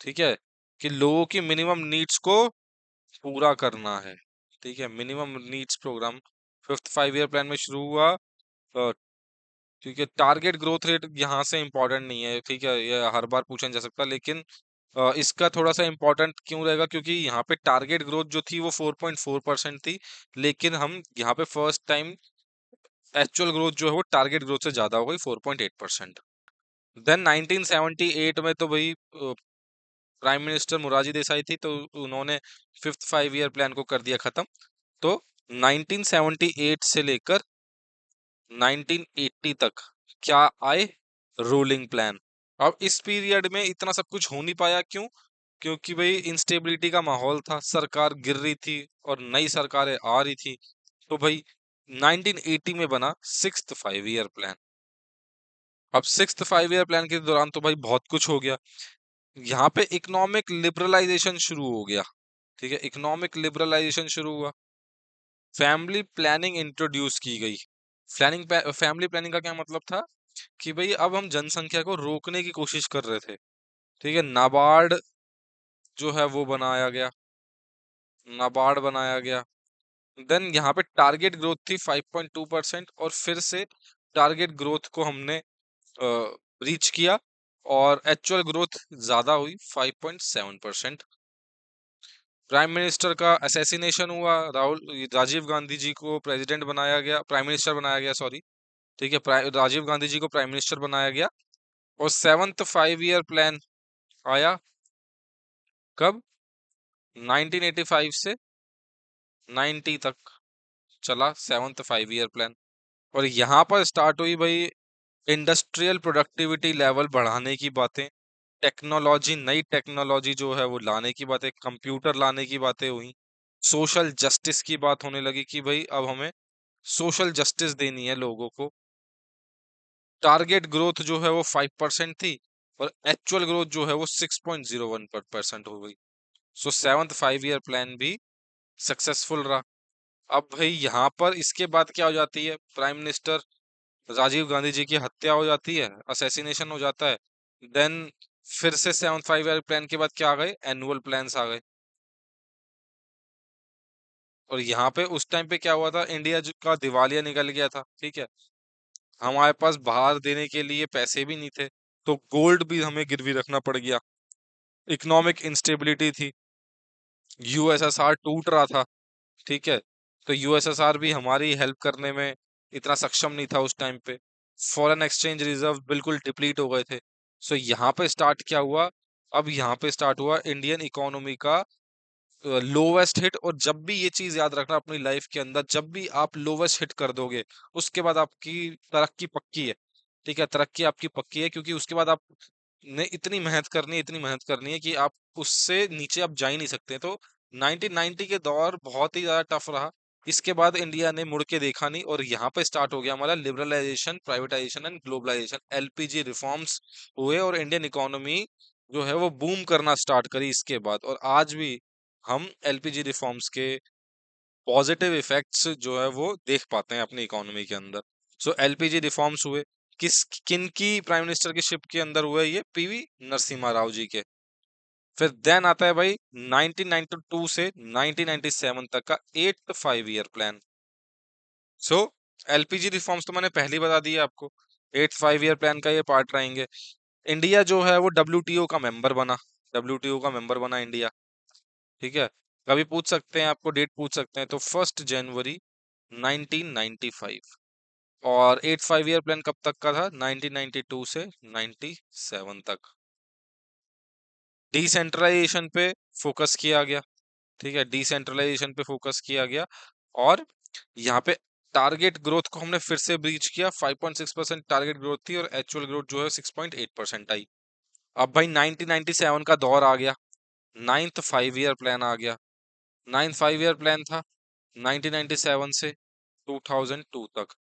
ठीक है, कि लोगों की मिनिमम नीड्स को पूरा करना है। ठीक है, minimum needs programme fifth 5 year plan में शुरू हुआ। ठीक है, टारगेट ग्रोथ रेट यहाँ से इम्पोर्टेंट नहीं है। ठीक है, ये हर बार पूछा नहीं जा सकता, लेकिन इसका थोड़ा सा इम्पोर्टेंट क्यों रहेगा, क्योंकि यहाँ पे टारगेट ग्रोथ जो थी वो 4.4% थी, लेकिन हम यहाँ पे फर्स्ट टाइम एक्चुअल ग्रोथ जो है वो टारगेट ग्रोथ से ज्यादा हो गई 4.8%। देन 1978 में तो भाई प्राइम मिनिस्टर मोरारजी देसाई थी, तो उन्होंने फिफ्थ 5 ईयर प्लान को कर दिया खत्म। तो 1978 से लेकर 1980 तक क्या आए, रोलिंग प्लान। अब इस पीरियड में इतना सब कुछ हो नहीं पाया, क्यों? क्योंकि भाई इंस्टेबिलिटी का माहौल था, सरकार गिर रही थी और नई सरकारें आ रही थी। तो भाई 1980 में बना सिक्स्थ 5 ईयर प्लान। अब सिक्स्थ 5 ईयर प्लान के दौरान तो भाई बहुत कुछ हो गया। यहाँ पे इकोनॉमिक लिबरलाइजेशन शुरू हो गया। ठीक है, इकोनॉमिक लिबरलाइजेशन शुरू हुआ। फैमिली प्लानिंग इंट्रोड्यूस की गई। फैमिली प्लानिंग का क्या मतलब था, कि भाई अब हम जनसंख्या को रोकने की कोशिश कर रहे थे। ठीक है, नाबार्ड जो है वो बनाया गया, नाबार्ड बनाया गया। देन यहाँ पे टारगेट ग्रोथ थी 5.2%, और फिर से टारगेट ग्रोथ को हमने रीच किया, और एक्चुअल ग्रोथ ज्यादा हुई 5.7%। प्राइम मिनिस्टर का असैसिनेशन हुआ, राजीव गांधी जी को प्रेसिडेंट बनाया गया, प्राइम मिनिस्टर बनाया गया, सॉरी। ठीक है, राजीव गांधी जी को प्राइम मिनिस्टर बनाया गया। और सेवंथ 5 ईयर प्लान आया कब? 1985 से 90 तक चला सेवंथ 5 ईयर प्लान। और यहाँ पर स्टार्ट हुई भाई इंडस्ट्रियल प्रोडक्टिविटी लेवल बढ़ाने की बातें, टेक्नोलॉजी, नई टेक्नोलॉजी जो है वो लाने की बातें, कंप्यूटर लाने की बातें हुई। सोशल जस्टिस की बात होने लगी कि भाई अब हमें सोशल जस्टिस देनी है लोगों को। टारगेट ग्रोथ जो है वो 5% थी, और एक्चुअल ग्रोथ जो है वो 6.01% हो गई। सो सेवंथ 5 ईयर प्लान भी सक्सेसफुल रहा। अब भाई यहाँ पर इसके बाद क्या हो जाती है, प्राइम मिनिस्टर राजीव गांधी जी की हत्या हो जाती है, असैसिनेशन हो जाता है। देन फिर से सेवंथ 5 ईयर प्लान के बाद क्या आ गए, एनुअल प्लान्स आ गए। और यहाँ पे उस टाइम पे क्या हुआ था, इंडिया का दिवालिया निकल गया था। ठीक है, हमारे पास बाहर देने के लिए पैसे भी नहीं थे, तो गोल्ड भी हमें गिरवी रखना पड़ गया। इकोनॉमिक इंस्टेबिलिटी थी, यूएसएसआर टूट रहा था। ठीक है, तो यूएसएसआर भी हमारी हेल्प करने में इतना सक्षम नहीं था उस टाइम पे। फॉरेन एक्सचेंज रिजर्व बिल्कुल डिप्लीट हो गए थे। सो यहाँ पे स्टार्ट क्या हुआ, अब यहाँ पे स्टार्ट हुआ इंडियन इकोनॉमी का लोवेस्ट हिट। और जब भी ये चीज याद रखना अपनी लाइफ के अंदर, जब भी आप लोवेस्ट हिट कर दोगे, उसके बाद आपकी तरक्की पक्की है। ठीक है, तरक्की आपकी पक्की है, क्योंकि उसके बाद आप ने इतनी मेहनत करनी है, इतनी मेहनत करनी है कि आप उससे नीचे आप जा ही नहीं सकते। तो 1990 के दौर बहुत ही ज्यादा टफ रहा। इसके बाद इंडिया ने मुड़ के देखा नहीं, और यहाँ पे स्टार्ट हो गया हमारा liberalisation, privatisation and globalisation. LPG reforms हुए, और इंडियन इकोनॉमी जो है वो बूम करना स्टार्ट करी इसके बाद। और आज भी हम एलपीजी रिफॉर्म्स के पॉजिटिव इफेक्ट्स जो है वो देख पाते हैं अपनी इकोनॉमी के अंदर। सो एलपीजी रिफॉर्म्स हुए, किन की प्राइम मिनिस्टर की शिप के अंदर हुए, ये पीवी नरसिम्हा राव जी के। फिर देन आता है भाई 1992 से 1997 तक का एट्थ 5 ईयर प्लान। सो एलपीजी रिफॉर्म्स तो मैंने पहले ही बता दिया आपको, एट्थ 5 ईयर प्लान का ये पार्ट रहेंगे। इंडिया जो है वो डब्ल्यूटीओ का मेंबर बना, डब्ल्यूटीओ का मेंबर बना इंडिया। ठीक है, कभी पूछ सकते हैं, आपको डेट पूछ सकते हैं, तो 1 जनवरी 1995। और एट 5 ईयर प्लान कब तक का था, 1992 से 97 तक। डिसेंट्रलाइजेशन पे फोकस किया गया। ठीक है, डिसेंट्रलाइजेशन पे फोकस किया गया। और यहाँ पे टारगेट ग्रोथ को हमने फिर से ब्रीच किया, 5.6% टारगेट ग्रोथ थी, और एक्चुअल ग्रोथ जो है 6.8% आई। अब भाई 1997 का दौर आ गया, नाइन्थ 5 ईयर प्लान आ गया। नाइन्थ 5 ईयर प्लान था 1997 से 2002 तक।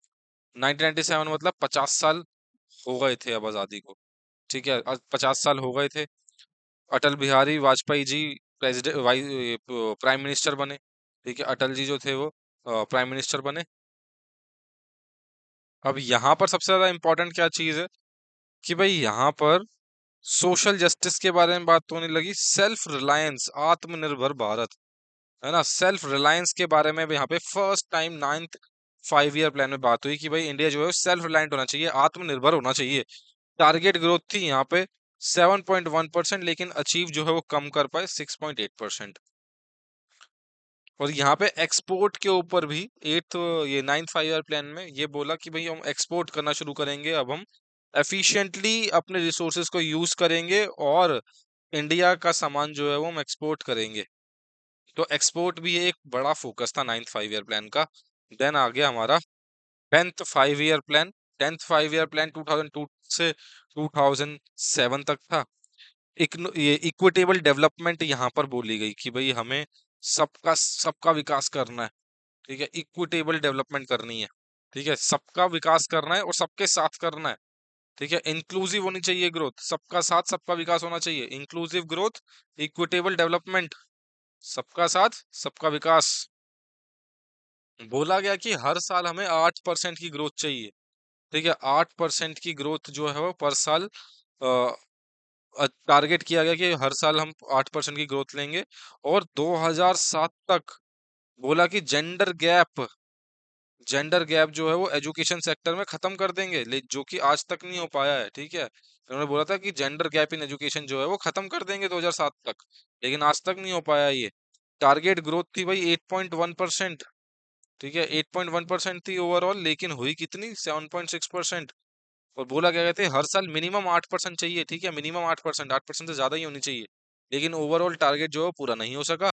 1997 मतलब 50 साल हो गए थे अब आजादी को। ठीक है, 50 साल हो गए थे। Atal Bihari Vajpayee ji president prime minister बने। ठीक है, अटल जी जो थे वो प्राइम मिनिस्टर बने। अब यहाँ पर सबसे ज्यादा इंपॉर्टेंट क्या चीज है, कि भाई यहाँ पर सोशल जस्टिस के बारे में बात होने लगी, सेल्फ रिलायंस, आत्मनिर्भर भारत, है ना, सेल्फ रिलायंस के बारे में भी यहाँ पे first time 9th 5 year plan में बात हुई कि भाई इंडिया जो है सेल्फ रिलायंट होना चाहिए, आत्मनिर्भर होना चाहिए। टारगेट ग्रोथ थी यहाँ पे 7.1%, लेकिन अचीव जो है वो कम कर पाए 6.8%। और यहाँ पे एक्सपोर्ट के ऊपर भी एट्थ ये 9th 5 ईयर प्लान में ये बोला कि भाई हम एक्सपोर्ट करना शुरू करेंगे, अब हम एफिशिएंटली अपने रिसोर्सेज को यूज करेंगे और इंडिया का सामान जो है वो हम एक्सपोर्ट करेंगे। तो एक्सपोर्ट भी एक बड़ा फोकस था 9th 5 ईयर प्लान का। देन आ गया हमारा 10th 5 year plan. 10th 5 year plan 2002 से 2007 तक था। ये इक्विटेबल डेवलपमेंट यहाँ पर बोली गई कि भाई हमें सबका सबका विकास करना है। ठीक है, इक्विटेबल डेवलपमेंट करनी है। ठीक है, सबका विकास करना है और सबके साथ करना है। ठीक है, इंक्लूसिव होनी चाहिए ग्रोथ, सबका साथ सबका विकास होना चाहिए, इंक्लूसिव ग्रोथ, इक्विटेबल डेवलपमेंट, सबका साथ सबका विकास। बोला गया कि हर साल हमें 8% की ग्रोथ चाहिए। ठीक है, 8% की ग्रोथ जो है वो पर साल टारगेट किया गया कि हर साल हम 8% की ग्रोथ लेंगे। और 2007 तक बोला कि जेंडर गैप जो है वो एजुकेशन सेक्टर में खत्म कर देंगे, जो कि आज तक नहीं हो पाया है। ठीक है, उन्होंने बोला था कि जेंडर गैप इन एजुकेशन जो है वो खत्म कर देंगे 2007 तक, लेकिन आज तक नहीं हो पाया ये। टारगेट ग्रोथ थी भाई 8.1%। ठीक है, 8.1% थी ओवरऑल, लेकिन हुई कितनी, 7.6%। और बोला क्या कहते हैं हर साल मिनिमम 8% चाहिए। ठीक है, मिनिमम 8%, 8% से ज्यादा ही होनी चाहिए, लेकिन ओवरऑल टारगेट जो है पूरा नहीं हो सका।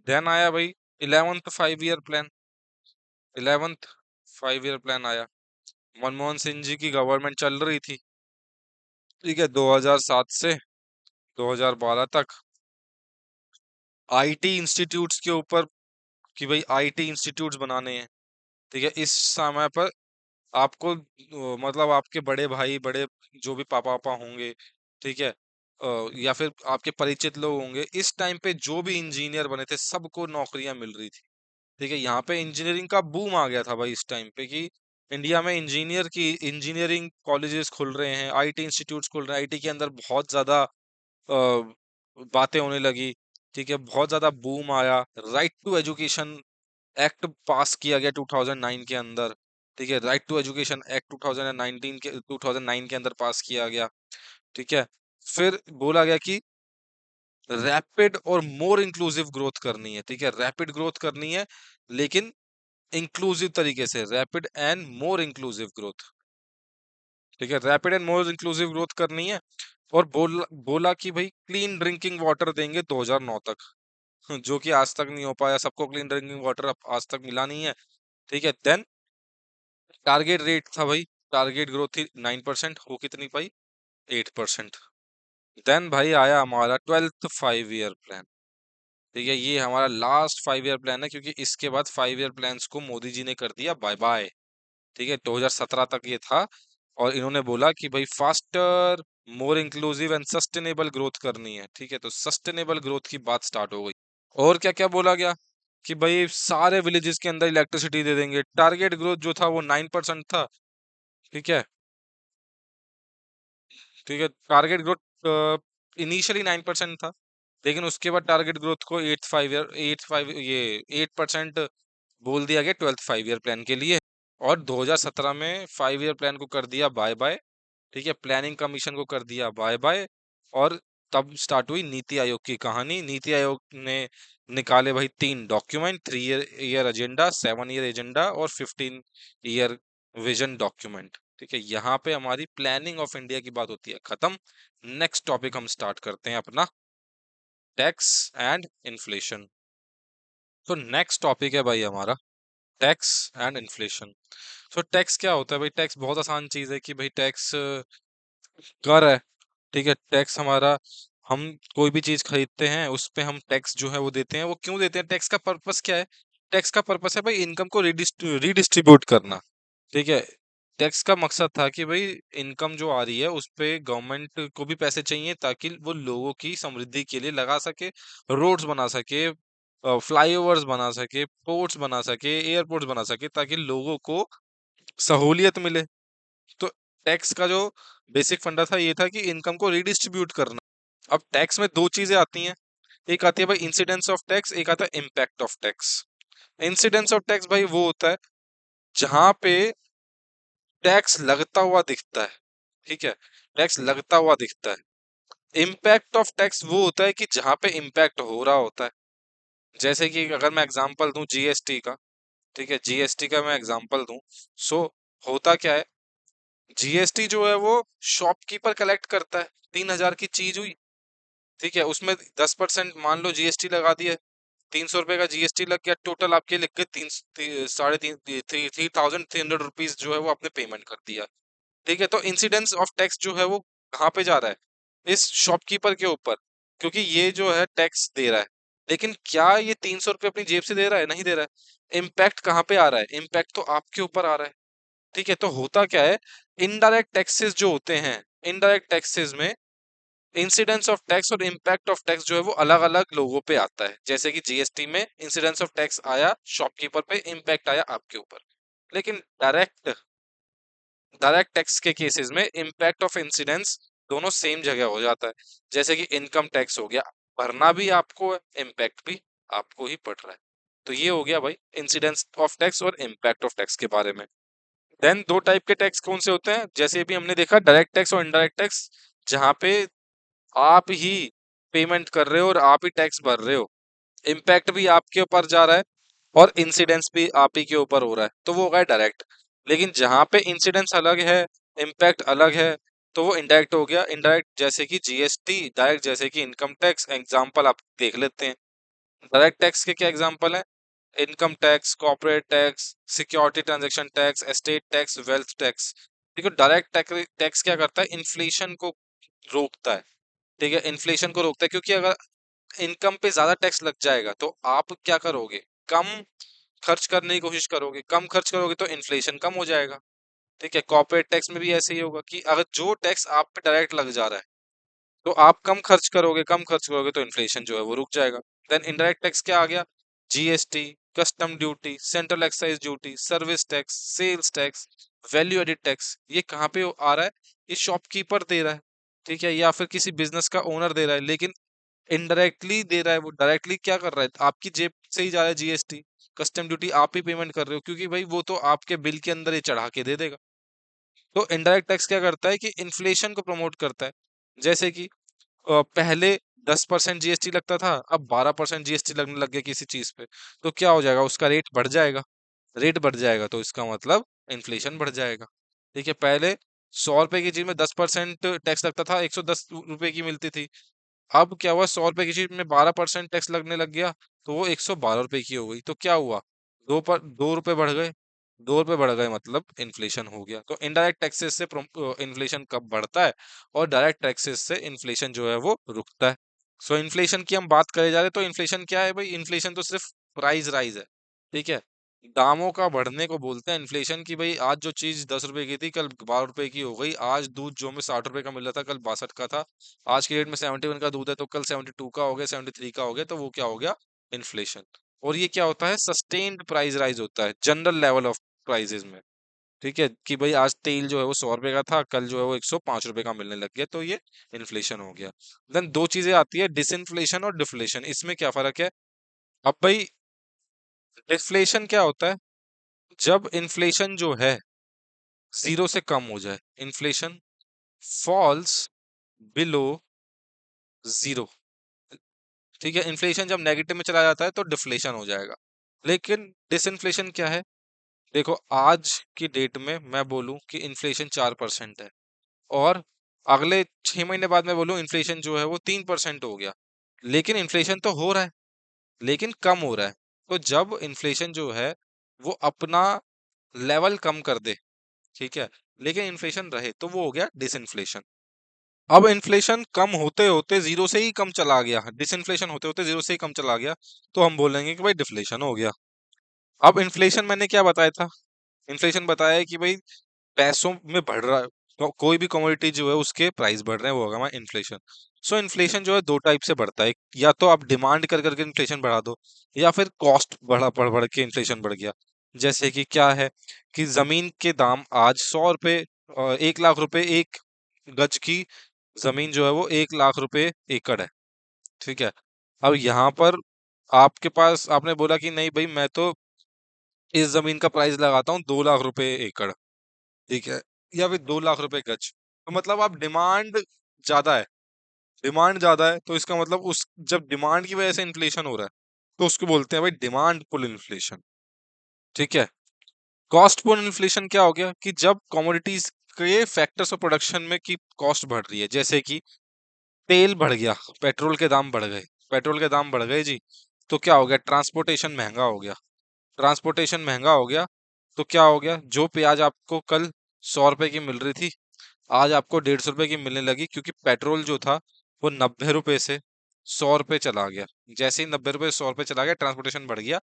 देन आया भाई 11th 5 year plan. 11th 5 year plan आया, मनमोहन सिंह जी की गवर्नमेंट चल रही थी। ठीक है, 2007 से 2012 तक आईटी इंस्टीट्यूट्स के ऊपर कि भाई आईटी इंस्टीट्यूट्स बनाने हैं। ठीक है, इस समय पर आपको मतलब आपके बड़े भाई, बड़े जो भी पापा पापा होंगे, ठीक है, या फिर आपके परिचित लोग होंगे, इस टाइम पे जो भी इंजीनियर बने थे सबको नौकरियां मिल रही थी। ठीक है, यहाँ पे इंजीनियरिंग का बूम आ गया था भाई इस टाइम पे कि इंडिया में इंजीनियरिंग कॉलेजेस खुल रहे हैं, आईटी इंस्टीट्यूट्स खुल रहे हैं, आईटी के अंदर बहुत ज्यादा बातें होने लगी। ठीक है, बहुत ज्यादा बूम आया। Right to education act pass किया गया 2009 के अंदर। ठीक है, राइट टू एजुकेशन एक्ट 2009 के अंदर पास किया गया। ठीक है, फिर बोला गया कि रैपिड और मोर इंक्लूसिव ग्रोथ करनी है। ठीक है, रैपिड ग्रोथ करनी है, लेकिन इंक्लूसिव तरीके से, rapid and more inclusive growth. ठीक है, rapid and more inclusive growth करनी है। और बोला कि भाई क्लीन ड्रिंकिंग वाटर देंगे 2009 तक, जो कि आज तक नहीं हो पाया। सबको क्लीन ड्रिंकिंग वाटर आज तक मिला नहीं है। ठीक है, देन टारगेट रेट था भाई, टारगेट ग्रोथ थी 9%, हो कितनी पाई, 8%। देन भाई आया हमारा 12th 5 ईयर प्लान। ठीक है, ये हमारा लास्ट 5 ईयर प्लान है, क्योंकि इसके बाद 5 ईयर प्लान्स को मोदी जी ने कर दिया बाय बाय। ठीक है, 2017 तक ये था। और इन्होंने बोला कि भाई faster, more inclusive and sustainable growth करनी है। ठीक है, तो सस्टेनेबल ग्रोथ की बात स्टार्ट हो गई। और क्या क्या बोला गया कि भाई सारे विलेजेस के अंदर इलेक्ट्रिसिटी दे देंगे। टारगेट ग्रोथ जो था वो 9% था। ठीक है, ठीक है, टारगेट ग्रोथ इनिशियली 9% था, लेकिन उसके बाद टारगेट ग्रोथ को 8% बोल दिया गया 12th 5 ईयर प्लान के लिए। और 2017 में 5 ईयर प्लान को कर दिया बाय बाय। ठीक है, प्लानिंग कमीशन को कर दिया बाय बाय। और तब स्टार्ट हुई नीति आयोग की कहानी। नीति आयोग ने निकाले भाई 3 document, 3 year agenda, 7 year agenda और 15 ईयर विजन डॉक्यूमेंट। ठीक है, यहाँ पे हमारी प्लानिंग ऑफ इंडिया की बात होती है खत्म। नेक्स्ट टॉपिक हम स्टार्ट करते हैं अपना, टैक्स एंड इन्फ्लेशन। तो नेक्स्ट टॉपिक है भाई हमारा टैक्स एंड इन्फ्लेशन। तो टैक्स क्या होता है भाई, टैक्स बहुत आसान चीज है कि भाई टैक्स कर है। ठीक है, टैक्स हमारा, हम कोई भी चीज खरीदते हैं उस पे हम टैक्स जो है वो देते हैं। वो क्यों देते हैं, टैक्स का पर्पस क्या है, टैक्स का पर्पस है भाई इनकम को रीडिस्ट्रीब्यूट करना। ठीक है, टैक्स का मकसद था कि भाई इनकम जो आ रही है उस पे गवर्नमेंट को भी पैसे चाहिए, ताकि वो लोगों की समृद्धि के लिए लगा सके, रोड्स बना सके, फ्लाईओवर्स बना सके, पोर्ट्स बना सके, एयरपोर्ट्स बना सके, ताकि लोगों को सहूलियत मिले। तो टैक्स का जो बेसिक फंडा था ये था कि इनकम को रिडिस्ट्रीब्यूट करना। अब टैक्स में दो चीजें आती हैं, एक आती है भाई इंसिडेंस ऑफ टैक्स, एक आता है impact of tax. Incidence of tax भाई वो होता है जहां पे टैक्स लगता हुआ दिखता है, ठीक है, टैक्स लगता हुआ दिखता है। इम्पैक्ट ऑफ टैक्स वो होता है कि जहां पे इम्पैक्ट हो रहा होता है। जैसे कि अगर मैं एग्जांपल दूं जीएसटी का, ठीक है, जीएसटी का मैं एग्जांपल दूं, सो होता क्या है, जीएसटी जो है वो शॉपकीपर कलेक्ट करता है। 3,000 की चीज हुई, ठीक है, उसमें 10% मान लो जीएसटी लगा दिया, 300 रुपए का जीएसटी लग गया, टोटल आपके लिख के साढ़े तीन 3,300 रुपीज जो है वो आपने पेमेंट कर दिया। ठीक है, तो इंसिडेंस ऑफ टैक्स जो है वो कहाँ पे जा रहा है, इस शॉपकीपर के ऊपर, क्योंकि ये जो है टैक्स दे रहा है। लेकिन क्या ये 300 रुपये अपनी जेब से दे रहा है? नहीं दे रहा है। इम्पैक्ट कहाँ पे आ रहा है? इम्पैक्ट तो आपके ऊपर आ रहा है। ठीक है, तो होता क्या है, इनडायरेक्ट टैक्सेस जो होते हैं, इनडायरेक्ट टैक्सेस में इंसिडेंस ऑफ टैक्स और इम्पैक्ट ऑफ टैक्स जो है वो अलग अलग लोगों पे आता है। जैसे कि जीएसटी में इंसिडेंस ऑफ टैक्स आया शॉपकीपर पे, इम्पैक्ट आया आपके ऊपर। लेकिन डायरेक्ट डायरेक्ट टैक्स के केसेस में इम्पैक्ट ऑफ इंसिडेंस दोनों सेम जगह हो जाता है। जैसे कि इनकम टैक्स हो गया, भरना भी आपको है, इम्पैक्ट भी आपको ही पड़ रहा है। तो ये हो गया भाई इंसिडेंस ऑफ टैक्स और इम्पैक्ट ऑफ टैक्स के बारे में। देन दो टाइप के टैक्स कौन से होते हैं, जैसे अभी हमने देखा डायरेक्ट टैक्स और इनडायरेक्ट टैक्स, जहां पे आप ही पेमेंट कर रहे हो और आप ही टैक्स भर रहे हो, इम्पैक्ट भी आपके ऊपर जा रहा है और इंसिडेंस भी आप ही के ऊपर हो रहा है, तो वो हो गया डायरेक्ट। लेकिन जहां पे इंसिडेंस अलग है, इम्पैक्ट अलग है, तो वो इनडायरेक्ट हो गया। इनडायरेक्ट जैसे कि जीएसटी, डायरेक्ट जैसे कि इनकम टैक्स। एग्जांपल आप देख लेते हैं, डायरेक्ट टैक्स के क्या एग्जांपल है, income tax, corporate tax, security transaction tax, estate tax, wealth tax. देखो डायरेक्ट टैक्स क्या करता है, इन्फ्लेशन को रोकता है। ठीक है, इन्फ्लेशन को रोकता है, क्योंकि अगर इनकम पे ज्यादा टैक्स लग जाएगा तो आप क्या करोगे, कम खर्च करने की कोशिश करोगे, कम खर्च करोगे तो इन्फ्लेशन कम हो जाएगा। ठीक है, कॉर्पोरेट टैक्स में भी ऐसे ही होगा कि अगर जो टैक्स आप पे डायरेक्ट लग जा रहा है तो आप कम खर्च करोगे, कम खर्च करोगे तो इन्फ्लेशन जो है वो रुक जाएगा। देन इनडायरेक्ट टैक्स क्या आ गया, GST, custom duty, central excise duty, service tax, sales tax, value added tax. ये कहाँ पे आ रहा है, ये शॉपकीपर दे रहा है, ठीक है, या फिर किसी बिजनेस का ओनर दे रहा है। लेकिन इनडायरेक्टली दे रहा है, वो डायरेक्टली क्या कर रहा है, आपकी जेब से ही जा रहा है। जीएसटी, कस्टम ड्यूटी आप ही पेमेंट कर रहे हो, क्योंकि भाई वो तो आपके बिल के अंदर ही चढ़ा के दे देगा। तो इनडायरेक्ट टैक्स क्या करता है कि इन्फ्लेशन को प्रमोट करता है। जैसे कि पहले 10% जीएसटी लगता था, अब 12% जीएसटी लगने लग गया किसी चीज पे, तो क्या हो जाएगा, उसका रेट बढ़ जाएगा। रेट बढ़ जाएगा तो इसका मतलब इन्फ्लेशन बढ़ जाएगा। ठीक है, पहले 100 रुपए की चीज में 10% टैक्स लगता था, 110 रुपए की मिलती थी। अब क्या हुआ, 100 रुपए की चीज में 12% टैक्स लगने लग गया, तो वो 112 रुपए की हो गई। तो क्या हुआ, 2 रुपए बढ़ गए। 2 रुपए बढ़ गए मतलब इन्फ्लेशन हो गया। तो इनडायरेक्ट टैक्सेस से इन्फ्लेशन कब बढ़ता है, और डायरेक्ट टैक्सेस से इन्फ्लेशन जो है वो रुकता है। सो इन्फ्लेशन की हम बात करे जा रहे, तो इन्फ्लेशन क्या है भाई, इन्फ्लेशन तो सिर्फ प्राइस राइज है। ठीक है, दामों का बढ़ने को बोलते हैं इन्फ्लेशन, की भाई आज जो चीज 10 रुपए की थी कल 12 रुपए की हो गई, आज दूध जो में 60 रुपए का मिल रहा था कल 62 का था, आज की डेट में 71 का दूध है तो कल 72 का हो गया, 73 का हो गया, तो वो क्या हो गया, इन्फ्लेशन। और ये क्या होता है, सस्टेन्ड प्राइस राइज होता है जनरल लेवल ऑफ प्राइजेस में। ठीक है, कि भाई आज तेल जो है वो 100 रुपए का था, कल जो है वो 105 रुपए का मिलने लग गया, तो ये इन्फ्लेशन हो गया। देन दो चीजें आती है, डिसइन्फ्लेशन और डिफ्लेशन। इसमें क्या फर्क है, अब भाई डिफ्लेशन क्या होता है, जब इन्फ्लेशन जो है जीरो से कम हो जाए, इन्फ्लेशन फॉल्स बिलो जीरो। ठीक है, इन्फ्लेशन जब नेगेटिव में चला जाता है तो डिफ्लेशन हो जाएगा। लेकिन डिसइन्फ्लेशन क्या है, देखो आज की डेट में मैं बोलूं कि इन्फ्लेशन 4% है, और अगले 6 महीने बाद मैं बोलूं इन्फ्लेशन जो है वो 3% हो गया, लेकिन इन्फ्लेशन तो हो रहा है, लेकिन कम हो रहा है। तो जब इन्फ्लेशन जो है वो अपना लेवल कम कर दे, ठीक है, लेकिन इन्फ्लेशन रहे, तो वो हो गया डिसइन्फ्लेशन। अब इन्फ्लेशन कम होते होते जीरो से ही कम चला गया, डिसइन्फ्लेशन होते होते जीरो से ही कम चला गया, तो हम बोलेंगे कि भाई डिफ्लेशन हो गया। अब इन्फ्लेशन मैंने क्या बताया था, इन्फ्लेशन बताया है कि भाई पैसों में बढ़ रहा है, कोई भी कमोडिटी जो है उसके प्राइस बढ़ रहे हैं, वो होगा हमारा इन्फ्लेशन। सो इन्फ्लेशन जो है दो टाइप से बढ़ता है, या तो आप डिमांड कर करके इन्फ्लेशन बढ़ा दो, या फिर कॉस्ट बढ़ बढ़ के इन्फ्लेशन बढ़ गया। जैसे कि क्या है, कि जमीन के दाम आज 100 रुपए 1 लाख रुपए एक गज की जमीन जो है वो 1 लाख रुपए एकड़ है। ठीक है। अब यहाँ पर आपके पास, आपने बोला कि नहीं भाई मैं तो इस जमीन का प्राइस लगाता हूँ 2 लाख रुपए एकड़। ठीक है। या फिर 2 लाख रुपए गज, तो मतलब आप डिमांड ज्यादा है, डिमांड ज्यादा है तो इसका मतलब उस जब डिमांड की वजह से इन्फ्लेशन हो रहा है तो उसको बोलते हैं भाई डिमांड पुल इन्फ्लेशन। ठीक है। कॉस्ट पुल इन्फ्लेशन क्या हो गया कि जब कमोडिटीज के फैक्टर्स ऑफ प्रोडक्शन में की कॉस्ट बढ़ रही है, जैसे कि तेल बढ़ गया, पेट्रोल के दाम बढ़ गए, पेट्रोल के दाम बढ़ गए जी, तो क्या हो गया, ट्रांसपोर्टेशन महंगा हो गया, ट्रांसपोर्टेशन महंगा हो गया तो क्या हो गया, जो प्याज आपको कल 100 रुपए की मिल रही थी आज आपको 150 रुपए की मिलने लगी, क्योंकि पेट्रोल जो था वो 90 रुपए से 100 रुपए चला गया। जैसे ही 90 रुपए से 100 रुपए चला गया, ट्रांसपोर्टेशन बढ़ गया,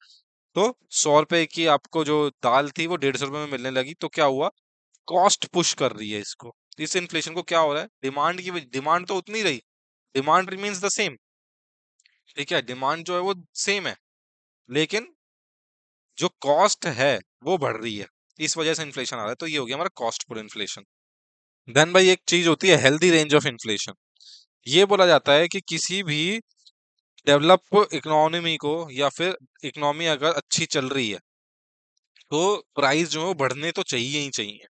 तो 100 रुपए की आपको जो दाल थी वो 150 रुपए में मिलने लगी, तो क्या हुआ, कॉस्ट पुश कर रही है इसको। इस इन्फ्लेशन को क्या हो रहा है, डिमांड की, डिमांड तो उतनी रही, डिमांड रिमेन्स द सेम। ठीक है, डिमांड जो है वो सेम है, लेकिन जो कॉस्ट है वो बढ़ रही है, इस वजह से इन्फ्लेशन आ रहा है, तो ये हो गया हमारा कॉस्ट पर इन्फ्लेशन। देन भाई एक चीज होती है हेल्दी रेंज ऑफ इन्फ्लेशन। ये बोला जाता है कि किसी भी डेवलप इकोनॉमी को, या फिर इकोनॉमी अगर अच्छी चल रही है तो प्राइस जो है वो बढ़ने तो चाहिए ही चाहिए।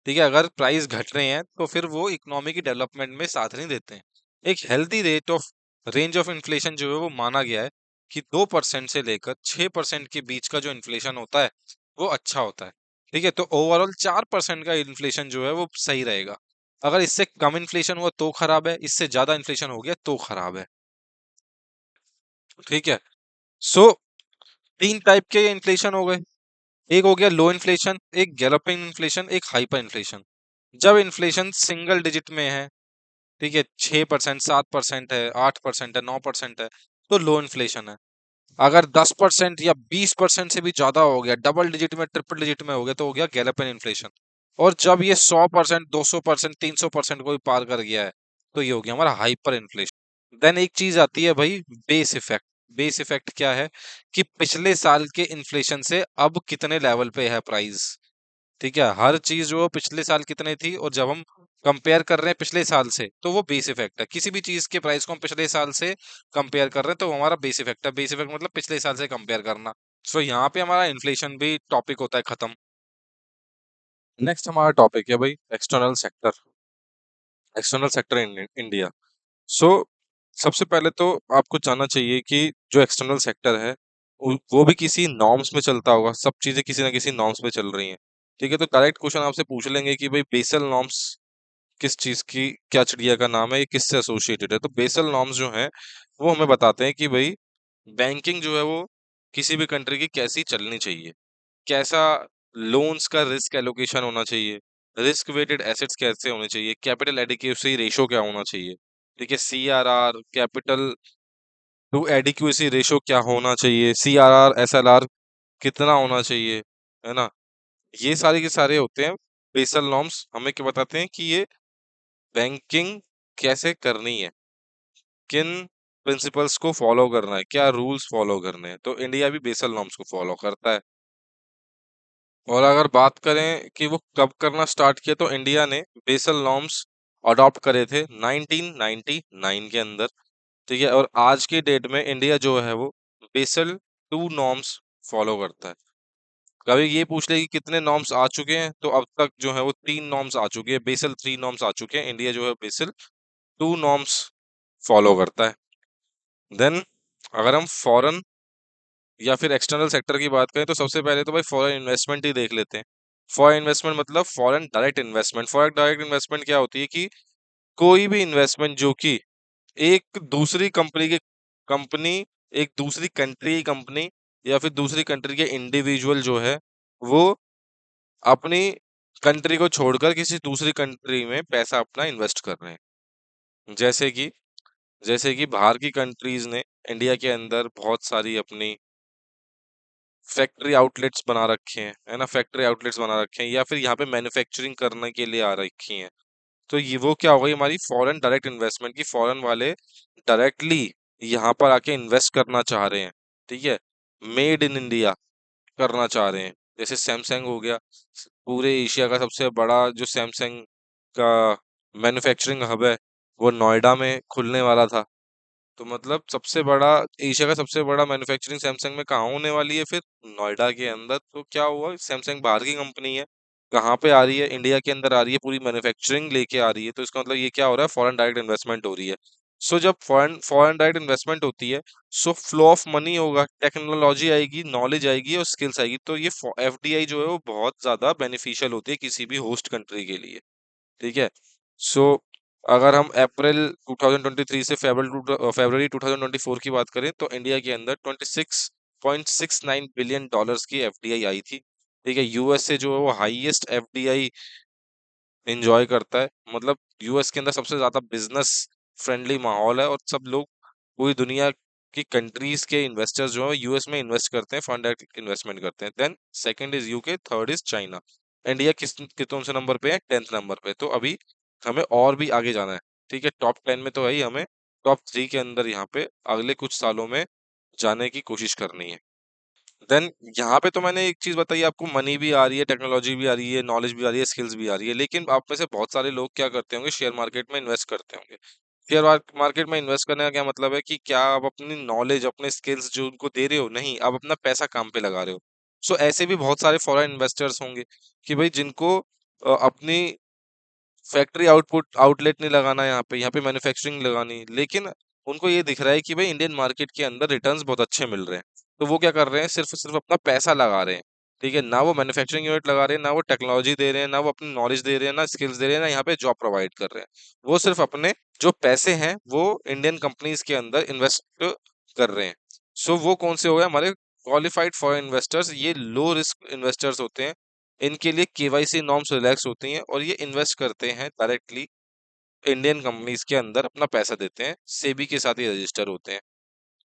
ठीक है, अगर प्राइस घट रहे हैं तो फिर वो इकोनॉमी की डेवलपमेंट में साथ नहीं देते हैं। एक healthy rate of range of inflation जो है वो माना गया है कि 2% से लेकर 6% के बीच का जो इन्फ्लेशन होता है वो अच्छा होता है। ठीक है, तो ओवरऑल 4% का इन्फ्लेशन जो है वो सही रहेगा। अगर इससे कम इन्फ्लेशन हुआ तो खराब है, इससे ज्यादा इन्फ्लेशन हो गया तो खराब है। ठीक है। सो तीन टाइप के इन्फ्लेशन हो गए, एक हो गया लो इन्फ्लेशन, एक गैलोपिंग इन्फ्लेशन, एक हाइपर इन्फ्लेशन। जब इन्फ्लेशन सिंगल डिजिट में है, ठीक है, 6%, 7% है, 8% है, 9% है, तो लो इन्फ्लेशन है। अगर 10% या 20% से भी ज्यादा हो गया, डबल डिजिट में, ट्रिपल डिजिट में हो गया, तो हो गया गैलोपिंग इन्फ्लेशन। और जब ये 100%, 200%, 300% को भी पार कर गया है, तो ये हो गया हमारा हाइपर इन्फ्लेशन। देन एक चीज आती है भाई, बेस इफेक्ट। बेस इफेक्ट क्या है कि पिछले साल के इन्फ्लेशन से अब कितने लेवल पे है प्राइस। ठीक है, हर चीज जो है पिछले साल कितने थी, और जब हम कंपेयर कर रहे हैं पिछले साल से, तो वो बेस इफेक्ट है। किसी भी चीज के प्राइस को हम पिछले साल से कंपेयर कर रहे हैं तो वो हमारा बेस इफेक्ट है। बेस इफेक्ट मतलब पिछले साल से कंपेयर करना। सो यहाँ पे हमारा इन्फ्लेशन भी टॉपिक होता है खत्म। नेक्स्ट हमारा टॉपिक है भाई external sector. External sector in India. So सबसे पहले तो आपको जानना चाहिए कि जो एक्सटर्नल सेक्टर है वो भी किसी नॉर्म्स में चलता होगा, सब चीजें किसी ना किसी नॉर्म्स में चल रही हैं। ठीक है, तो डायरेक्ट क्वेश्चन आपसे पूछ लेंगे कि भाई बेसल नॉर्म्स किस चीज की, क्या चिड़िया का नाम है, ये किससे एसोसिएटेड है। तो बेसल नॉर्म्स जो हैं वो हमें बताते हैं कि भाई बैंकिंग जो है वो किसी भी कंट्री की कैसी चलनी चाहिए, कैसा लोन्स का रिस्क एलोकेशन होना चाहिए, रिस्क वेटेड एसेट्स कैसे होने चाहिए, कैपिटल एडिक्वेसी रेशो क्या होना चाहिए। ठीक है, CRR, capital to adequacy ratio क्या होना चाहिए, सीआरआर, एसएलआर कितना होना चाहिए, है ना। ये सारे के सारे होते हैं बेसल नॉर्म्स, हमें क्या बताते हैं कि ये बैंकिंग कैसे करनी है, किन प्रिंसिपल्स को फॉलो करना है, क्या रूल्स फॉलो करने हैं। तो इंडिया भी बेसल नॉर्म्स को फॉलो करता है। और अगर बात करें कि वो कब करना स्टार्ट किया, तो इंडिया ने बेसल नॉर्म्स अडॉप्ट करे थे 1999 के अंदर। ठीक है, और आज की डेट में इंडिया जो है वो बेसल 2 नॉर्म्स फॉलो करता है। कभी ये पूछ ले कि कितने नॉर्म्स आ चुके हैं, तो अब तक जो है वो 3 नॉर्म्स आ चुके हैं, बेसल 3 नॉर्म्स आ चुके हैं। इंडिया जो है बेसल 2 नॉर्म्स फॉलो करता है। देन अगर हम फॉरेन या फिर एक्सटर्नल सेक्टर की बात करें, तो सबसे पहले तो भाई फॉरेन इन्वेस्टमेंट ही देख लेते हैं। फॉरेन इन्वेस्टमेंट मतलब foreign direct investment. Foreign direct investment क्या होती है कि कोई भी इन्वेस्टमेंट जो कि एक दूसरी कंपनी के कंपनी एक दूसरी कंट्री की कंपनी या फिर दूसरी कंट्री के इंडिविजुअल जो है वो अपनी कंट्री को छोड़कर किसी दूसरी कंट्री में पैसा अपना इन्वेस्ट कर रहे हैं। जैसे कि बाहर की कंट्रीज ने इंडिया के अंदर बहुत सारी अपनी फैक्ट्री आउटलेट्स बना रखे हैं, है ना, फैक्ट्री आउटलेट्स बना रखे हैं, या फिर यहाँ पे मैन्युफैक्चरिंग करने के लिए आ रखी हैं। तो ये वो क्या हो गई हमारी फॉरेन डायरेक्ट इन्वेस्टमेंट की, फॉरेन वाले डायरेक्टली यहाँ पर आके इन्वेस्ट करना चाह रहे हैं। ठीक है, मेड इन इंडिया करना चाह रहे हैं। जैसे सैमसंग हो गया, पूरे एशिया का सबसे बड़ा जो सैमसंग का मैन्युफैक्चरिंग हब है वो नोएडा में खुलने वाला था। तो मतलब सबसे बड़ा, एशिया का सबसे बड़ा मैन्युफैक्चरिंग सैमसंग में कहाँ होने वाली है फिर? नोएडा के अंदर। तो क्या हुआ, सैमसंग बाहर की कंपनी है, कहाँ पे आ रही है? इंडिया के अंदर आ रही है, पूरी मैन्युफैक्चरिंग लेके आ रही है। तो इसका मतलब ये क्या हो रहा है, फॉरेन डायरेक्ट इन्वेस्टमेंट हो रही है। सो जब फॉरेन फॉरेन डायरेक्ट इन्वेस्टमेंट होती है, सो फ्लो ऑफ मनी होगा, टेक्नोलॉजी आएगी, नॉलेज आएगी और स्किल्स आएगी। तो ये एफडीआई जो है वो बहुत ज्यादा बेनिफिशियल होती है किसी भी होस्ट कंट्री के लिए। ठीक है। सो अगर हम अप्रैल 2023 से फरवरी 2024 की बात करें, तो इंडिया के अंदर 26.69 बिलियन डॉलर्स की एफडीआई आई थी। ठीक है। यूएसए जो है वो हाईएस्ट एफडीआई एंजॉय करता है। मतलब यूएस के अंदर सबसे ज्यादा बिजनेस फ्रेंडली माहौल है और सब लोग, पूरी दुनिया की कंट्रीज के इन्वेस्टर्स जो है यूएस में इन्वेस्ट करते हैं, फंड इन्वेस्टमेंट करते हैं। Then second is UK, third is China. India कितने से नंबर पे है? 10th नंबर पे। तो अभी हमें और भी आगे जाना है। ठीक है। टॉप 10 में तो है ही, हमें टॉप 3 के अंदर यहाँ पे अगले कुछ सालों में जाने की कोशिश करनी है। देन यहाँ पे तो मैंने एक चीज बताई आपको, मनी भी आ रही है, टेक्नोलॉजी भी आ रही है, नॉलेज भी आ रही है, स्किल्स भी आ रही है। लेकिन आप में से बहुत सारे लोग क्या करते होंगे, शेयर मार्केट में इन्वेस्ट करते होंगे। शेयर मार्केट में इन्वेस्ट करने का क्या मतलब है कि क्या आप अपनी नॉलेज, अपने स्किल्स जो उनको दे रहे हो? नहीं, आप अपना पैसा काम पे लगा रहे हो। सो ऐसे भी बहुत सारे फॉरेन इन्वेस्टर्स होंगे कि भाई जिनको अपनी फैक्ट्री आउटलेट नहीं लगाना, यहाँ पे मैन्युफैक्चरिंग लगानी, लेकिन उनको ये दिख रहा है कि भाई इंडियन मार्केट के अंदर रिटर्न्स बहुत अच्छे मिल रहे हैं। तो वो क्या कर रहे हैं, सिर्फ सिर्फ अपना पैसा लगा रहे हैं। ठीक है। ना वो मैन्युफैक्चरिंग यूनिट लगा रहे हैं, ना वो टेक्नोलॉजी दे रहे हैं, ना वो अपनी नॉलेज दे रहे हैं, ना स्किल्स दे रहे हैं, ना यहाँ पे जॉब प्रोवाइड कर रहे हैं। वो सिर्फ अपने जो पैसे हैं वो इंडियन कंपनीज के अंदर इन्वेस्ट कर रहे हैं। सो वो कौन से हो गए हमारे क्वालिफाइड फॉरेन इन्वेस्टर्स? ये लो रिस्क इन्वेस्टर्स होते हैं। इनके लिए केवाईसी नॉर्म्स रिलैक्स होती हैं और ये इन्वेस्ट करते हैं डायरेक्टली इंडियन कंपनीज के अंदर, अपना पैसा देते हैं, सेबी के साथ ही रजिस्टर होते हैं।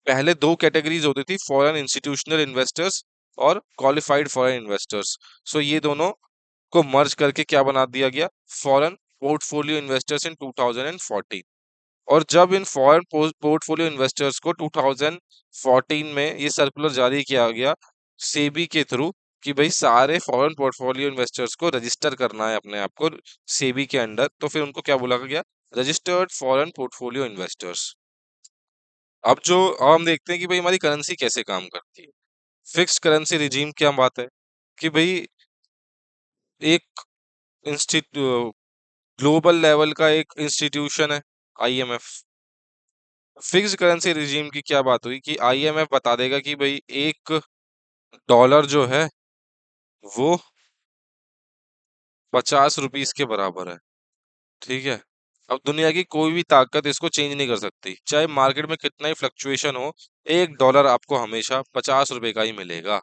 पहले दो कैटेगरीज होती थी, फॉरेन इंस्टीट्यूशनल इन्वेस्टर्स और क्वालिफाइड फॉरेन इन्वेस्टर्स। सो ये दोनों को मर्ज करके क्या बना दिया गया, फॉरेन पोर्टफोलियो इन्वेस्टर्स इन 2014। और जब इन फॉरेन पोर्टफोलियो इन्वेस्टर्स को 2014 में ये सर्कुलर जारी किया गया सेबी के थ्रू कि भाई सारे फॉरेन पोर्टफोलियो इन्वेस्टर्स को रजिस्टर करना है अपने आप को सेबी के अंडर, तो फिर उनको क्या बोला गया, रजिस्टर्ड फॉरेन पोर्टफोलियो इन्वेस्टर्स। अब हम देखते हैं कि भाई हमारी करेंसी कैसे काम करती है। फिक्स्ड करेंसी रिजीम क्या बात है कि भाई एक इंस्टीट्यूट, ग्लोबल लेवल का एक इंस्टीट्यूशन है, आईएमएफ। फिक्स्ड करेंसी रिजीम की क्या बात हुई कि आईएमएफ बता देगा कि भाई एक डॉलर जो है वो 50 रुपीस के बराबर है। ठीक है। अब दुनिया की कोई भी ताकत इसको चेंज नहीं कर सकती, चाहे मार्केट में कितना ही फ्लक्चुएशन हो, एक डॉलर आपको हमेशा 50 रुपए का ही मिलेगा।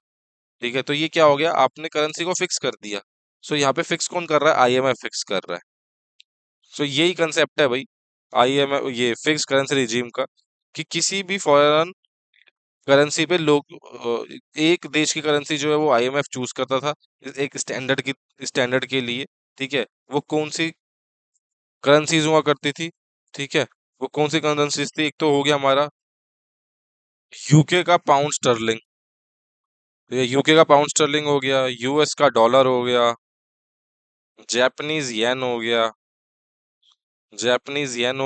ठीक है। तो ये क्या हो गया, आपने करेंसी को फिक्स कर दिया। सो यहाँ पे फिक्स कौन कर रहा है, आईएमएफ फिक्स कर रहा है। सो यही कंसेप्ट है भाई आईएमएफ, ये फिक्स करेंसी रिजीम का, कि किसी भी फॉरेन करेंसी पे लोग एक देश की करेंसी जो है वो आईएमएफ चूज करता था एक स्टैंडर्ड के लिए। ठीक है। वो कौन सी करेंसीज हुआ करती थी? ठीक है। वो कौन सी करेंसीज थी? एक तो हो गया हमारा यूके का पाउंड स्टर्लिंग, ये यूके का पाउंड स्टर्लिंग हो गया, यूएस का डॉलर हो गया, जापानीज येन हो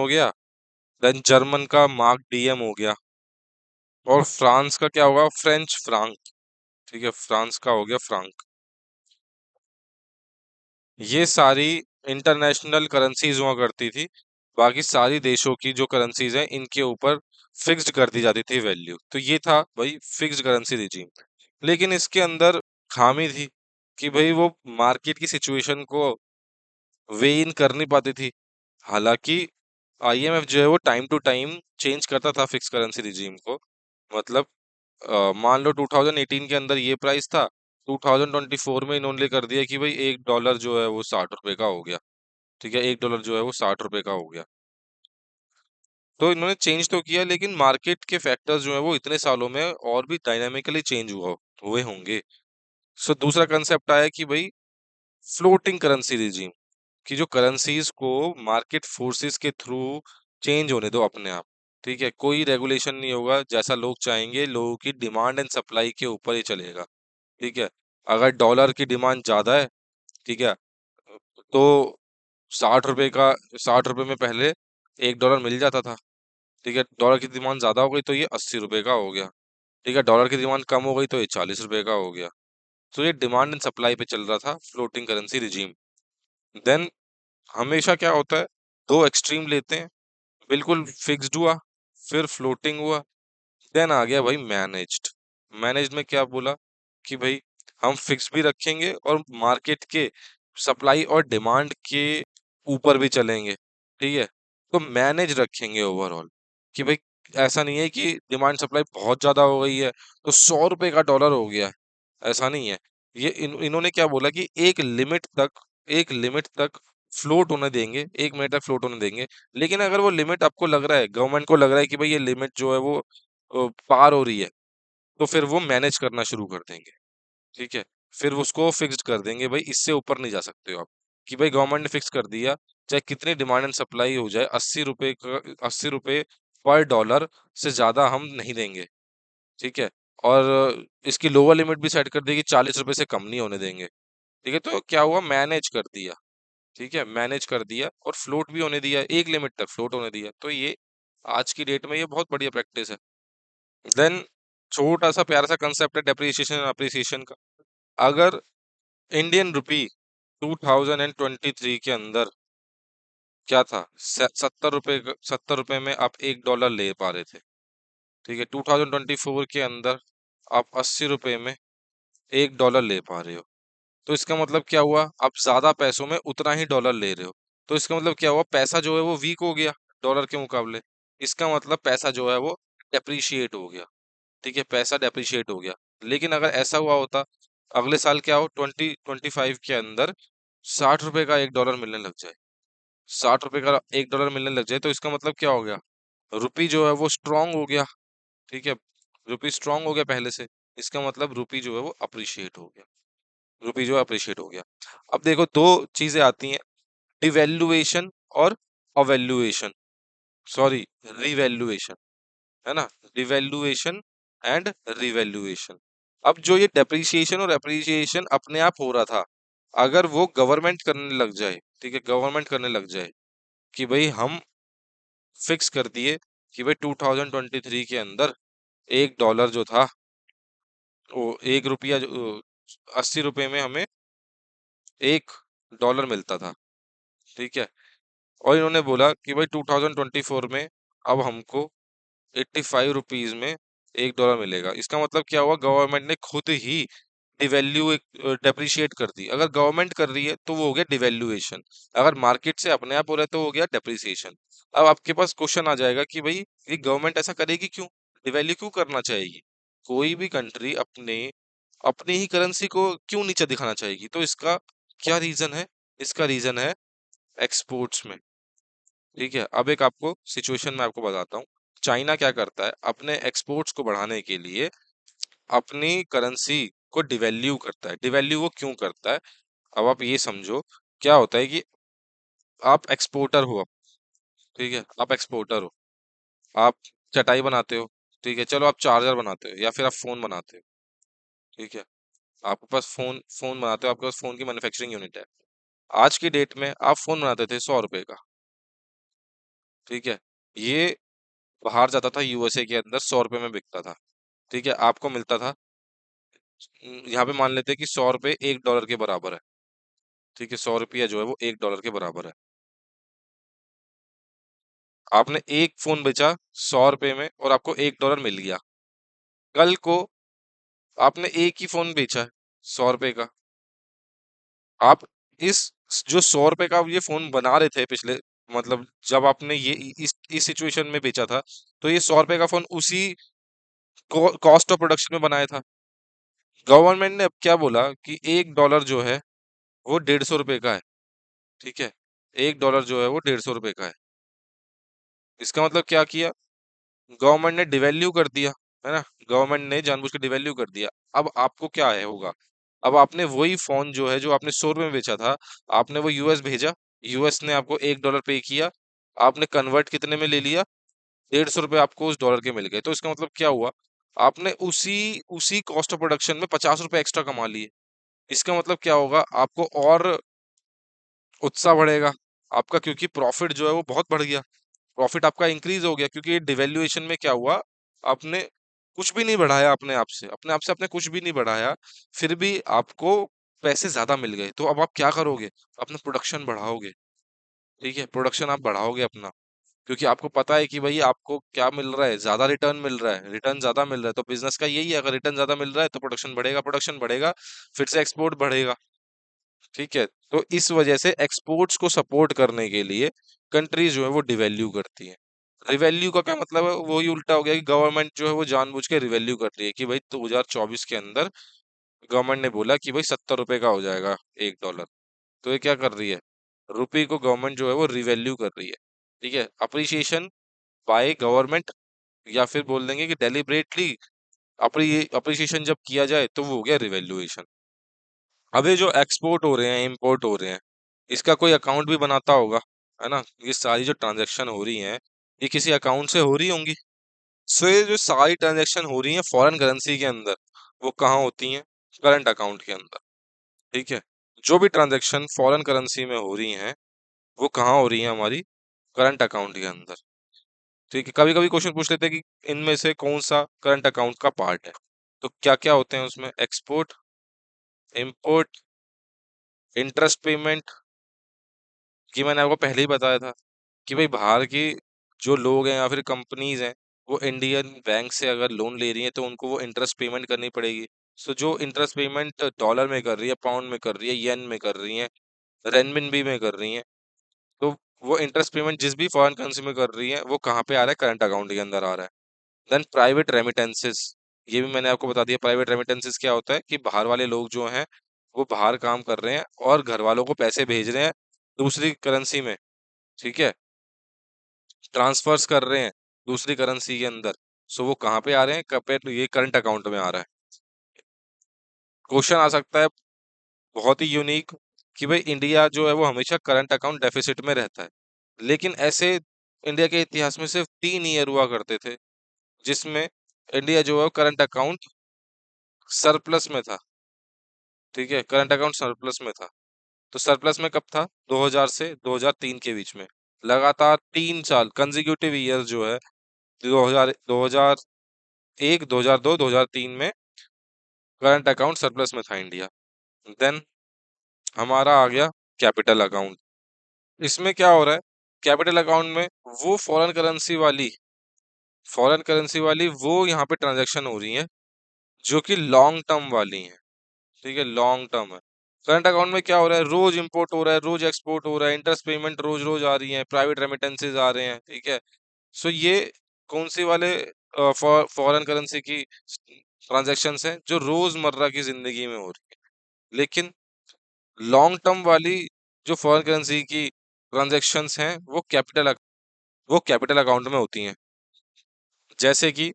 गया, देन जर्मन का मार्क डीएम हो गया, और फ्रांस का क्या होगा, फ्रेंच फ्रांक। ठीक है। फ्रांस का हो गया फ्रांक। ये सारी इंटरनेशनल करेंसीज हुआ करती थी। बाकी सारी देशों की जो करेंसीज हैं इनके ऊपर फिक्स्ड कर दी जाती थी वैल्यू। तो ये था भाई फिक्स्ड करेंसी रिजीम। लेकिन इसके अंदर खामी थी कि भाई वो मार्केट की सिचुएशन को वे इन कर नहीं पाती थी। हालांकि आईएमएफ जो है वो टाइम टू टाइम चेंज करता था फिक्स करेंसी रिजीम को। मतलब मान लो 2018 के अंदर ये प्राइस था, 2024 में इन्होंने कर दिया कि भाई एक डॉलर जो है वो 60 रुपए का हो गया। ठीक है। एक डॉलर जो है वो 60 रुपए का हो गया। तो इन्होंने चेंज तो किया, लेकिन मार्केट के फैक्टर्स जो है वो इतने सालों में और भी डायनामिकली चेंज हुए होंगे। सो दूसरा कंसेप्ट आया कि भाई फ्लोटिंग करेंसी रिजीम, कि जो करेंसीज को मार्केट फोर्सेस के थ्रू चेंज होने दो अपने आप। ठीक है। कोई रेगुलेशन नहीं होगा, जैसा लोग चाहेंगे, लोगों की डिमांड एंड सप्लाई के ऊपर ही चलेगा। ठीक है। अगर डॉलर की डिमांड ज्यादा है ठीक है। तो 60 रुपए का, 60 रुपए में पहले $1 मिल जाता था। ठीक है, डॉलर की डिमांड ज्यादा हो गई तो ये 80 रुपए का हो गया। ठीक है, डॉलर की डिमांड कम हो गई तो ये 40 रुपए का हो गया। तो ये डिमांड एंड सप्लाई पे चल रहा था फ्लोटिंग करेंसी रिजीम। देन हमेशा क्या होता है, दो एक्सट्रीम लेते हैं, बिल्कुल फिक्स्ड हुआ, फिर फ्लोटिंग हुआ, देन आ गया भाई मैनेज्ड। मैनेज्ड में क्या बोला कि भाई हम फिक्स भी रखेंगे और मार्केट के सप्लाई और डिमांड के ऊपर भी चलेंगे। ठीक है, तो मैनेज रखेंगे ओवरऑल कि भाई ऐसा नहीं है कि डिमांड सप्लाई बहुत ज्यादा हो गई है तो 100 रुपए का डॉलर हो गया है, ऐसा नहीं है। ये इन्होंने क्या बोला कि एक लिमिट तक फ्लोट होने देंगे, 1 मिनट तक फ्लोट होने देंगे। लेकिन अगर वो लिमिट आपको लग रहा है, गवर्नमेंट को लग रहा है कि भाई ये लिमिट जो है वो पार हो रही है, तो फिर वो मैनेज करना शुरू कर देंगे। ठीक है, फिर उसको फिक्स्ड कर देंगे, भाई इससे ऊपर नहीं जा सकते हो आप। कि भाई गवर्नमेंट ने फिक्स कर दिया, चाहे कितनी डिमांड एंड सप्लाई हो जाए, 80 रुपए का, 80 रुपए पर डॉलर से ज्यादा हम नहीं देंगे। ठीक है, और इसकी लोअर लिमिट भी सेट कर दी कि 40 रुपए से कम नहीं होने देंगे। ठीक है, तो क्या हुआ, मैनेज कर दिया। ठीक है, मैनेज कर दिया और फ्लोट भी होने दिया, एक लिमिट तक फ्लोट होने दिया। तो ये आज की डेट में ये बहुत बढ़िया प्रैक्टिस है। देन छोटा सा प्यारा सा कंसेप्ट है डेप्रिसिएशन एंड अप्रिसिएशन का। अगर इंडियन रुपी 2023 के अंदर क्या था, 70 रुपए, 70 रुपए में आप $1 ले पा रहे थे। ठीक है, 2024 के अंदर आप 80 रुपए में $1 ले पा रहे हो। तो इसका मतलब क्या हुआ, आप ज्यादा पैसों में उतना ही डॉलर ले रहे हो। तो इसका मतलब क्या हुआ, पैसा जो है वो वीक हो गया डॉलर के मुकाबले। इसका मतलब पैसा जो है वो डेप्रिशिएट हो गया। ठीक है, पैसा डेप्रिशिएट हो गया। लेकिन अगर ऐसा हुआ होता, अगले साल क्या हो, 2025 के अंदर 60 रुपए का $1 मिलने लग जाए, 60 रुपए का $1 मिलने लग जाए, तो इसका मतलब क्या हो गया, रुपी जो है वो स्ट्रांग हो गया। ठीक है, रुपी स्ट्रांग हो गया पहले से। इसका मतलब रुपी जो है वो अप्रिशिएट हो गया, रुपी जो है अप्रिशिएट हो गया। अब देखो दो चीजें आती हैं, डिवैल्यूएशन और अवैल्यूएशन, सॉरी, रिवैल्यूएशन, है ना, डिवैल्यूएशन एंड रिवैल्यूएशन। अब जो ये डेप्रिसिएशन और एप्रिसिएशन अपने आप हो रहा था, अगर वो गवर्नमेंट करने लग जाए, ठीक है, गवर्नमेंट करने लग जाए कि भाई हम फिक्स कर दिए कि भाई 2023 के अंदर $1 जो था वो 1 रुपया 80 रुपए में हमें $1 मिलता था। ठीक है, और इन्होंने बोला कि भाई 2024 में अब हमको 85 रुपीज में $1 मिलेगा। इसका मतलब क्या हुआ, गवर्नमेंट ने खुद ही डिवैल्यू डेप्रिशिएट कर दी। अगर गवर्नमेंट कर रही है तो वो हो गया डिवैल्यूएशन, अगर मार्केट से अपने आप हो रहा है तो हो गया डेप्रिसिएशन। अब आपके पास क्वेश्चन आ जाएगा कि भाई ये गवर्नमेंट ऐसा करेगी क्यों, डिवैल्यू क्यों करना चाहेगी, कोई भी कंट्री अपने अपनी ही करेंसी को क्यों नीचे दिखाना चाहेगी, तो इसका क्या रीजन है, इसका रीजन है एक्सपोर्ट्स में। ठीक है, अब एक आपको सिचुएशन में आपको बताता हूँ। चाइना क्या करता है, अपने एक्सपोर्ट्स को बढ़ाने के लिए अपनी करेंसी को डिवैल्यू करता है। डिवैल्यू वो क्यों करता है, अब आप ये समझो, क्या होता है कि आप एक्सपोर्टर हो, आप, ठीक है, आप एक्सपोर्टर हो, आप चटाई बनाते हो, ठीक है, चलो आप चार्जर बनाते हो या फिर आप फोन बनाते हो। ठीक है, आपके पास फोन फोन बनाते हो, आपके पास फोन की मैन्युफैक्चरिंग यूनिट है। आज की डेट में आप फोन बनाते थे 100 रुपए का। ठीक है, ये बाहर जाता था यूएसए के अंदर, 100 रुपए में बिकता था। ठीक है, आपको मिलता था, यहाँ पे मान लेते हैं कि 100 रुपए $1 के बराबर है। ठीक है, 100 रुपया जो है वो $1 के बराबर है। आपने एक फोन बेचा 100 रुपए में और आपको $1 मिल गया। कल को आपने एक ही फोन बेचा है 100 रुपए का, आप इस जो 100 रुपए का ये फोन बना रहे थे पिछले, मतलब जब आपने ये इस सिचुएशन में बेचा था, तो ये 100 रुपए का फोन उसी कॉस्ट ऑफ प्रोडक्शन में बनाया था। गवर्नमेंट ने अब क्या बोला कि $1 जो है वो 150 रुपए का है। ठीक है, $1 जो है वो 150 रुपए का है। इसका मतलब क्या किया, गवर्नमेंट ने डिवैल्यू कर दिया, है ना, गवर्नमेंट ने जानबूझ के डिवैल्यू कर दिया। अब आपको क्या है होगा, अब आपने वही फोन जो है जो आपने 100 रुपए में बेचा था, आपने वो यूएस भेजा, यूएस ने आपको $1 पे किया, आपने कन्वर्ट कितने में ले लिया, 150 रुपए आपको उस डॉलर के मिल गए। तो इसका मतलब क्या हुआ, आपने उसी उसी कॉस्ट ऑफ प्रोडक्शन में 50 रुपए एक्स्ट्रा कमा लिए। इसका मतलब क्या होगा, आपको और उत्साह बढ़ेगा आपका, क्योंकि प्रॉफिट जो है वो बहुत बढ़ गया, प्रॉफिट आपका इंक्रीज हो गया, क्योंकि ये डिवैल्यूएशन में क्या हुआ, आपने कुछ भी नहीं बढ़ाया अपने आप से आपने कुछ भी नहीं बढ़ाया, फिर भी आपको पैसे ज्यादा मिल गए, तो अब आप क्या करोगे, अपना प्रोडक्शन बढ़ाओगे। ठीक है, प्रोडक्शन आप बढ़ाओगे अपना, क्योंकि आपको पता है कि भाई आपको क्या मिल रहा है, ज्यादा रिटर्न मिल रहा है, रिटर्न ज्यादा मिल रहा है, तो बिजनेस का यही है, अगर रिटर्न ज्यादा मिल रहा है तो प्रोडक्शन बढ़ेगा, प्रोडक्शन बढ़ेगा, फिर से एक्सपोर्ट बढ़ेगा। ठीक है, तो इस वजह से एक्सपोर्ट्स को सपोर्ट करने के लिए कंट्रीज जो है वो डिवैल्यू करती है। रिवैल्यू का क्या मतलब है, वही उल्टा हो गया कि गवर्नमेंट जो है वो जानबूझ के रिवैल्यू कर रही है कि भाई 2024 के अंदर गवर्नमेंट ने बोला कि भाई 70 रुपए का हो जाएगा $1, तो ये क्या कर रही है, रुपये को गवर्नमेंट जो है वो रिवैल्यू कर रही है। ठीक है, अप्रिसिएशन बाय गवर्नमेंट, या फिर बोल देंगे कि डेलिबरेटली अप्रिसिएशन जब किया जाए तो वो हो गया रिवैल्यूएशन। अब ये जो एक्सपोर्ट हो रहे हैं, इंपोर्ट हो रहे हैं, इसका कोई अकाउंट भी बनाता होगा, है ना, ये सारी जो ट्रांजैक्शन हो रही हैं ये किसी अकाउंट से हो रही होंगी। सो ये जो सारी ट्रांजैक्शन हो रही हैं फॉरेन करेंसी के अंदर, वो कहाँ होती हैं, करंट अकाउंट के अंदर। ठीक है, जो भी ट्रांजैक्शन फॉरेन करेंसी में हो रही हैं वो कहाँ हो रही हैं, हमारी करंट अकाउंट के अंदर। ठीक है, कभी कभी क्वेश्चन पूछ लेते हैं कि इनमें से कौन सा करंट अकाउंट का पार्ट है, तो क्या क्या होते हैं उसमें, एक्सपोर्ट, इंपोर्ट, इंटरेस्ट पेमेंट, कि मैंने आपको पहले ही बताया था कि भाई बाहर की जो लोग हैं या फिर कंपनीज हैं, वो इंडियन बैंक से अगर लोन ले रही हैं तो उनको वो इंटरेस्ट पेमेंट करनी पड़ेगी। सो जो इंटरेस्ट पेमेंट डॉलर में कर रही है, पाउंड में कर रही है, येन में कर रही है, रेनमिनबी में कर रही है, तो वो इंटरेस्ट पेमेंट जिस भी फॉरेन करेंसी में कर रही है वो कहाँ पे आ रहा है, करंट अकाउंट के अंदर आ रहा है। देन प्राइवेट रेमिटेंसेस, ये भी मैंने आपको बता दिया, प्राइवेट रेमिटेंसेस क्या होता है कि बाहर वाले लोग जो हैं वो बाहर काम कर रहे हैं और घर वालों को पैसे भेज रहे हैं दूसरी करेंसी में। ठीक है, ट्रांसफर्स कर रहे हैं दूसरी करेंसी के अंदर, सो वो कहाँ पे आ रहे हैं, ये करंट अकाउंट में आ रहा है। क्वेश्चन आ सकता है बहुत ही यूनिक कि भाई इंडिया जो है वो हमेशा करंट अकाउंट डेफिसिट में रहता है, लेकिन ऐसे इंडिया के इतिहास में सिर्फ 3 ईयर हुआ करते थे जिसमें इंडिया जो है करंट अकाउंट सरप्लस में था। ठीक है, करंट अकाउंट सरप्लस में था, तो सरप्लस में कब था, 2000 से 2003 के बीच में, लगातार 3 साल कंजिक्यूटिव ईयर जो है, 2000 2001 2002 2003 में करंट अकाउंट सरप्लस में था इंडिया। देन हमारा आ गया कैपिटल अकाउंट। इसमें क्या हो रहा है, कैपिटल अकाउंट में वो फॉरेन करेंसी वाली वो यहाँ पे ट्रांजैक्शन हो रही है जो कि लॉन्ग टर्म वाली हैं। ठीक है, लॉन्ग टर्म है। करंट अकाउंट में क्या हो रहा है, रोज इंपोर्ट हो रहा है, रोज एक्सपोर्ट हो रहा है, इंटरेस्ट पेमेंट रोज रोज आ रही है, प्राइवेट रेमिटेंसेज आ रहे हैं। ठीक है, सो ये कौन सी वाले फॉरेन करेंसी की ट्रांजैक्शंस हैं जो रोजमर्रा की जिंदगी में हो रही है, लेकिन लॉन्ग टर्म वाली जो फॉरेन करेंसी की ट्रांजैक्शंस हैं वो कैपिटल अकाउंट में होती हैं। जैसे कि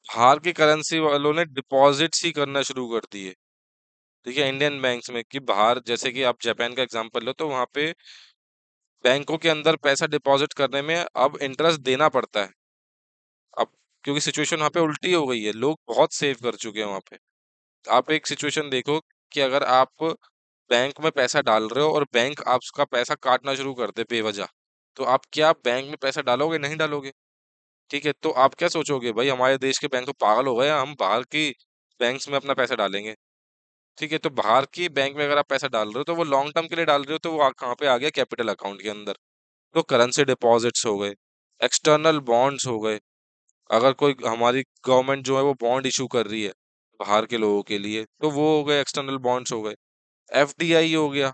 बाहर की करेंसी वालों ने डिपॉजिट्स ही करना शुरू कर दिए। ठीक है, इंडियन बैंक्स में, कि बाहर जैसे कि आप जापान का एग्जांपल लो तो वहां पे बैंकों के अंदर पैसा डिपॉजिट करने में अब इंटरेस्ट देना पड़ता है। अब क्योंकि सिचुएशन वहां पे उल्टी हो गई है, लोग बहुत सेव कर चुके हैं वहां पे। आप एक सिचुएशन देखो कि अगर आप बैंक में पैसा डाल रहे हो और बैंक आपका पैसा काटना शुरू कर दे बेवजह, तो आप क्या बैंक में पैसा डालोगे, नहीं डालोगे। ठीक है, तो आप क्या सोचोगे, भाई हमारे देश के बैंक तो पागल हो गए, हम बाहर की बैंक्स में अपना पैसा डालेंगे। ठीक है, तो बाहर की बैंक में अगर आप पैसा डाल रहे हो तो वो लॉन्ग टर्म के लिए डाल रहे हो, तो वो कहाँ पे आ गया, कैपिटल अकाउंट के अंदर। तो करेंसी डिपॉजिट्स हो गए, एक्सटर्नल बॉन्ड्स हो गए, अगर कोई हमारी गवर्नमेंट जो है वो बॉन्ड इशू कर रही है बाहर के लोगों के लिए, तो वो हो गए, एक्सटर्नल बॉन्ड्स हो गए। एफडीआई हो गया,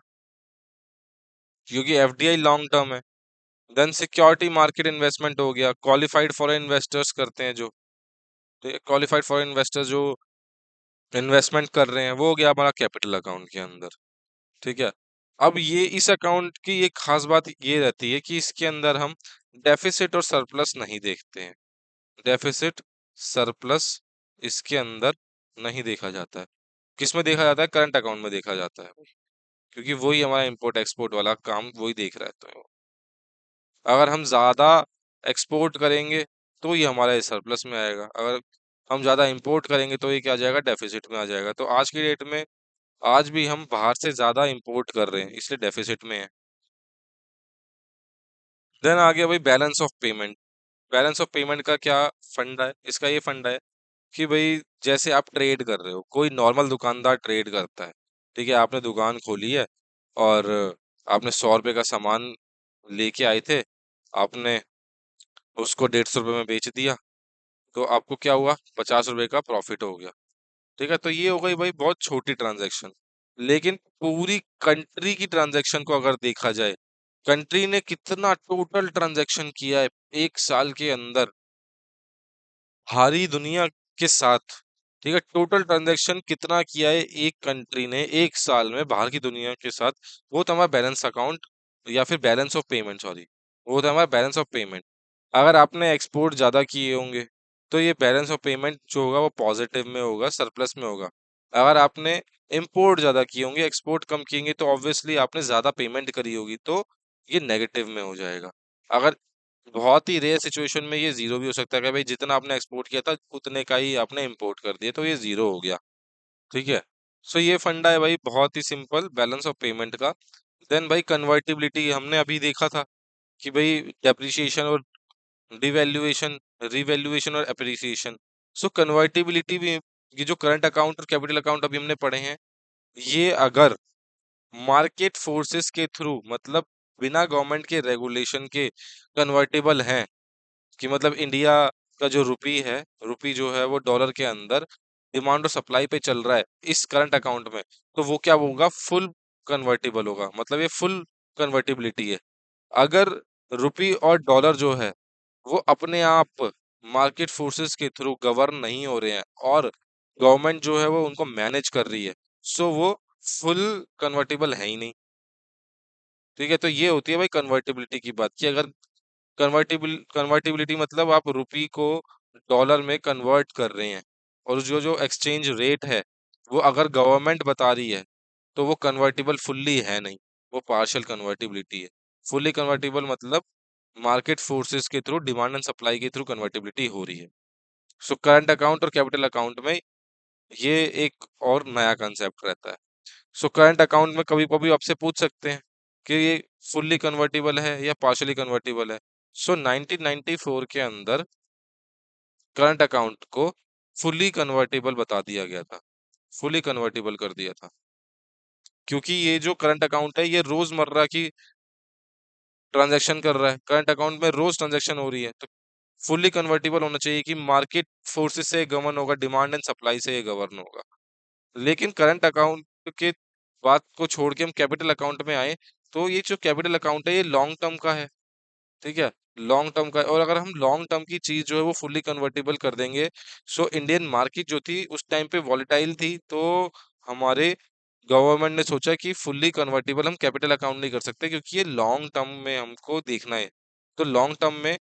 क्योंकि एफडीआई लॉन्ग टर्म है। देन सिक्योरिटी मार्केट इन्वेस्टमेंट हो गया, क्वालिफाइड फॉरेन इन्वेस्टर्स करते हैं जो, तो क्वालिफाइड फॉरेन इन्वेस्टर्स जो इन्वेस्टमेंट कर रहे हैं, वो हो गया हमारा कैपिटल अकाउंट के अंदर। ठीक है, अब ये इस अकाउंट की एक खास बात ये रहती है कि इसके अंदर हम डेफिसिट और सरप्लस नहीं देखते हैं। डेफिसिट, सरप्लस इसके अंदर नहीं देखा जाता है। किस में देखा जाता है, करंट अकाउंट में देखा जाता है, क्योंकि वही हमारा इंपोर्ट एक्सपोर्ट वाला काम वही देख रहा है। तो अगर हम ज्यादा एक्सपोर्ट करेंगे तो ये हमारा सरप्लस में आएगा, अगर हम ज्यादा इंपोर्ट करेंगे तो ये क्या आ जाएगा, डेफिसिट में आ जाएगा। तो आज की डेट में आज भी हम बाहर से ज्यादा इंपोर्ट कर रहे हैं, इसलिए डेफिसिट में है। देन आ गया भाई balance of payment. Balance of payment का क्या फंडा है? इसका ये फंडा है कि भाई जैसे आप ट्रेड कर रहे हो, कोई नॉर्मल दुकानदार ट्रेड करता है, ठीक है, आपने दुकान खोली है और आपने 100 रुपए का सामान लेके आए थे, आपने उसको 150 रुपए में बेच दिया, तो आपको क्या हुआ? 50 रुपए का प्रॉफिट हो गया। ठीक है, तो ये हो गई भाई बहुत छोटी ट्रांजैक्शन। लेकिन पूरी कंट्री की ट्रांजैक्शन को अगर देखा जाए, कंट्री ने कितना टोटल ट्रांजैक्शन किया है एक साल के अंदर सारी दुनिया के साथ, ठीक है, टोटल ट्रांजैक्शन कितना किया है एक कंट्री ने एक साल में बाहर की दुनिया के साथ, वो तो हमारा बैलेंस अकाउंट या फिर बैलेंस ऑफ पेमेंट, सॉरी, वो तो हमारा बैलेंस ऑफ पेमेंट। अगर आपने एक्सपोर्ट ज्यादा किए होंगे तो ये बैलेंस ऑफ पेमेंट जो होगा वो पॉजिटिव में होगा, सरप्लस में होगा। अगर आपने इंपोर्ट ज्यादा किए होंगे, एक्सपोर्ट कम किएंगे, तो ऑब्वियसली आपने ज्यादा पेमेंट करी होगी, तो ये नेगेटिव में हो जाएगा। अगर बहुत ही रेयर सिचुएशन में ये जीरो भी हो सकता है कि भाई जितना आपने एक्सपोर्ट किया था उतने का ही आपने इंपोर्ट कर दिया, तो ये जीरो हो गया। ठीक है, सो ये फंडा है भाई बहुत ही सिंपल बैलेंस ऑफ पेमेंट का। देन भाई कन्वर्टिबिलिटी हमने अभी देखा था कि भाई डेप्रिसिएशन और डिवैल्यूएशन, रिवैल्यूएशन और एप्रिसिएशन। सो कन्वर्टिबिलिटी भी, ये जो करंट अकाउंट और कैपिटल अकाउंट अभी हमने पढ़े हैं, ये अगर मार्केट फोर्सेस के थ्रू, मतलब बिना गवर्नमेंट के रेगुलेशन के कन्वर्टेबल हैं, कि मतलब इंडिया का जो रुपी है, रुपी जो है वो डॉलर के अंदर डिमांड और सप्लाई पे चल रहा है इस करंट अकाउंट में, तो वो क्या होगा? फुल कन्वर्टेबल होगा, मतलब ये फुल कन्वर्टिबिलिटी है। अगर रुपी और डॉलर जो है वो अपने आप मार्केट फोर्सेस के थ्रू गवर्न नहीं हो रहे हैं और गवर्नमेंट जो है वो उनको मैनेज कर रही है, सो वो फुल कन्वर्टेबल है ही नहीं। ठीक है, तो ये होती है भाई कन्वर्टिबिलिटी की बात, कि अगर कन्वर्टिबिलिटी मतलब आप रुपी को डॉलर में कन्वर्ट कर रहे हैं, और जो जो एक्सचेंज रेट है वो अगर गवर्नमेंट बता रही है, तो वो कन्वर्टिबल फुल्ली है नहीं, वो पार्शियल कन्वर्टिबिलिटी है। फुल्ली कन्वर्टिबल मतलब मार्केट फोर्सेस के थ्रू, डिमांड एंड सप्लाई के थ्रू कन्वर्टिबिलिटी हो रही है। सो करंट अकाउंट और कैपिटल अकाउंट में ये एक और नया कंसेप्ट रहता है। सो करंट अकाउंट में कभी कभी आपसे पूछ सकते हैं कि ये फुल्ली कन्वर्टिबल है या पार्शियली कन्वर्टिबल है। सो 1994 के अंदर करंट अकाउंट को फुल्ली कन्वर्टेबल बता दिया गया था, फुल्ली कन्वर्टेबल कर दिया था, क्योंकि ये जो करंट अकाउंट है ये रोजमर्रा की ट्रांजैक्शन कर रहा है, करंट अकाउंट में रोज ट्रांजैक्शन हो रही है, तो फुल्ली कन्वर्टेबल होना चाहिए कि मार्केट फोर्सेस से गवर्न होगा, डिमांड एंड सप्लाई से ये गवर्न होगा। लेकिन करंट अकाउंट के बात को छोड़ के हम कैपिटल अकाउंट में आए, तो ये जो कैपिटल अकाउंट है ये लॉन्ग टर्म का है। ठीक है, लॉन्ग टर्म का है, और अगर हम लॉन्ग टर्म की चीज जो है वो फुल्ली कन्वर्टेबल कर देंगे, सो इंडियन मार्केट जो थी उस टाइम पे वॉलेटाइल थी, तो हमारे गवर्नमेंट ने सोचा कि फुल्ली कन्वर्टेबल हम कैपिटल अकाउंट नहीं कर सकते, क्योंकि ये लॉन्ग टर्म में हमको देखना है। तो लॉन्ग टर्म में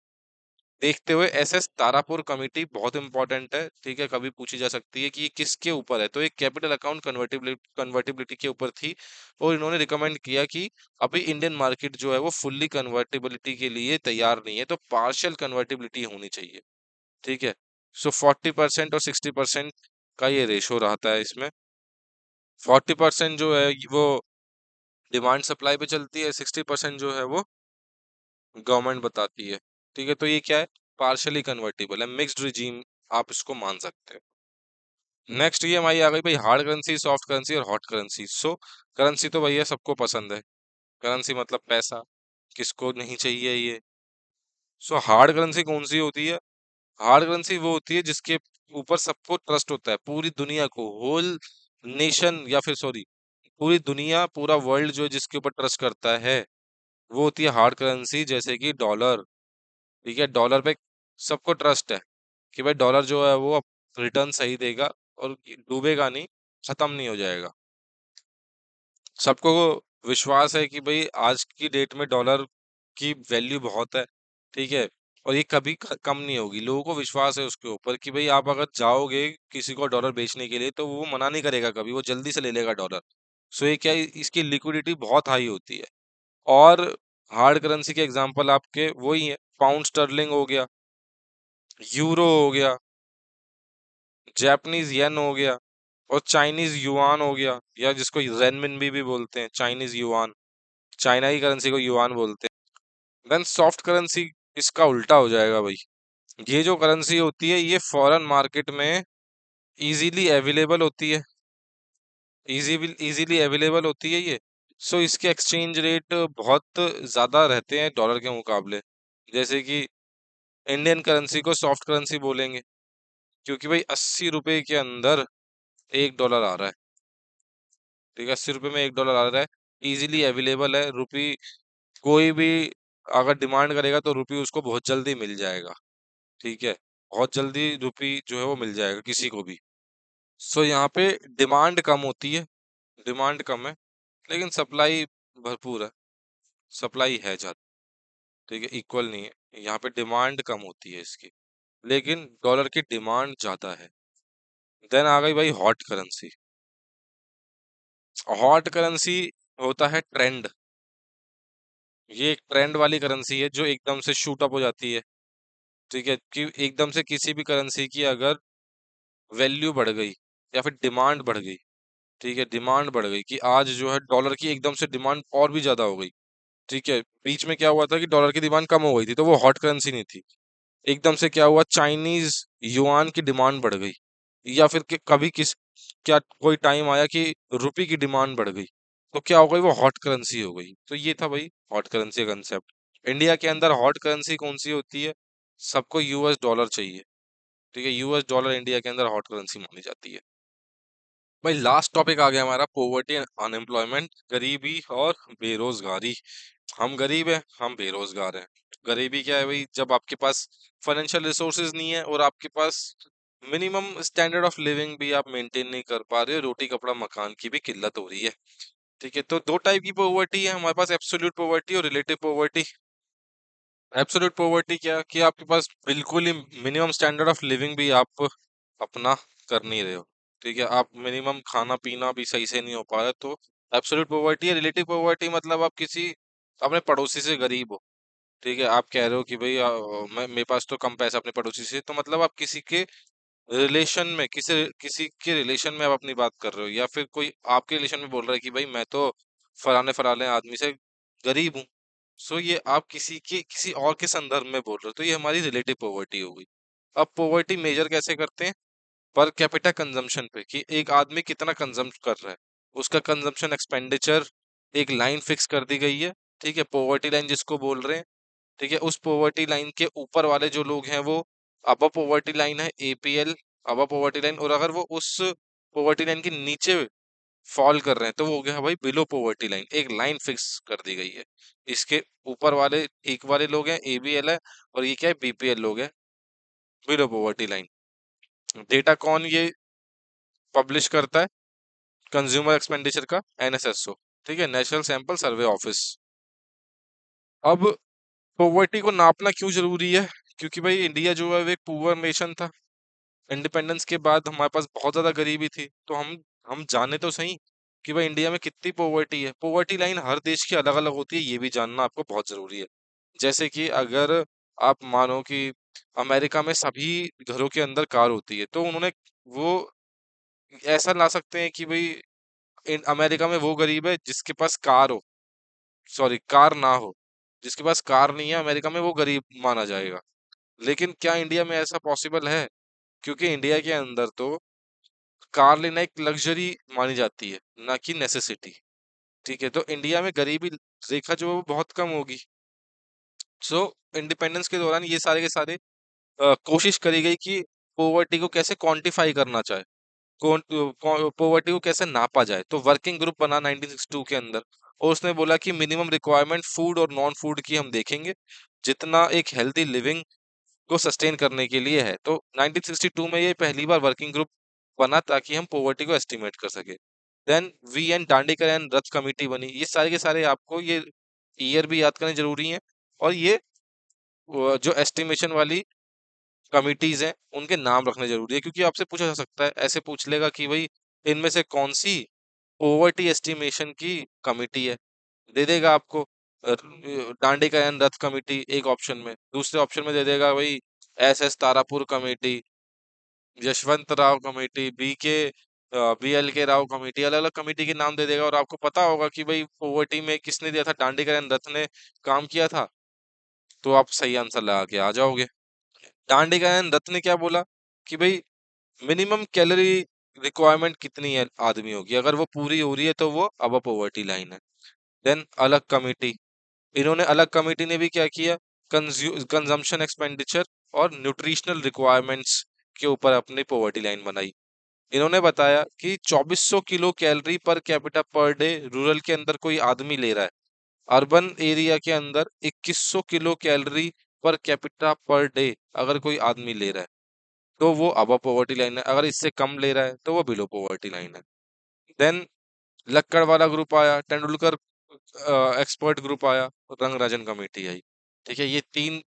देखते हुए एसएस तारापुर कमेटी बहुत इंपॉर्टेंट है, ठीक है, कभी पूछी जा सकती है कि ये किसके ऊपर है, तो ये कैपिटल अकाउंट कन्वर्टिबिलिटी के ऊपर थी, और इन्होंने रिकमेंड किया कि अभी इंडियन मार्केट जो है वो फुल्ली कन्वर्टिबिलिटी के लिए तैयार नहीं है, तो पार्शियल कन्वर्टिबिलिटी होनी चाहिए। ठीक है, सो 40% और 60% का ये रेशो रहता है इसमें। 40% जो है वो डिमांड सप्लाई पे चलती है, 60% जो है वो गवर्नमेंट बताती है। ठीक है, तो ये क्या है? पार्शली कन्वर्टेबल है, मिक्स्ड रिजीम आप इसको मान सकते हैं। नेक्स्ट ये हमारी आ गई भाई हार्ड करेंसी, सॉफ्ट करेंसी और हॉट करेंसी। सो करेंसी तो भैया सबको पसंद है, करेंसी मतलब पैसा, किसको नहीं चाहिए ये। सो हार्ड करेंसी कौन सी होती है? हार्ड करेंसी वो होती है जिसके ऊपर सबको ट्रस्ट होता है, पूरी दुनिया को, होल नेशन, या फिर सॉरी पूरी दुनिया, पूरा वर्ल्ड जो है जिसके ऊपर ट्रस्ट करता है, वो होती है हार्ड करेंसी, जैसे कि डॉलर। ठीक है, डॉलर पे सबको ट्रस्ट है कि भाई डॉलर जो है वो रिटर्न सही देगा और डूबेगा नहीं, खत्म नहीं हो जाएगा। सबको विश्वास है कि भाई आज की डेट में डॉलर की वैल्यू बहुत है। ठीक है, और ये कभी कम नहीं होगी, लोगों को विश्वास है उसके ऊपर कि भाई आप अगर जाओगे किसी को डॉलर बेचने के लिए तो वो मना नहीं करेगा कभी, वो जल्दी से ले लेगा डॉलर। सो ये क्या है, इसकी लिक्विडिटी बहुत हाई होती है। और हार्ड करेंसी के एग्जांपल आपके वही है, पाउंड स्टर्लिंग हो गया, यूरो हो गया, जापानीज येन हो गया, और चाइनीज युआन हो गया, या जिसको रेनमिनबी भी बोलते हैं, चाइनीज युआन, चाइना की करेंसी को युआन बोलते हैं। देन सॉफ्ट करेंसी इसका उल्टा हो जाएगा भाई। ये जो करेंसी होती है ये फॉरेन मार्केट में इजीली अवेलेबल होती है, इजीली अवेलेबल होती है ये। सो इसके एक्सचेंज रेट बहुत ज्यादा रहते हैं डॉलर के मुकाबले। जैसे कि इंडियन करेंसी को सॉफ्ट करेंसी बोलेंगे, क्योंकि भाई 80 रुपए के अंदर $1 आ रहा है। ठीक है, 80 रुपए में $1 आ रहा है, इजीली अवेलेबल है रुपी। कोई भी अगर डिमांड करेगा तो रुपी उसको बहुत जल्दी मिल जाएगा। ठीक है, बहुत जल्दी रुपी जो है वो मिल जाएगा किसी को भी। सो यहाँ पे डिमांड कम होती है, डिमांड कम है, लेकिन सप्लाई भरपूर है, सप्लाई है ज्यादा। ठीक है, इक्वल नहीं है, यहाँ पे डिमांड कम होती है इसकी, लेकिन डॉलर की डिमांड ज्यादा है। देन आ गई भाई हॉट करेंसी। हॉट करेंसी होता है ट्रेंड। ये एक ट्रेंड वाली करेंसी है जो एकदम से शूट अप हो जाती है। ठीक है, कि एकदम से किसी भी करेंसी की अगर वैल्यू बढ़ गई या फिर डिमांड बढ़ गई। ठीक है, डिमांड बढ़ गई कि आज जो है डॉलर की एकदम से डिमांड और भी ज्यादा हो गई। ठीक है, बीच में क्या हुआ था कि डॉलर की डिमांड कम हो गई थी, तो वो हॉट करेंसी नहीं थी। एकदम से क्या हुआ, चाइनीज युआन की डिमांड बढ़ गई, या फिर कभी क्या कोई टाइम आया कि रुपए की डिमांड बढ़ गई, तो क्या हो गई, वो हॉट करेंसी हो गई। तो ये था भाई हॉट करेंसी का कंसेप्ट। इंडिया के अंदर हॉट करेंसी कौन सी होती है? सबको यूएस डॉलर चाहिए। ठीक है, यूएस डॉलर इंडिया के अंदर हॉट करेंसी मानी जाती है। भाई लास्ट टॉपिक आ गया हमारा, पॉवर्टी एंड अनएम्प्लॉयमेंट, गरीबी और बेरोजगारी। हम गरीब हैं, हम बेरोजगार हैं। गरीबी क्या है भाई, जब आपके पास फाइनेंशियल रिसोर्सेज नहीं है और आपके पास मिनिमम स्टैंडर्ड ऑफ लिविंग भी आप मेंटेन नहीं कर पा रहे हो, रोटी कपड़ा मकान की भी किल्लत हो रही है। ठीक है, तो दो टाइप की पॉवर्टी है हमारे पास, एब्सोल्यूट पॉवर्टी और रिलेटिव पॉवर्टी। एब्सोल्यूट पॉवर्टी क्या, कि आपके पास बिल्कुल ही मिनिमम स्टैंडर्ड ऑफ लिविंग भी आप अपना कर नहीं रहे हो। ठीक है, आप मिनिमम खाना पीना भी सही से नहीं हो पा रहा, तो एब्सोल्यूट पॉवर्टी है। रिलेटिव पॉवर्टी मतलब आप किसी अपने पड़ोसी से गरीब हो। ठीक है, आप कह रहे हो कि भाई मैं मेरे पास तो कम पैसा अपने पड़ोसी से, तो मतलब आप किसी के रिलेशन में, किसी किसी के रिलेशन में आप अपनी बात कर रहे हो, या फिर कोई आपके रिलेशन में बोल रहा है कि भाई मैं तो फलाने फलाने आदमी से गरीब हूँ। सो ये आप किसी के किसी और के संदर्भ में बोल रहे हो, तो ये हमारी रिलेटिव पॉवर्टी हो गई। अब पॉवर्टी मेजर कैसे करते हैं? पर कैपिटा कंजम्पशन पे, कि एक आदमी कितना कंजम्प कर रहा है, उसका कंजम्पशन एक्सपेंडिचर एक लाइन फिक्स कर दी गई है। ठीक है, पॉवर्टी लाइन जिसको बोल रहे हैं। ठीक है, उस पॉवर्टी लाइन के ऊपर वाले जो लोग हैं वो अबव पॉवर्टी लाइन है, एपीएल, अबव पॉवर्टी लाइन। और अगर वो उस पॉवर्टी लाइन के नीचे फॉल कर रहे हैं तो वो हो गया भाई बिलो पॉवर्टी लाइन, एक लाइन फिक्स कर दी गई है। इसके ऊपर वाले ठीक वाले लोग हैं, एबीएल है, और ये क्या है, बीपीएल लोग हैं, बिलो पॉवर्टी लाइन। डेटा कौन ये पब्लिश करता है? कंज्यूमर एक्सपेंडिचर का एनएसएसओ। ठीक है, नेशनल सैंपल सर्वे ऑफिस। अब पॉवर्टी को नापना क्यों जरूरी है? क्योंकि भाई इंडिया जो है वो एक पुअर नेशन था। इंडिपेंडेंस के बाद हमारे पास बहुत ज्यादा गरीबी थी, तो हम जाने तो सही कि भाई इंडिया में कितनी पॉवर्टी है। पॉवर्टी लाइन हर देश की अलग अलग होती है, ये भी जानना आपको बहुत जरूरी है। जैसे कि अगर आप मानो कि अमेरिका में सभी घरों के अंदर कार होती है, तो उन्होंने वो ऐसा ला सकते हैं कि भाई अमेरिका में वो गरीब है जिसके पास कार हो, सॉरी कार ना हो, जिसके पास कार नहीं है अमेरिका में वो गरीब माना जाएगा। लेकिन क्या इंडिया में ऐसा पॉसिबल है? क्योंकि इंडिया के अंदर तो कार लेना एक लग्जरी मानी जाती है, ना कि नेसेसिटी। ठीक है, तो इंडिया में गरीबी रेखा जो है वो बहुत कम होगी। सो इंडिपेंडेंस के दौरान ये सारे के सारे कोशिश करी गई कि पॉवर्टी को कैसे क्वांटिफाई करना चाहे, पॉवर्टी को कैसे नापा जाए। तो वर्किंग ग्रुप बना 1962 के अंदर, और उसने बोला कि मिनिमम रिक्वायरमेंट फूड और नॉन फूड की हम देखेंगे, जितना एक हेल्दी लिविंग को सस्टेन करने के लिए है। तो 1962 में ये पहली बार वर्किंग ग्रुप बना ताकि हम पॉवर्टी को एस्टिमेट कर सके। Then V N Dandekar and Rath committee बनी। ये सारे के सारे आपको ये ईयर भी याद करने जरूरी है, और ये जो एस्टिमेशन वाली कमिटीज हैं उनके नाम रखने जरूरी है, क्योंकि आपसे पूछा जा सकता है, ऐसे पूछ लेगा कि भाई इनमें से कौन सी पॉवर्टी एस्टिमेशन की कमिटी है, दे देगा आपको दांडी का रथ कमेटी एक ऑप्शन में, दूसरे ऑप्शन में दे देगा भाई S S Tarapore committee, Yashwant Rao committee, B K BL के राव कमेटी, अलग अलग कमेटी के नाम दे देगा और आपको पता होगा कि भाई पोवर्टी में किसने दिया था, दांडीकरण दत्त ने काम किया था, तो आप सही आंसर लगा के आ जाओगे। दांडीकरण दत्त ने क्या बोला कि भाई मिनिमम कैलोरी रिक्वायरमेंट कितनी है आदमियों की, अगर वो पूरी हो रही है तो वो अब पॉवर्टी लाइन है। देन अलग कमेटी, इन्होंने अलग कमेटी ने भी क्या किया, कंजम्पशन एक्सपेंडिचर और न्यूट्रिशनल रिक्वायरमेंट्स के ऊपर अपनी पॉवर्टी लाइन बनाई। इन्होंने बताया कि 2400 kilo calorie per capita per day rural के अंदर कोई आदमी ले रहा है, अर्बन एरिया के अंदर 2100 kilo calorie per capita per day अगर कोई आदमी ले रहा है तो वो अबव पॉवर्टी लाइन है, अगर इससे कम ले रहा है तो वो बिलो पॉवर्टी लाइन है। देन लक्कड़ वाला ग्रुप आया, तेंदुलकर एक्सपर्ट ग्रुप आया, रंगराजन कमेटी आई। ठीक है, ये तीन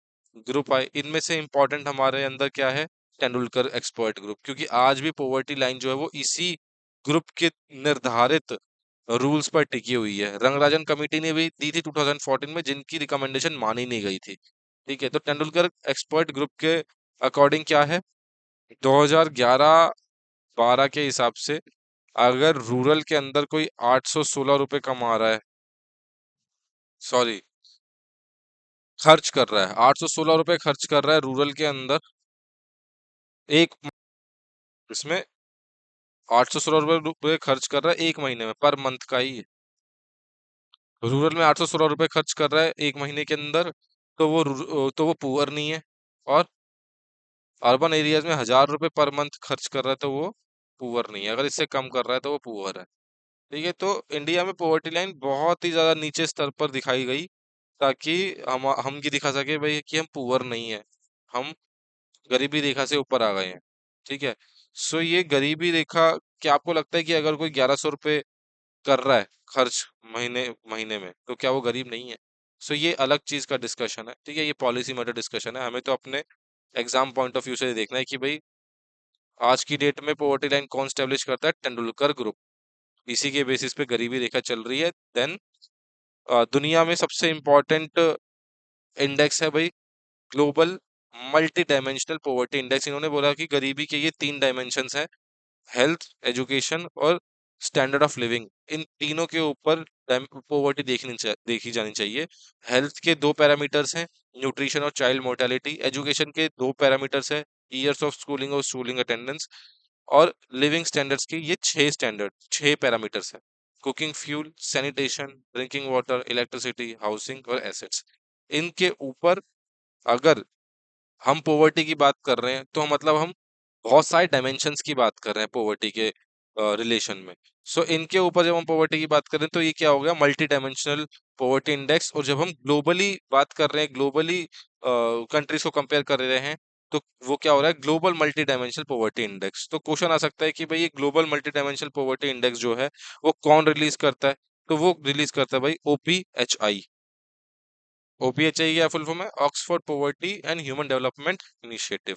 ग्रुप आए, इनमें से इंपॉर्टेंट हमारे अंदर क्या है, तेंदुलकर एक्सपर्ट ग्रुप, क्योंकि आज भी पॉवर्टी लाइन जो है वो इसी ग्रुप के निर्धारित रूल्स पर टिकी हुई है। रंगराजन कमेटी ने भी दी थी 2014 में, जिनकी रिकमेंडेशन मानी नहीं गई थी। ठीक है, तो तेंदुलकर एक्सपर्ट ग्रुप के अकॉर्डिंग क्या है, 2011-12 के हिसाब से अगर रूरल के अंदर कोई 816 रुपए कमा रहा है, सॉरी, खर्च कर रहा है, 816 रुपए खर्च कर रहा है रूरल के अंदर एक, इसमें 816 रुपए खर्च कर रहा है एक महीने में, पर मंथ का ही है। रूरल में 816 रुपए खर्च कर रहा है एक महीने के अंदर, तो वो पुअर नहीं है। और अर्बन एरियाज में 1000 रुपए पर मंथ खर्च कर रहा है तो वो पुअर नहीं है, अगर इससे कम कर रहा है तो वो पुअर है। ठीक है, तो इंडिया में पॉवर्टी लाइन बहुत ही ज्यादा नीचे स्तर पर दिखाई गई, ताकि हम ये दिखा सके भाई कि हम पुअर नहीं है, हम गरीबी रेखा से ऊपर आ गए हैं। ठीक है, सो ये गरीबी रेखा, क्या आपको लगता है कि अगर कोई 1100 रुपए कर रहा है खर्च महीने महीने में, तो क्या वो गरीब नहीं है? सो ये अलग चीज का डिस्कशन है। ठीक है, ये पॉलिसी मैटर डिस्कशन है, हमें तो अपने एग्जाम पॉइंट ऑफ व्यू से देखना है कि भाई आज की डेट में पॉवर्टी लाइन कौन स्टेब्लिश करता है, तेंदुलकर ग्रुप, इसी के बेसिस पे गरीबी रेखा चल रही है। देन दुनिया में सबसे इम्पोर्टेंट इंडेक्स है भाई, global multi dimensional poverty index. इन्होंने बोला कि गरीबी के ये तीन डायमेंशंस हैं, हेल्थ, एजुकेशन और स्टैंडर्ड ऑफ लिविंग। इन तीनों के ऊपर पॉवर्टी देखी जानी चाहिए। हेल्थ के दो पैरामीटर्स हैं, न्यूट्रिशन और चाइल्ड मोर्टेलिटी। एजुकेशन के दो पैरामीटर्स हैं, ईयर्स ऑफ स्कूलिंग और स्कूलिंग अटेंडेंस। और लिविंग स्टैंडर्ड्स की ये छह पैरामीटर्स हैं, cooking fuel, sanitation, drinking water, electricity, housing और एसेट्स। इनके ऊपर अगर हम पॉवर्टी की बात कर रहे हैं तो मतलब हम बहुत सारे डायमेंशंस की बात कर रहे हैं पॉवर्टी के रिलेशन में। सो इनके ऊपर जब हम पॉवर्टी की बात कर रहे हैं तो ये क्या हो गया, मल्टी डायमेंशनल पॉवर्टी इंडेक्स। और जब हम ग्लोबली बात कर रहे हैं, ग्लोबली कंट्रीज को कंपेयर कर रहे हैं, तो वो क्या हो रहा है, global multi dimensional poverty index. तो क्वेश्चन आ सकता है कि भाई ये global multi dimensional poverty index जो है वो कौन रिलीज करता है, तो वो रिलीज करता है भाई OPHI। OPHI क्या फुल फॉर्म है, Oxford poverty and human development initiative.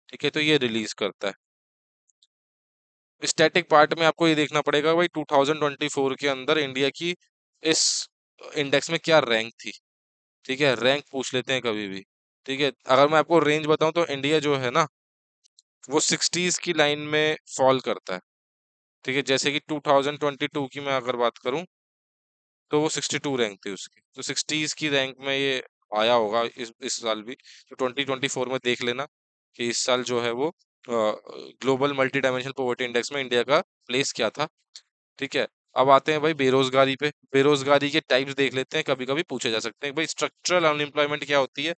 ठीक है, तो ये रिलीज करता है। स्टैटिक पार्ट में आपको ये देखना पड़ेगा भाई 2024 के अंदर इंडिया की इस इंडेक्स में क्या रैंक थी। ठीक है, रैंक पूछ लेते हैं कभी भी। ठीक है, अगर मैं आपको रेंज बताऊं तो इंडिया जो है ना वो 60s की लाइन में फॉल करता है। ठीक है, जैसे कि 2022 की मैं अगर बात करूं तो वो 62 रैंक थी उसकी, तो 60s की रैंक में ये आया होगा इस साल भी। तो 2024 में देख लेना कि इस साल जो है वो global multi dimensional poverty index में इंडिया का प्लेस क्या था। ठीक है, अब आते हैं भाई बेरोजगारी पे। बेरोजगारी के टाइप्स देख लेते हैं, कभी कभी पूछे जा सकते हैं भाई स्ट्रक्चरल अनएम्प्लॉयमेंट क्या होती है।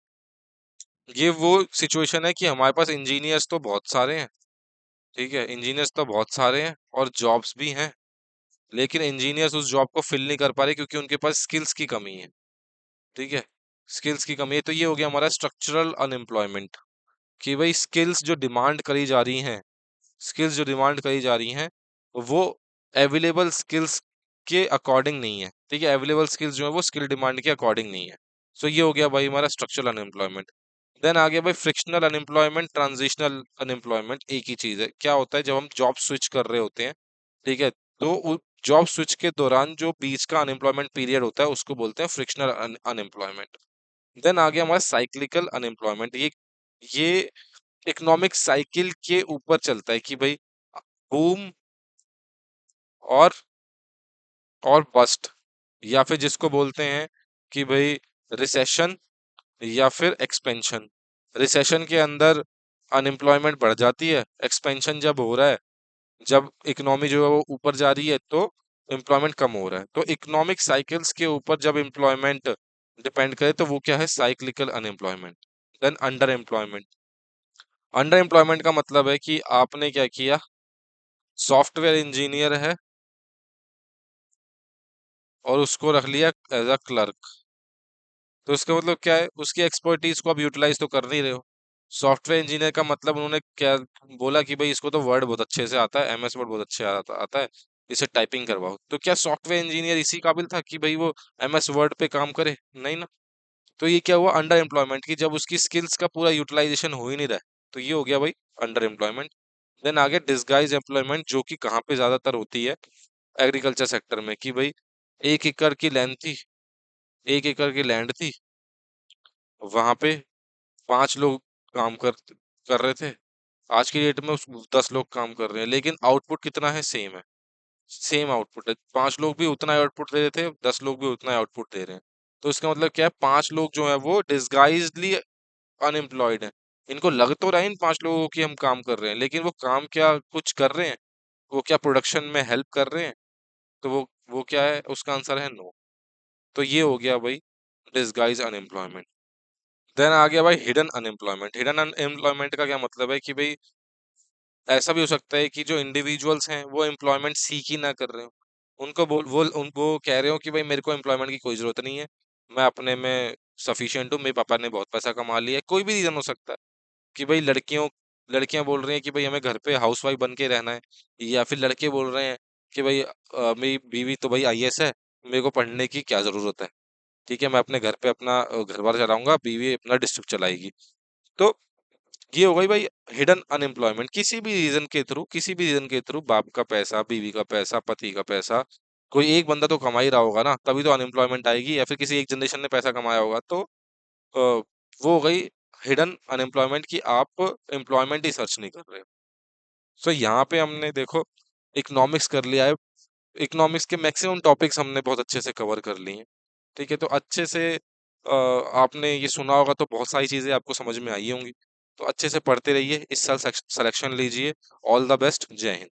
ये वो सिचुएशन है कि हमारे पास इंजीनियर्स तो बहुत सारे हैं, ठीक है, इंजीनियर्स तो बहुत सारे हैं और जॉब्स भी हैं, लेकिन इंजीनियर्स उस जॉब को फिल नहीं कर पा रहे क्योंकि उनके पास स्किल्स की कमी है। ठीक है, स्किल्स की कमी है, तो ये हो गया हमारा स्ट्रक्चरल अनएम्प्लॉयमेंट, कि भाई स्किल्स जो डिमांड करी जा रही हैं, स्किल्स जो डिमांड करी जा रही हैं वो अवेलेबल स्किल्स के अकॉर्डिंग नहीं है। ठीक है, अवेलेबल स्किल्स जो है वो स्किल डिमांड के अकॉर्डिंग नहीं है। सो ये हो गया भाई हमारा स्ट्रक्चरल अनएम्प्लॉयमेंट। देन आ गया भाई फ्रिक्शनल अनएम्प्लॉयमेंट, ट्रांजिशनल अनएम्प्लॉयमेंट। एक ही चीज है, क्या होता है जब हम जॉब स्विच कर रहे होते हैं, ठीक है, तो जॉब स्विच के दौरान जो बीच का अनएम्प्लॉयमेंट पीरियड होता है उसको बोलते हैं फ्रिक्शनल अनएम्प्लॉयमेंट। देन आ गया हमारा साइक्लिकल अनएम्प्लॉयमेंट। ये इकोनॉमिक साइकिल के ऊपर चलता है कि भाई बूम और बस्ट, या फिर जिसको बोलते हैं कि भाई रिसेशन या फिर एक्सपेंशन। रिसेशन के अंदर अनएम्प्लॉयमेंट बढ़ जाती है, एक्सपेंशन जब हो रहा है, जब इकोनॉमी जो है वो ऊपर जा रही है तो एम्प्लॉयमेंट कम हो रहा है। तो इकोनॉमिक साइकिल्स के ऊपर जब एम्प्लॉयमेंट डिपेंड करे तो वो क्या है, cyclical unemployment. Then under employment. Under employment का मतलब है कि आपने क्या किया, सॉफ्टवेयर इंजीनियर है और उसको रख लिया एज अ क्लर्क। तो इसका मतलब क्या है, उसकी एक्सपर्टीज को आप यूटिलाइज तो कर नहीं रहे हो। सॉफ्टवेयर इंजीनियर का मतलब उन्होंने क्या बोला कि भाई इसको तो वर्ड बहुत अच्छे से आता है, एमएस वर्ड बहुत अच्छे आता है, इसे टाइपिंग करवाओ। तो क्या सॉफ्टवेयर इंजीनियर इसी काबिल था कि भाई वो एमएस वर्ड पे काम करे? नहीं ना। तो ये क्या हुआ, अंडर एम्प्लॉयमेंट की, जब उसकी स्किल्स का पूरा यूटिलाइजेशन हो ही नहीं रहा है। तो ये हो गया भाई अंडर एम्प्लॉयमेंट। देन आगे डिसगाइज एम्प्लॉयमेंट, जो कि कहाँ पे ज्यादातर होती है, एग्रीकल्चर सेक्टर में। कि भाई 1 एकड़ की लैंड थी, 1 एकड़ की लैंड थी, वहां पे 5 लोग काम कर रहे थे। आज की डेट में उस 10 लोग काम कर रहे हैं, लेकिन आउटपुट कितना है, सेम है। सेम आउटपुट है, 5 लोग भी उतना आउटपुट दे रहे थे, 10 लोग भी उतना आउटपुट दे रहे हैं। तो इसका मतलब क्या है, 5 लोग जो है वो डिसगाइजडली अनएम्प्लॉयड है। इनको लग तो रहा है इन 5 लोगों को कि हम काम कर रहे हैं, लेकिन वो काम क्या कुछ कर रहे हैं? वो क्या प्रोडक्शन में हेल्प कर रहे हैं? तो वो क्या है, उसका आंसर है नो। तो ये हो गया भाई डिसगाइज अनएम्प्लॉयमेंट। देन आ गया भाई हिडन अनएम्प्लॉयमेंट। हिडन अनएम्प्लॉयमेंट का क्या मतलब है कि भाई ऐसा भी हो सकता है कि जो इंडिविजुअल्स हैं वो एम्प्लॉयमेंट सीख ही ना कर रहे हो। वो कह रहे हो कि भाई मेरे को एम्प्लॉयमेंट की कोई जरूरत नहीं है, मैं अपने में सफिशिएंट हूँ, मेरे पापा ने बहुत पैसा कमा लिया है। कोई भी रीजन हो सकता है कि भाई लड़कियां बोल रही हैं कि भाई हमें घर पे हाउसवाइफ बन के रहना है, या फिर लड़के बोल रहे हैं कि भाई मेरी बीवी तो भाई आईएएस है, मेरे को पढ़ने की क्या जरूरत है, ठीक है मैं अपने घर पे अपना घर बार चलाऊंगा, बीवी अपना डिस्ट्रिक्ट चलाएगी। तो ये हो गई भाई हिडन अनएम्प्लॉयमेंट। किसी भी रीजन के थ्रू बाप का पैसा, बीवी का पैसा, पति का पैसा, कोई एक बंदा तो कमा ही रहा होगा ना, तभी तो अनएम्प्लॉयमेंट आएगी, या फिर किसी एक जनरेशन ने पैसा कमाया होगा। तो वो हो गई हिडन अनएम्प्लॉयमेंट, की आप एम्प्लॉयमेंट ही सर्च नहीं कर रहे हो। सो यहाँ पे हमने देखो इकोनॉमिक्स कर लिया है, इकोनॉमिक्स के मैक्सिमम टॉपिक्स हमने बहुत अच्छे से कवर कर लिए हैं। ठीक है, तो अच्छे से आपने ये सुना होगा तो बहुत सारी चीजें आपको समझ में आई होंगी। तो अच्छे से पढ़ते रहिए, इस साल सिलेक्शन लीजिए। ऑल द बेस्ट, जय हिंद।